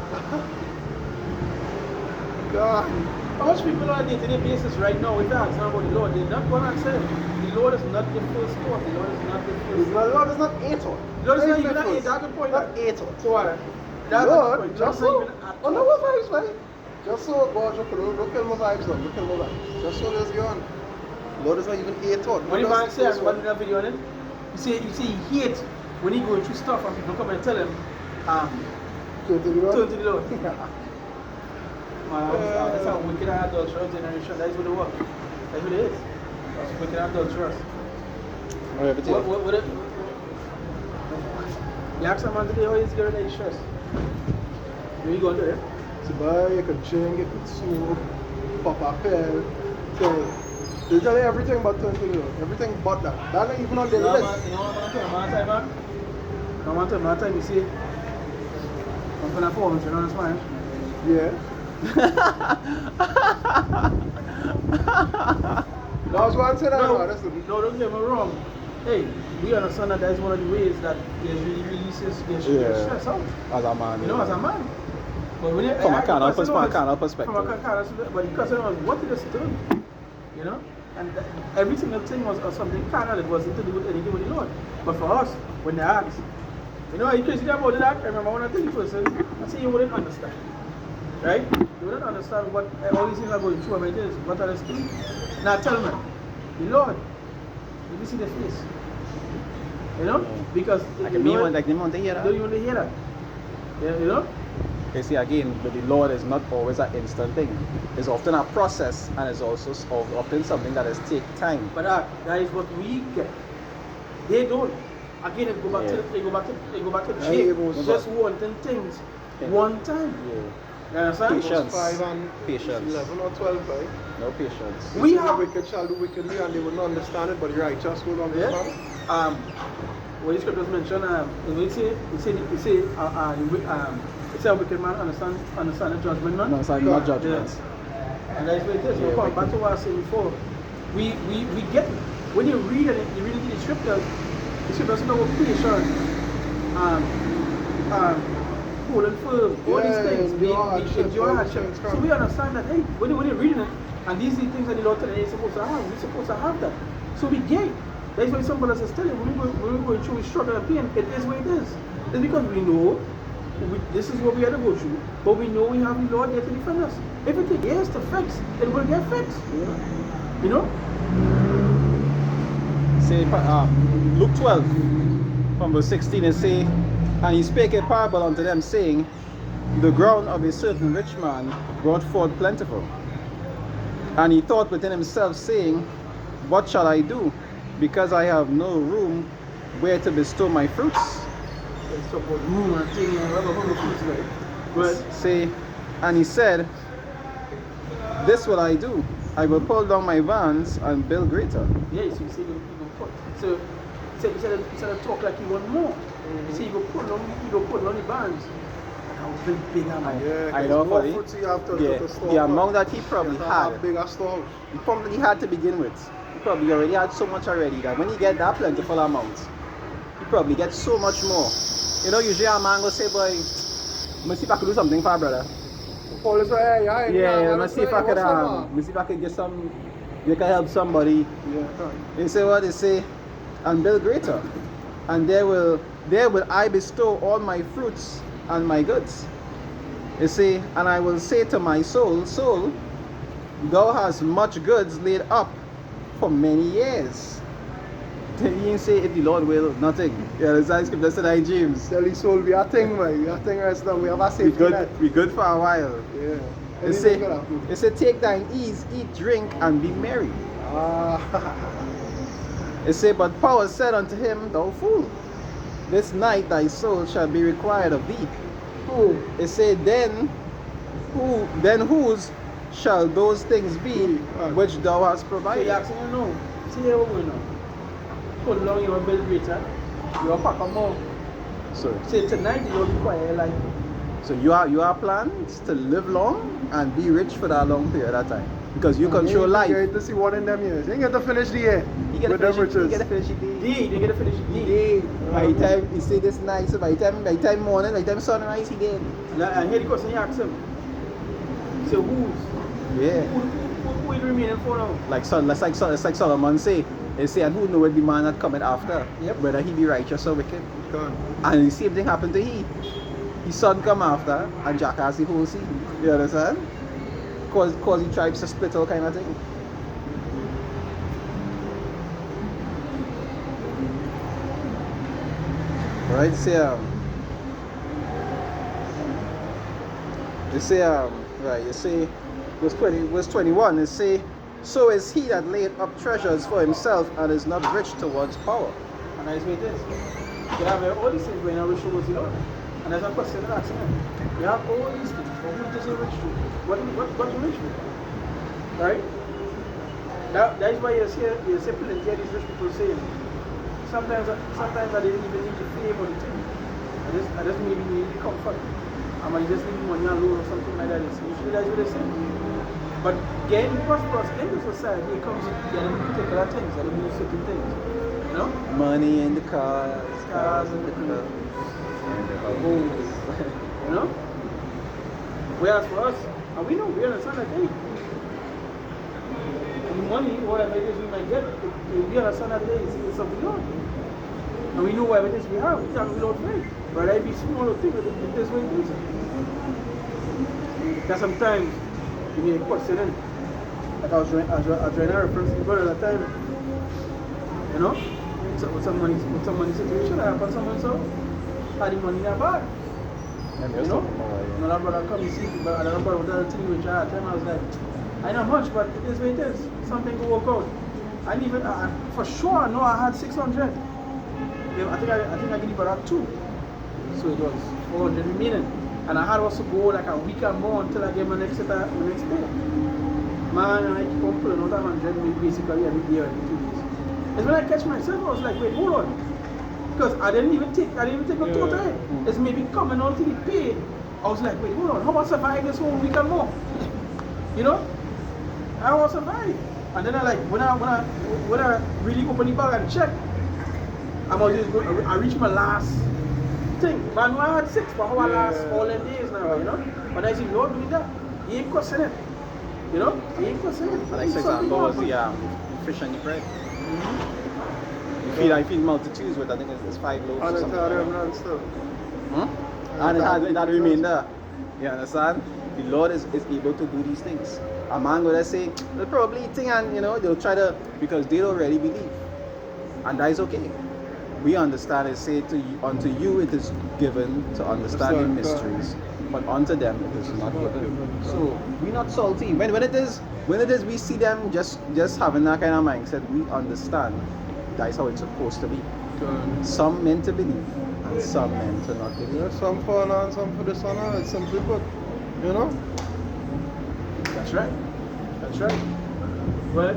God. How much people on a day-to-day basis right now, if you ask them about the Lord, they're not going to answer it. The Lord is not the first thought. The Lord is not the first thought. Lord is not a thought. The Lord is not even a that's the point. Not a thought. So what? That's the Lord, point. just so. Oh no, what vibes, man? Just so, God, don't kill my vibes, don't kill my vibes. Just so there's going. Lord is not even a thought. When the man says, I'm in a video on it, you see he hates when he going through stuff and people come and tell him, Turn to the Lord. turn to the Lord. That's a wicked and adulterous generation. That is what it was. That's what it is. That's wicked and adulterous. Oh, everything. What it, you ask someone today how he's getting that stress. Where you going to there? So buy, you could drink, you could smoke, pop a pill. So they tell you everything but turn to the everything but that. That ain't even on the You know list. what I'm tell you, man time, man? One time you see, I'm gonna phone, you know what I'm saying? Yeah. That's what I'm saying. That's the No, don't get me wrong. Hey, we understand that that's one of the ways that there's really releases their stress out. As a man. You know, as a man. But when From a carnal perspective. perspective. From a carnal perspective. But the question was, what did it do? You know? And every single thing was something carnal. It wasn't to do with anything with the Lord. But for us, when they asked, you know, you crazy about that? I remember when I tell you person, I say you wouldn't understand. Right? You wouldn't understand what all these things are going through. I mean, this, what are they doing? Now tell me, the Lord, did you see the face? You know? Because Like you me, know, like them want to hear don't that. you want to hear that? Yeah, you know? You see, again, but the Lord is not always an instant thing. It's often a process, and it's also often something that is take time. But that is what we get. They don't. Again, they go back to the Yeah, shape. it was- Just wanting things Yeah. one time. Yeah. You understand? Patience. 5 and Patience. 11 or 12, right? No patience. We The have- wicked shall do wickedly and they will not understand it, but the righteous will understand it. Yeah. What the scriptures mention, it say a wicked man understand the judgment, man. No, it's like not judgment. Yeah. And that's what it is. Yeah, So come back to what I said before. We get it. When you read it, you read into the scriptures know what patience, holding firm, all these Yeah, things, endure hardship, hardship. So we understand that, hey, when you're reading it, and these are the things that the Lord today is supposed to have, we're supposed to have that. So we get it. That's why some brothers tell you, when we're going through struggle and pain, it is what it is. It's because we know this is what we had to go through, but we know we have the Lord there to defend us. If it is to fix, it will get fixed. You know? Say Luke 12 from verse 16 and say, and he spake a parable unto them, saying, the ground of a certain rich man brought forth plentiful. And he thought within himself, saying, what shall I do, because I have no room where to bestow my fruits? Let's talk about room and thing and whatever fruits like. But Say, and he said, this will I do, I will pull down my vans and build greater. yeah, so you see, you go put. So instead of talk like you want more, you see, you go put on the bands. How big am Yeah, I know, more buddy. fruits you have to store. The amount that he probably You have to have had, bigger store. he probably had to begin with. He probably already had so much already that when he get that plentiful amount, he probably gets so much more. You know, usually a man go say, boy, let me see if I could do something for a brother. Paul is right, Yeah, let me see if I could let me see if I could get some, you can help somebody. Yeah, They say what they say, and build greater. And there will I bestow all my fruits and my goods. You see, and I will say to my soul, soul, thou hast much goods laid up for many years. Then he didn't say if the Lord will, nothing. Yeah, that's how scripture said in James. Tell his soul, we are thing, man. We are thing right now. We have a We safety net. good for a while. Yeah. It Anything say, could happen. it say take thine ease, eat, drink, and be merry. It say, but power said unto him, thou fool, this night thy soul shall be required of thee. Cool. It say, then whose shall those things be which thou hast So provided? you asking you know, see here what we know. Put along your build greater, you're pack of more. So Say tonight you require like you are plans to live long and be rich for that long period of time. Because you control life. You get to see one in them years. You ain't get to finish the year You get with to them finish it. You riches. get to finish it. D, they get to finish D. Day. By the time you see this night, so by the time morning, by the time sunrise, he did. And here the question you ask him. So who's? Yeah. Who will remain for now? Like Solomon say. They say, and who know what the man that coming after? Yep. Whether he be righteous or wicked. Gone. And the same thing happened to he. His son come after and jackass the whole scene. You understand? Cause the tribes to split all kind of thing. Right, they say Right, you see, verse 21, it say, so is he that laid up treasures for himself and is not rich towards power. And that's what it is. You have all these things when a rich was the Lord. And there's a question that asks him. You have all these things, but who does he rich to? What you rich for? Right? That is why you see plenty of these rich people saying, sometimes I didn't even need the fame or the thing. I just maybe need the comfort. I might just need money alone or something like that. Usually that's what they say. But getting prosperous in the society, it comes with getting particular things, getting more certain things. You know? Money in the cars, Cars and the clothes. Goals. You know? Whereas for us, and we understand that, hey, money, whatever it is we might get, we understand that it's of the Lord. And we know whatever it is we have, we can't be Lord faith. But I be small thing, it is what it is. That sometimes you may question it. Like I was trying to reference to brother at that time. You know? So with some money situation, I have someone so had the money in their bag. You know? Another brother come and see, but another brother with other thing which I had time, I was like, I know much, but it is what it is. Something will work out. And even for sure I know I had 600. I think I gave the brother 2. So it was 400 remaining. And I had also go like a week and more until I get my next pay. Man, I keep on pulling out 100 basically every day or every 2 days. It's when I catch myself, I was like, wait, hold on. Because I didn't even take a total hit. It's maybe coming on to the pay. I was like, wait, hold on, how about survive this whole week and more? You know? I will survive. And then when I really open the bag and check, I reach my last thing. Man, I had 6, but how I last all the days now, you know? But I see Lord doing that. He ain't cussing it. You know? He ain't cussing it. The next example was the fish and the bread. I feed multitudes with, I think it's 5 loaves or something. And it had remained there. You understand? The Lord is able to do these things. A man will say, they're probably eating and they'll try to, because they already believe. And that is okay. We understand it, say to you, unto you it is given to understand the mysteries, but unto them it is not given. So we're not salty. When it is we see them just having that kind of mindset, we understand that is how it's supposed to be. Some meant to believe and some meant to not believe. Yeah, some for honor and some for dishonor. It's simply put, you know? That's right. That's right. Well,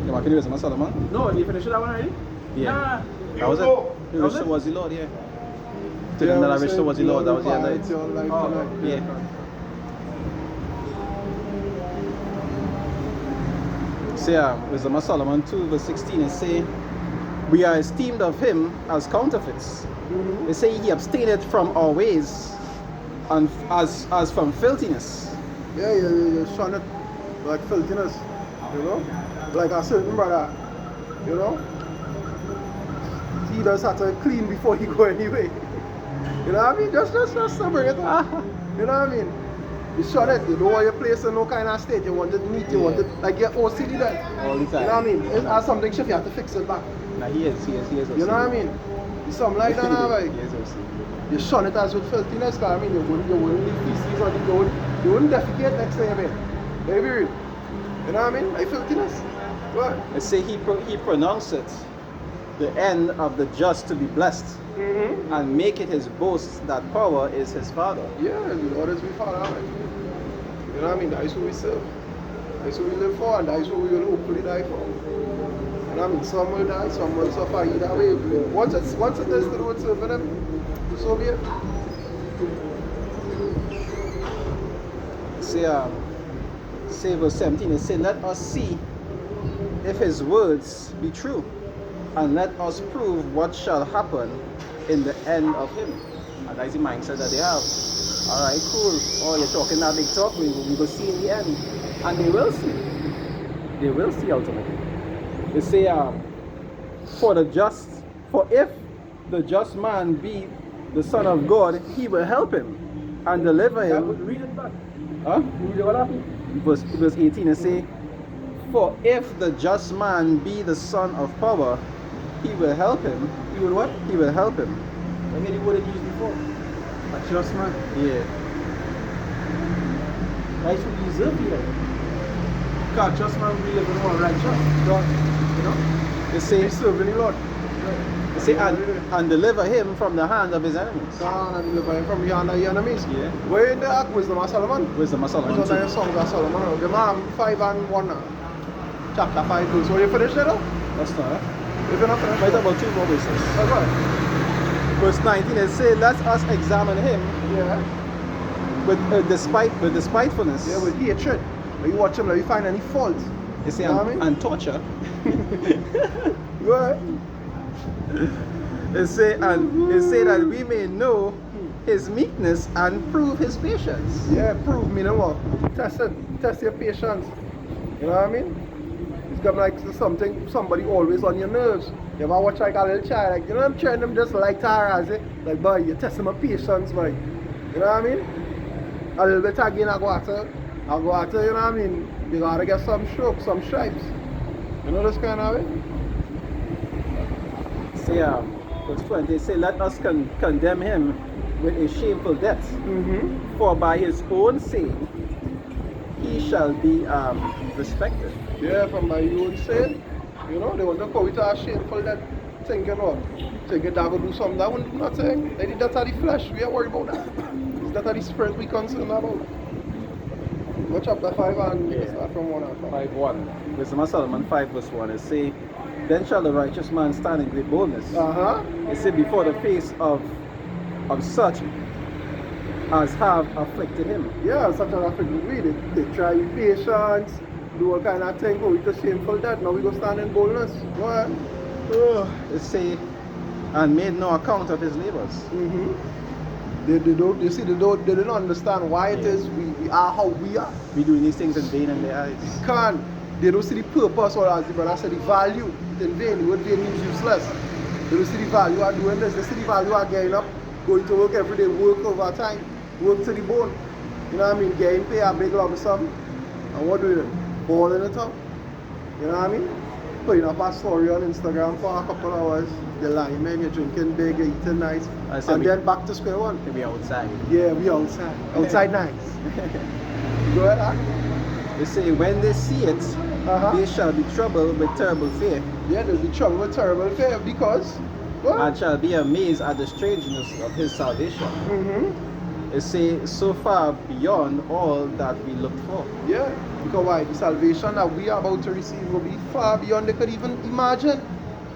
You want to do this, Solomon? no, you finished that one already? Yeah. Nah. That was it. The rest was the Lord, yeah. To them that I reached was the Lord, that was the other night. Oh, yeah. So Wisdom of Solomon 2 verse 16 is say, we are esteemed of him as counterfeits. They say he abstaineth from our ways and as from filthiness. Yeah, you shun it like filthiness, you know? Like a certain brother, you know? He does have to clean before he go anyway. You know what I mean? Just to bring it up. You know what I mean? You shut it, you don't want your place in no kind of state, you want it neat, you want it like your OCD there. All the time. You know what I mean? It's as something shift, you have to fix it back. Now he is OCD. You know what I mean? It's something like that now, right? He is OCD. You shun it as with filthiness, because I mean, you wouldn't leave feces or you wouldn't defecate next to your bed. Maybe real. You know what I mean? Like filthiness. What? It say he pronounced it the end of the just to be blessed, and make it his boast that power is his father. Yeah, the Lord is we father, right? You know what I mean? That is who we serve. That is who we live for, and that is who we will hopefully die for. You know what I mean? Some will die, some will suffer either way. Once it is to do with serving him, so be it. Say verse 17, it say, let us see if his words be true, and let us prove what shall happen in the end of him. And that's the mindset that they have. Alright, cool. Oh, you're talking that big talk, we will see in the end. And they will see. They will see ultimately. They say, for if the just man be the son of God, he will help him and deliver him. Read it back. Huh? Read what happened? Verse 18 it say, for if the just man be the son of power, he will help him. He will what? He will help him. I hear the word it used before. A just man. Yeah. That's what you deserve here. Because just man we live in one righteous. God, You know? They say, be serving the Lord. they say and deliver him from the hand of his enemies. God, and deliver him from the hand of your enemies. Yeah. Where in the Ark Wisdom of Solomon? Wisdom of Solomon. Those are your songs of Solomon. The man 5 and 1 now. Chapter 5 verse. So you finished it now? That's not it. If you're not finished, Might have about 2 more verses. that's right. Verse 19 it says, let us examine him Yeah. with despitefulness. Yeah, with hatred. When you watch him, like, you find any fault. They say, You know what I mean? and torture. Go ahead. It say that we may know his meekness and prove his patience. Yeah, prove me no what? Test it. Test your patience. You know what I mean? It's got like somebody always on your nerves. You ever watch like a little child, like, you know, I'm trying them just like Tara, it. Like, boy, you're testing my patience, boy. You know what I mean? A little bit again, I go after, you know what I mean? You gotta get some strokes, some stripes. You know this kind of way? Say, verse 20, say, let us condemn him with a shameful death, Mm-hmm. for by his own saying he shall be respected. Yeah, from my own saying, you know, they want to call it a shameful that thinking what? Thinking that will do something that won't do nothing. They did that at the flesh, we are worried about that. It's that at the spirit we concerned about. Go chapter 5 and start from 1 and 5. 5:1. Wisdom of Solomon 5 verse 1. It say, then shall the righteous man stand in great boldness. Uh-huh. It say, before the face of such as have afflicted him. Yeah, such an African way. They try with patience, do all kind of thing, go with a shameful death. Now we go stand in boldness. Go ahead. It say, and made no account of his labors. Mm-hmm. They didn't understand why it is we are how we are. We doing these things in vain in their eyes. They don't see the purpose, or as the brother said, the value. It's in vain. The word vain means useless. They don't see the value of doing this. They see the value of getting up, going to work every day, work overtime, work to the bone. You know what I mean? Getting paid a big lump sum. And what do you do? Balling it up. You know what I mean? Putting up a story on Instagram for a couple hours. You're lying, man. You're drinking big, you're eating nice. And then back to square one. Maybe outside. Yeah, we outside. Outside nice. Go ahead, huh? They say, when they see it, they shall be troubled with terrible fear, Yeah, there'll be trouble with terrible fear because what? and shall be amazed at the strangeness of his salvation. Mm-hmm. They say, so far beyond all that we looked for. Yeah, because why? The salvation that we are about to receive will be far beyond they could even imagine.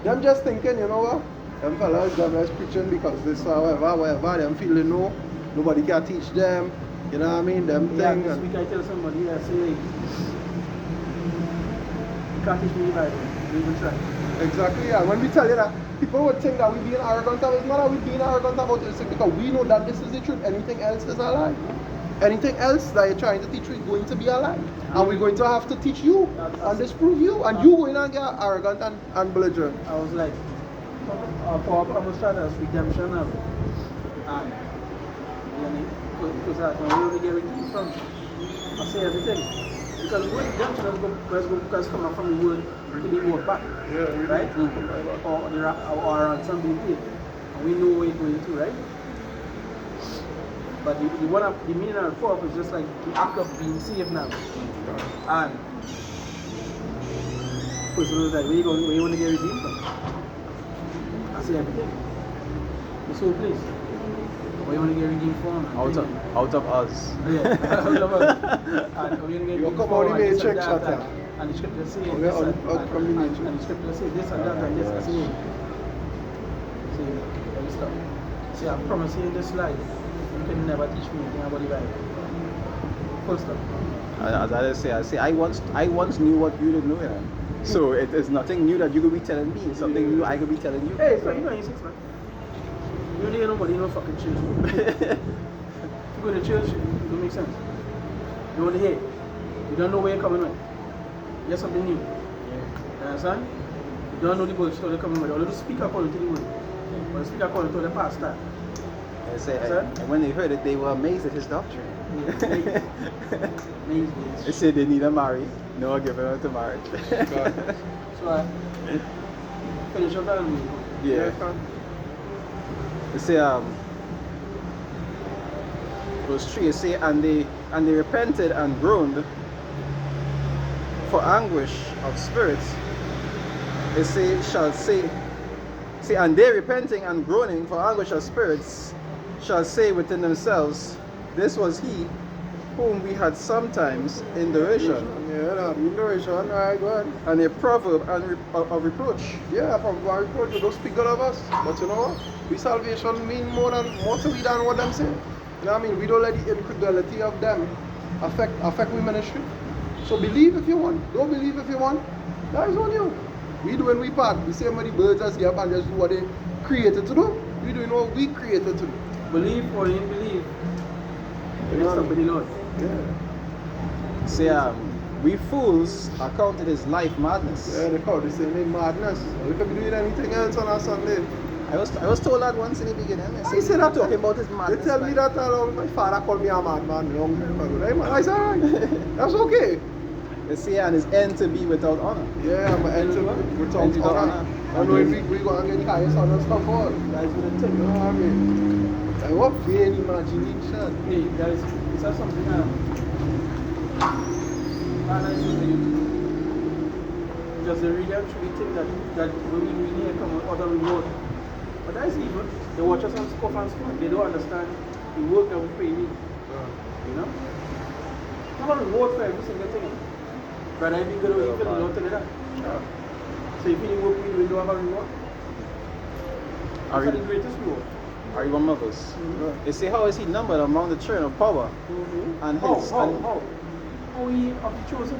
Them just thinking, you know what? Them fellas, them just preaching because this whatever, them feel they know. Nobody can teach them. You know what I mean? Them Yeah, thing. this week I tell somebody, I say, you can't teach me the Bible. You even try. Exactly, yeah. When we tell you that, people would think that we're being arrogant about it. It's not that we're being arrogant about it, it's because we know that this is the truth. Anything else is a lie. Anything else that you're trying to teach is going to be a lie. And we're going to have to teach you and disprove you. And you going and get arrogant and belligerent. I was like, for Promised Fathers redemption now. And because that's when we only get redeemed from. I say everything. Because the word redemption is coming from the word to be brought back. Yeah, Right? Or ransom being paid. And we know where it's going to, right? But the meaning of the fourth is just like the act of being saved now. And person was like, where you want to get redeemed from? I say everything. This whole place. Where you want to get redeemed from? Out of us. Yeah, out of us. And we're going to get You redeemed come from. out the And this and matrix, that, Shatta. and the scripture say Okay, this out from the matrix. and the scripture say this and that and this. I say, let me stop. See, I promise you in this life, you can never teach me anything about the Bible. Full stop. As I say, I once knew what you didn't know, you know. So it is nothing new that you could be telling me. It's something new I could be telling you. Hey, so you know 26, man. You don't hear nobody in no fucking church. If you go to church, it don't make sense. You want to hear. You don't know where you're coming with. You're something new. You understand? You don't know the bullshit they're coming with. Or they speak according to the word. Or they speak according to the pastor. They say, Sir? and when they heard it, they were amazed at his doctrine. Amazing. They said they need a marry. No one giving her to marriage. So I finish up that and Yeah. They say verse 3, it say, and they repented and groaned for anguish of spirits. It say, and they repenting and groaning for anguish of spirits shall say within themselves, this was he whom we had sometimes in derision, Yeah, no, in duration, alright, go ahead. and a proverb of reproach. Yeah, from our reproach, we don't speak good of us. But you know what? We salvation mean more to we than what them say. You know what I mean? We don't let the incredulity of them affect we ministry. So believe if you want. Don't believe if you want. That is on you. We doing we part. We say many birds just get up and just do what they created to do. We doing what we created to do. Believe or you believe. You It's know what I somebody mean? Lord. Yeah. Say, we fools are counted as life madness. Yeah, they call it the same name madness. We could be doing anything else on a Sunday. I was told that once in the beginning. I said that talking about his They madness. tell me that my father called me a madman long time ago. Right, man? I said, alright. That's okay. They say, and his end to be without honor. Yeah, I'm going to enter without Enter without honor. honor. I know we go and get the highest honor stuff all. That's what I tell you. You know what I mean? I what vain imagination. Hey, guys, it's just something and I just the really actually think that when we really here come with other reward. But that is evil. They watch us on scoff and scoff. They don't understand the work that we pay me. You know? Have a reward for every single thing. But I be good or evil, don't tell you that. So if you work with you don't have a reward. Are That's the you, greatest reward. are you mothers? They say, how is he numbered among the children of power? And his How he of the chosen?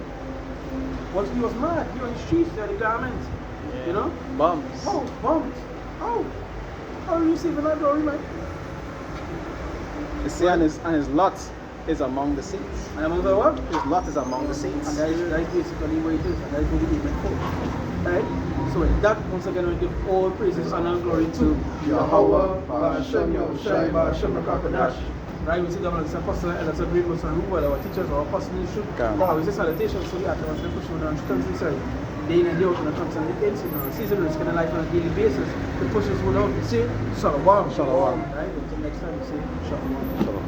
Once he was mad, he on the streets, there the garments. You know? Bums. Oh, bombs. Oh. How are you receiving that glory, man? They say, and his lot is among the saints. And among the what? His lot is among the saints. And that is basically what it is, and that is what we aim for. Right? So with that, once again, we give all praises and glory to Yahweh, Ba'ashem, Yahushai, Ba'ashem, Rakakadash. Right, we see them as apostle and as a great person who were our teachers or apostles should. We say salutations, so we have to push on and constantly day in and day out on a constant incident, season risk in life on a daily basis to push us without. We say, Shalom. Shalom. Right, until next time, we say, Shalom. Shalom.